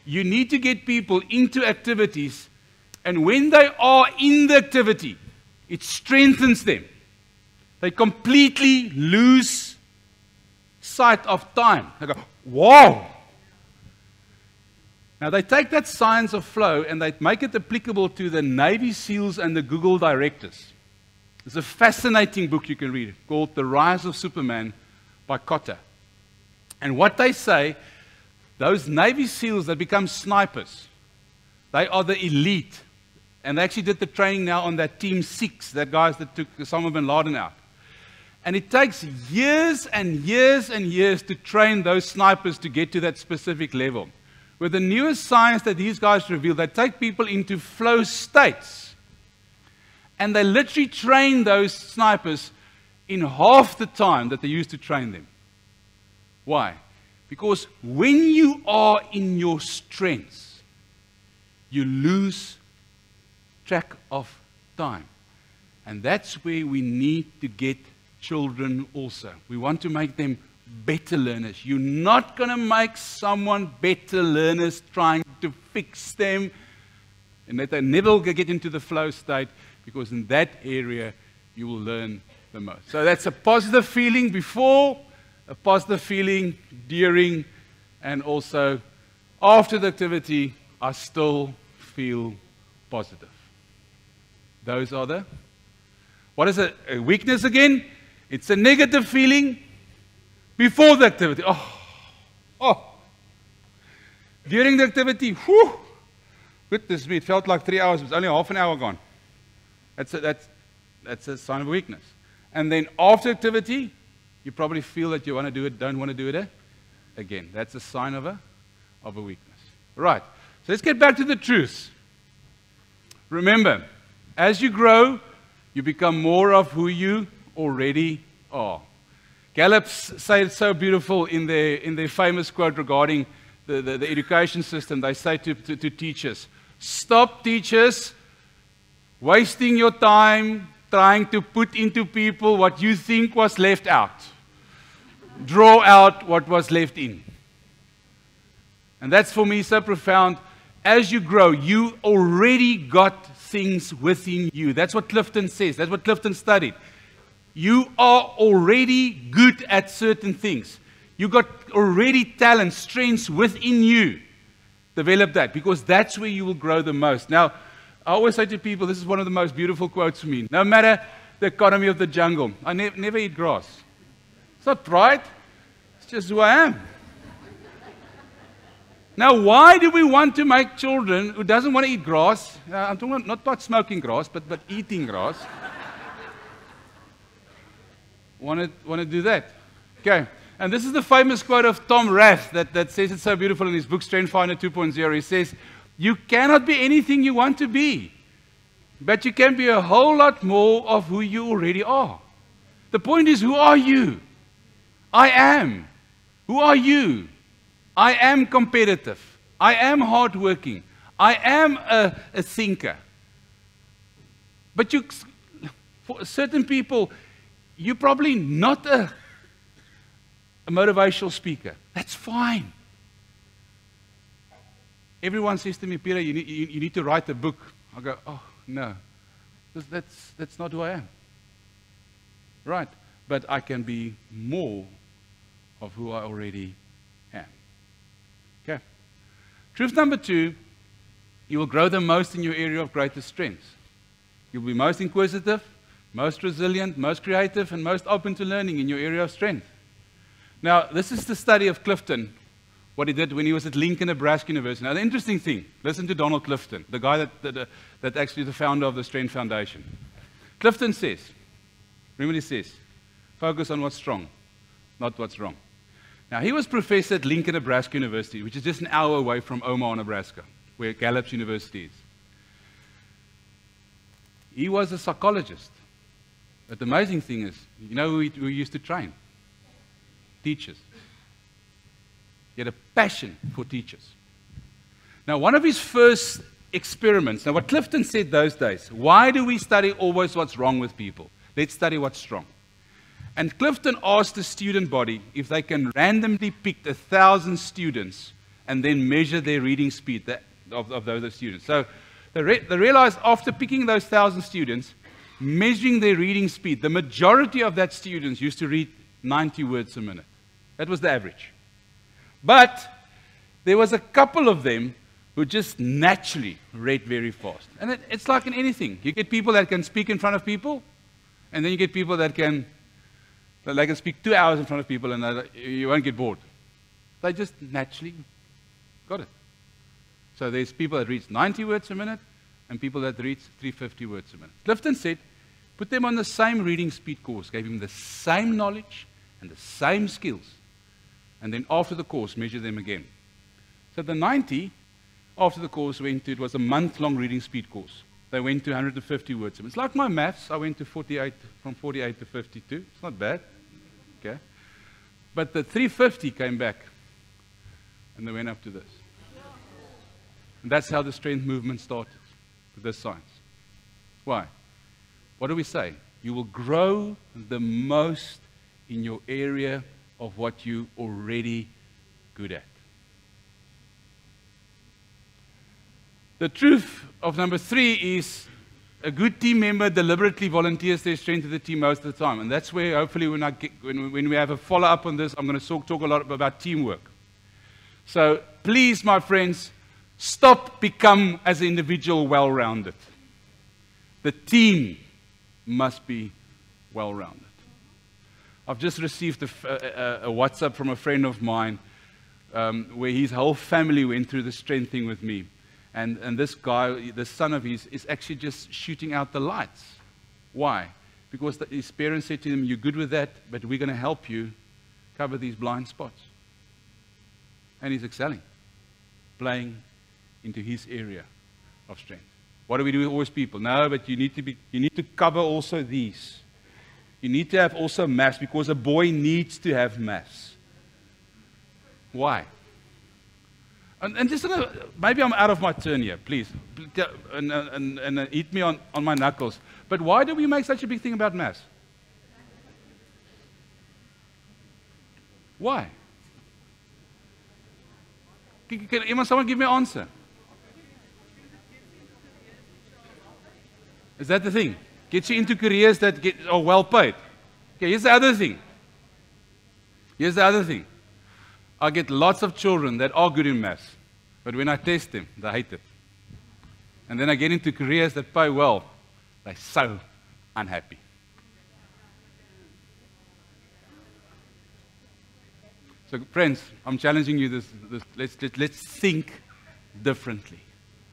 you need to get people into activities, and when they are in the activity, it strengthens them. They completely lose sight of time. They go, wow! Now, they take that science of flow and they make it applicable to the Navy SEALs and the Google directors. It's a fascinating book you can read called The Rise of Superman by Cotter. And what they say, those Navy SEALs that become snipers, they are the elite. And they actually did the training now on that Team 6, that guys that took Osama bin Laden out. And it takes years and years and years to train those snipers to get to that specific level. With the newest science that these guys reveal, they take people into flow states. And they literally train those snipers in half the time that they used to train them. Why? Because when you are in your strengths, you lose track of time. And that's where we need to get children also. We want to make them better learners. You're not going to make someone better learners trying to fix them and that they never get into the flow state, because in that area you will learn the most. So that's a positive feeling before, a positive feeling during, and also after the activity, I still feel positive. Those are the... What is a weakness again? It's a negative feeling before the activity. Oh. During the activity, whew, goodness me, it felt like 3 hours. It was only half an hour gone. That's a sign of weakness. And then after activity, you probably feel that you want to do it, don't want to do it again. That's a sign of a weakness. Right. So let's get back to the truth. Remember, as you grow, you become more of who you already are. Gallups say it so beautiful in their famous quote regarding the education system. They say to teachers, stop, teachers, wasting your time trying to put into people what you think was left out. Draw out what was left in. And that's for me so profound. As you grow, you already got things within you. That's what Clifton says. That's what Clifton studied. You are already good at certain things. You got already talent, strengths within you. Develop that, because that's where you will grow the most. Now, I always say to people, this is one of the most beautiful quotes for me. No matter the economy of the jungle, I never eat grass. It's not pride. It's just who I am. Now, why do we want to make children who doesn't want to eat grass? I'm talking not about smoking grass, but eating grass. Want to do that? Okay. And this is the famous quote of Tom Rath that says it so beautiful in his book, Strength Finder 2.0. He says, you cannot be anything you want to be, but you can be a whole lot more of who you already are. The point is, who are you? I am. Who are you? I am competitive. I am hardworking. I am a thinker. But for certain people, you're probably not a motivational speaker. That's fine. Everyone says to me, Peter, you need to write a book. I go, oh, no. That's not who I am. Right. But I can be more of who I already am. Okay. Truth number 2, you will grow the most in your area of greatest strengths. You'll be most inquisitive, most resilient, most creative, and most open to learning in your area of strength. Now, this is the study of Clifton, what he did when he was at Lincoln, Nebraska University. Now, the interesting thing, listen to Donald Clifton, the guy that actually the founder of the Strength Foundation. Clifton says, remember what he says, focus on what's strong, not what's wrong. Now, he was professor at Lincoln, Nebraska University, which is just an hour away from Omaha, Nebraska, where Gallup's University is. He was a psychologist. But the amazing thing is, you know who he used to train? Teachers. He had a passion for teachers. Now, one of his first experiments, now what Clifton said those days, why do we study always what's wrong with people? Let's study what's strong. And Clifton asked the student body if they can randomly pick 1,000 students and then measure their reading speed of those students. So they realized after picking those 1,000 students, measuring their reading speed, the majority of that students used to read 90 words a minute. That was the average. But there was a couple of them who just naturally read very fast. And it's like in anything. You get people that can speak in front of people, and then you get people that can speak 2 hours in front of people, and you won't get bored. They just naturally got it. So there's people that read 90 words a minute, and people that read 350 words a minute. Clifton said, put them on the same reading speed course, gave them the same knowledge and the same skills. And then after the course, measure them again. So the 90, after the course, it was a month-long reading speed course. They went to 150 words a minute. It's like my maths. I went to from 48 to 52. It's not bad. Okay. But the 350 came back, and they went up to this. And that's how the strength movement started, with this science. Why? What do we say? You will grow the most in your area of what you're already good at. The truth of number 3 is a good team member deliberately volunteers their strength to the team most of the time. And that's where hopefully when we have a follow-up on this, I'm going to talk a lot about teamwork. So please, my friends, stop become as an individual well-rounded. The team must be well-rounded. I've just received a WhatsApp from a friend of mine where his whole family went through the strength thing with me. And this guy, the son of his, is actually just shooting out the lights. Why? Because his parents said to him, you're good with that, but we're going to help you cover these blind spots. And he's excelling, playing into his area of strength. What do we do with always people? No, but you need to cover also these. You need to have also maths, because a boy needs to have maths. Why? And just maybe I'm out of my turn here, please. And hit me on my knuckles. But why do we make such a big thing about maths? Why? Can someone give me an answer? Is that the thing? Gets you into careers that are well paid. Okay, here's the other thing. Here's the other thing. I get lots of children that are good in maths, but when I test them, they hate it. And then I get into careers that pay well. They're so unhappy. So, friends, I'm challenging you this let's think differently.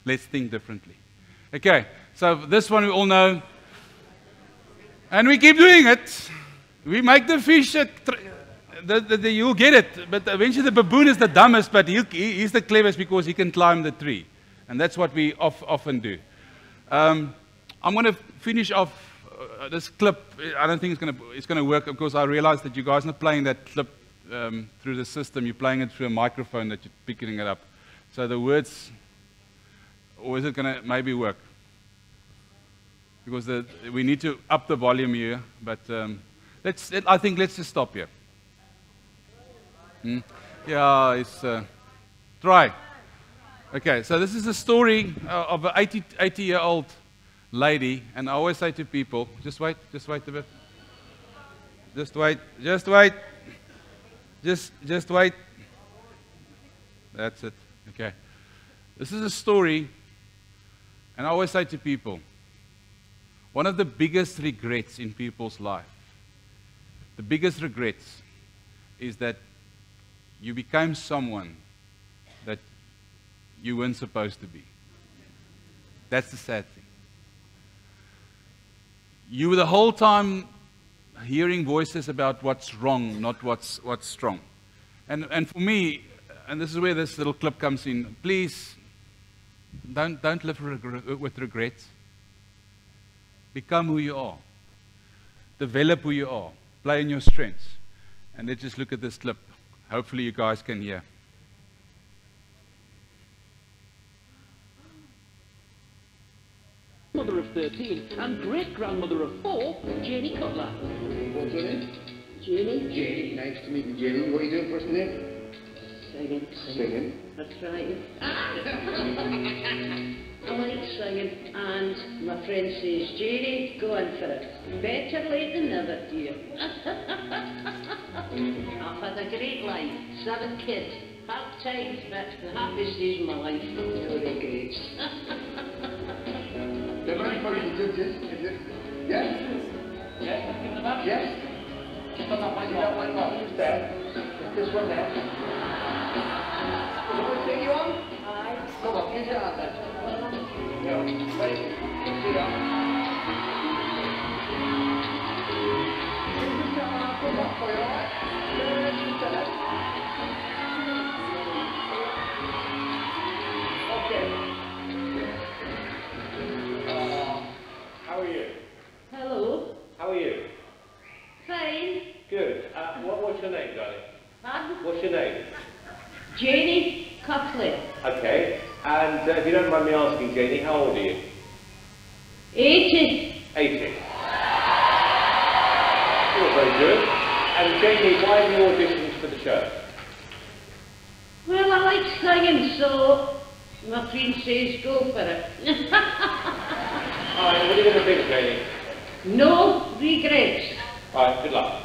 Let's think differently. Okay, so this one we all know. And we keep doing it. We make the fish, you'll get it. But eventually the baboon is the dumbest, but he's the cleverest because he can climb the tree. And that's what we often do. I'm going to finish off this clip. I don't think it's going to work because I realize that you guys are not playing that clip through the system. You're playing it through a microphone that you're picking it up. So the words, or is it going to maybe work? Because we need to up the volume here, but I think let's just stop here. Yeah, it's try. Okay, so this is a story of an 80-year-old lady, and I always say to people, just wait a bit. Just wait. Just wait. That's it. Okay. This is a story, and I always say to people, one of the biggest regrets in people's life, the biggest regrets is that you became someone that you weren't supposed to be. That's the sad thing. You were the whole time hearing voices about what's wrong, not what's strong. And for me, and this is where this little clip comes in, please don't live with regrets. Become who you are. Develop who you are. Play in your strengths. And let's just look at this clip. Hopefully you guys can hear. Mother of 13 and great-grandmother of 4, Janie Cutler. What's her name? Janie. Janie. Nice to meet you, Janie. What are you doing first name? Singing. Singing. That's right. I like singing, and my friend says, Janie, go in for it. Better late than never, dear. I've had a great life. 7 kids. Hard times, but the happiest days of my life. No regrets. They're ready for you to do this, is it? Yes? Yes, give it a back. Yes? Just on that white That one, who's there? This one there. Is that what thing you on? Aye. Come on, get your hand then. No, ready? Sit down. Put your arm up for you, alright? Let's do that. Okay. How are you? Hello. How are you? Fine. Good. What's your name, darling? Pardon? What's your name? Janie Cutler. Okay. And if you don't mind me asking, Janie, how old are you? 80. 80. You're very good. And Janie, why have you auditioned for the show? Well, I like singing, so my friend says go for it. Alright, what are you going to think, Janie? No regrets. Alright, good luck.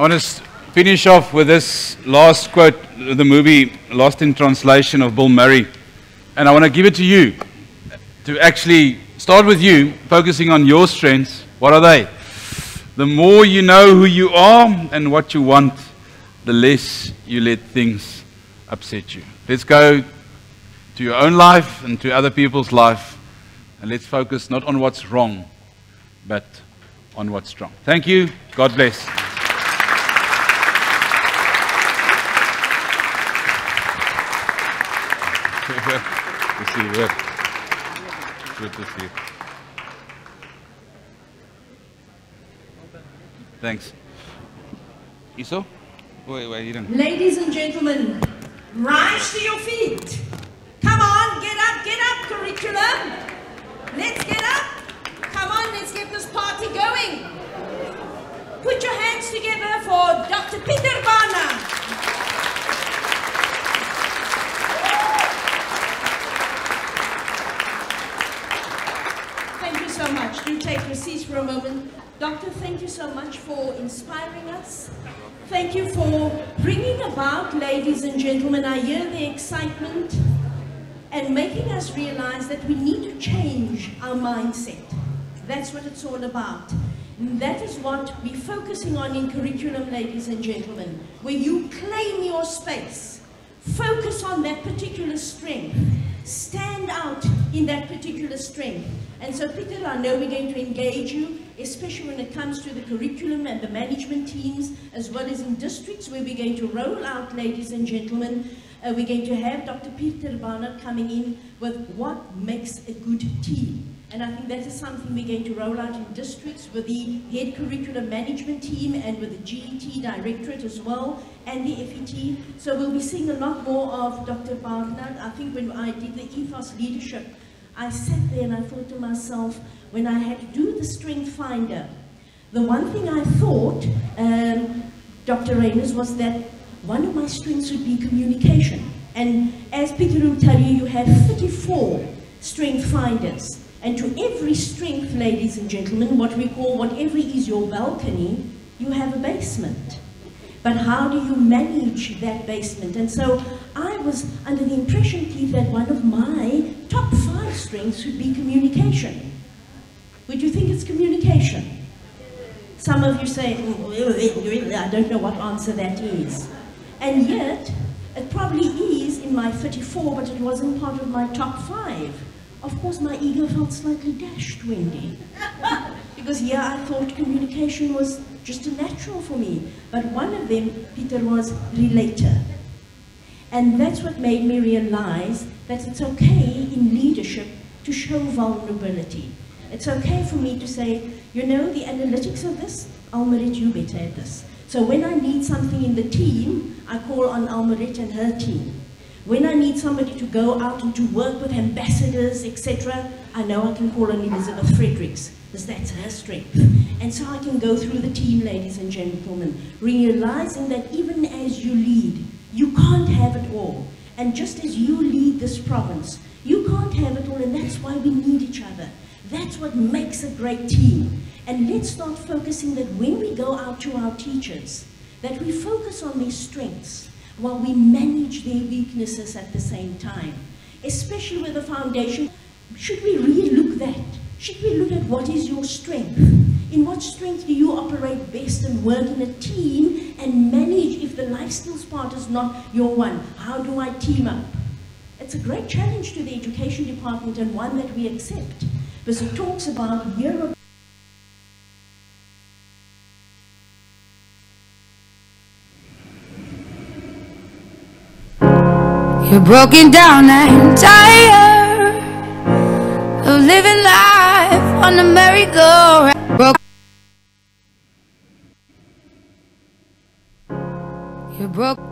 want to finish off with this last quote, the movie Lost in Translation of Bill Murray. And I want to give it to you, to actually start with you, focusing on your strengths. What are they? The more you know who you are and what you want, the less you let things upset you. Let's go to your own life and to other people's life, and let's focus not on what's wrong, but on what's strong. Thank you. God bless. Good to see you. Good to see you. Thanks. Iso? Wait, you don't. Ladies and gentlemen, rise to your feet. Come on, get up, curriculum. Let's get up. Come on, let's get this party going. Put your hands together for Dr. Peter Bana. Thank you so much. Do take your seats for a moment. Doctor, thank you so much for inspiring us. Thank you for bringing about, ladies and gentlemen, I hear the excitement, and making us realize that we need to change our mindset. That's what it's all about. And that is what we're focusing on in curriculum, ladies and gentlemen, where you claim your space, focus on that particular strength, stand out in that particular strength. And so, Peter, I know we're going to engage you, especially when it comes to the curriculum and the management teams, as well as in districts where we're going to roll out, ladies and gentlemen. We're going to have Dr. Peter Barnard coming in with what makes a good team. And I think that is something we're going to roll out in districts with the head curriculum management team and with the GET directorate as well, and the FET. So we'll be seeing a lot more of Dr. Barnard. I think when I did the ethos leadership, I sat there and I thought to myself, when I had to do the strength finder, the one thing I thought, Dr. Reyners, was that one of my strengths would be communication. And as Peter will tell you, you have 34 strength finders. And to every strength, ladies and gentlemen, what we call, whatever is your balcony, you have a basement. But how do you manage that basement? And so I was under the impression, Keith, that one of my top 5 strengths would be communication. Would you think it's communication? Some of you say, I don't know what answer that is. And yet, it probably is in my 34, but it wasn't part of my top 5. Of course, my ego felt slightly dashed, Wendy. Because here I thought communication was just a natural for me. But one of them, Peter, was relator. And that's what made me realize that it's okay in leadership to show vulnerability. It's okay for me to say, you know, the analytics of this, Almarit, you better at this. So when I need something in the team, I call on Almarit and her team. When I need somebody to go out and to work with ambassadors, etc., I know I can call on Elizabeth Fredericks, because that's her strength. And so I can go through the team, ladies and gentlemen, realizing that even as you lead, you can't have it all. And just as you lead this province, you can't have it all, and that's why we need each other. That's what makes a great team. And let's start focusing that when we go out to our teachers, that we focus on their strengths while we manage their weaknesses at the same time. Especially with the foundation, should we re-look that? Should we look at what is your strength? In what strength do you operate best and work in a team and manage if the life skills part is not your one? How do I team up? It's a great challenge to the education department and one that we accept, because it talks about year. You're broken down and tired of living life on the merry-go-round. You're broken.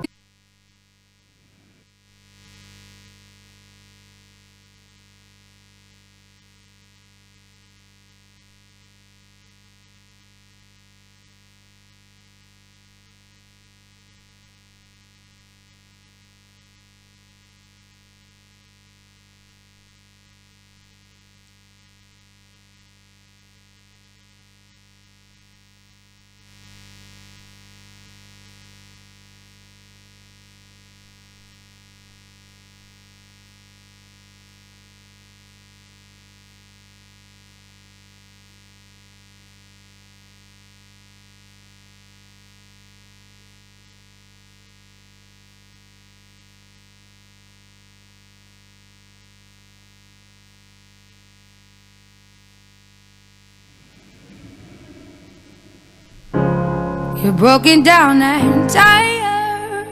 You're broken down and tired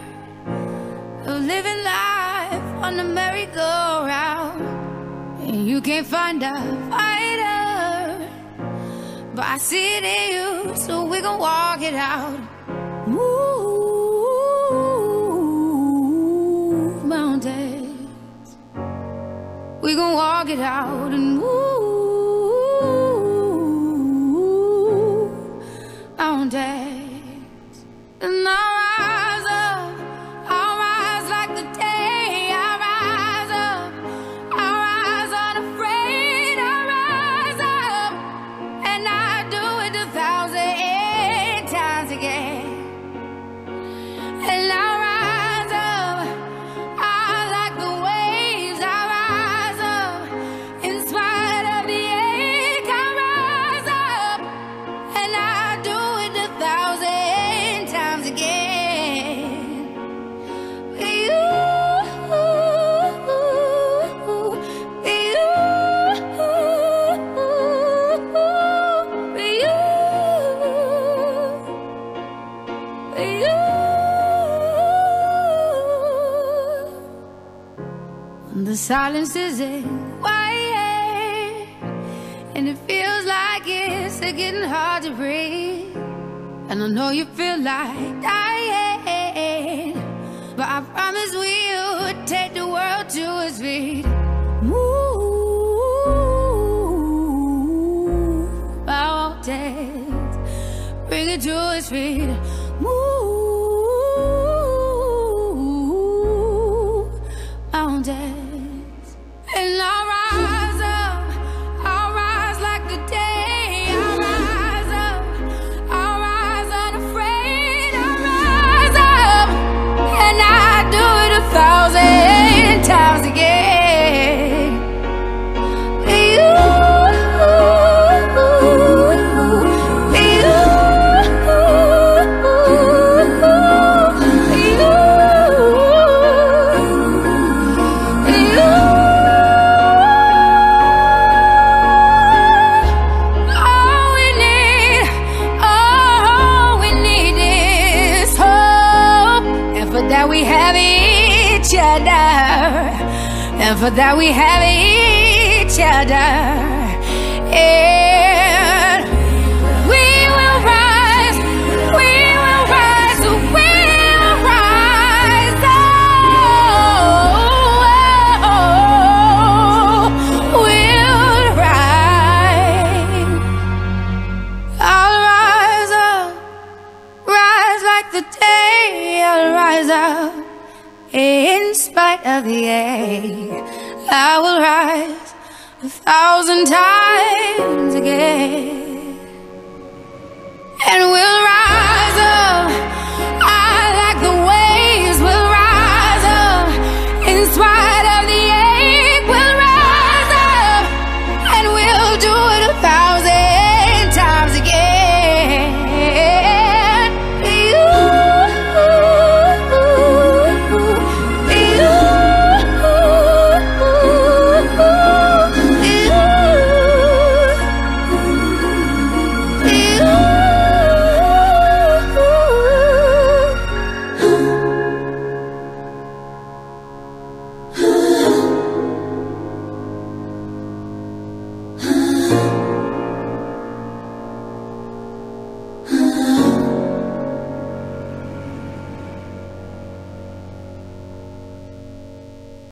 of living life on the merry-go-round, and you can't find a fighter, but I see it in you, so we gon' walk it out. Move mountains, we gon' walk it out and move mountains. And I'll rise up, I'll rise like the day. I'll rise up, I'll rise unafraid. I'll rise up, and I'll do it 1,000 times again. And I'll rise up, I'll like the waves. I'll rise up, in spite of the ache. I'll rise up, and I'll do it 1,000 times again. The silence isn't quiet, and it feels like it's getting hard to breathe. And I know you feel like dying, but I promise we'll take the world to its feet. Move mountains, bring it to its feet. Move mountains. And I'll rise up, I'll rise like the day. I'll rise up, I'll rise unafraid. I'll rise up, and I'll do it 1,000 times again. We have each other, and for that we have each other, and we will rise, we will rise, we will rise, we'll rise. I'll rise up, rise like the day. I'll rise up, in spite of the ache. I will rise 1,000 times again. And we'll rise up,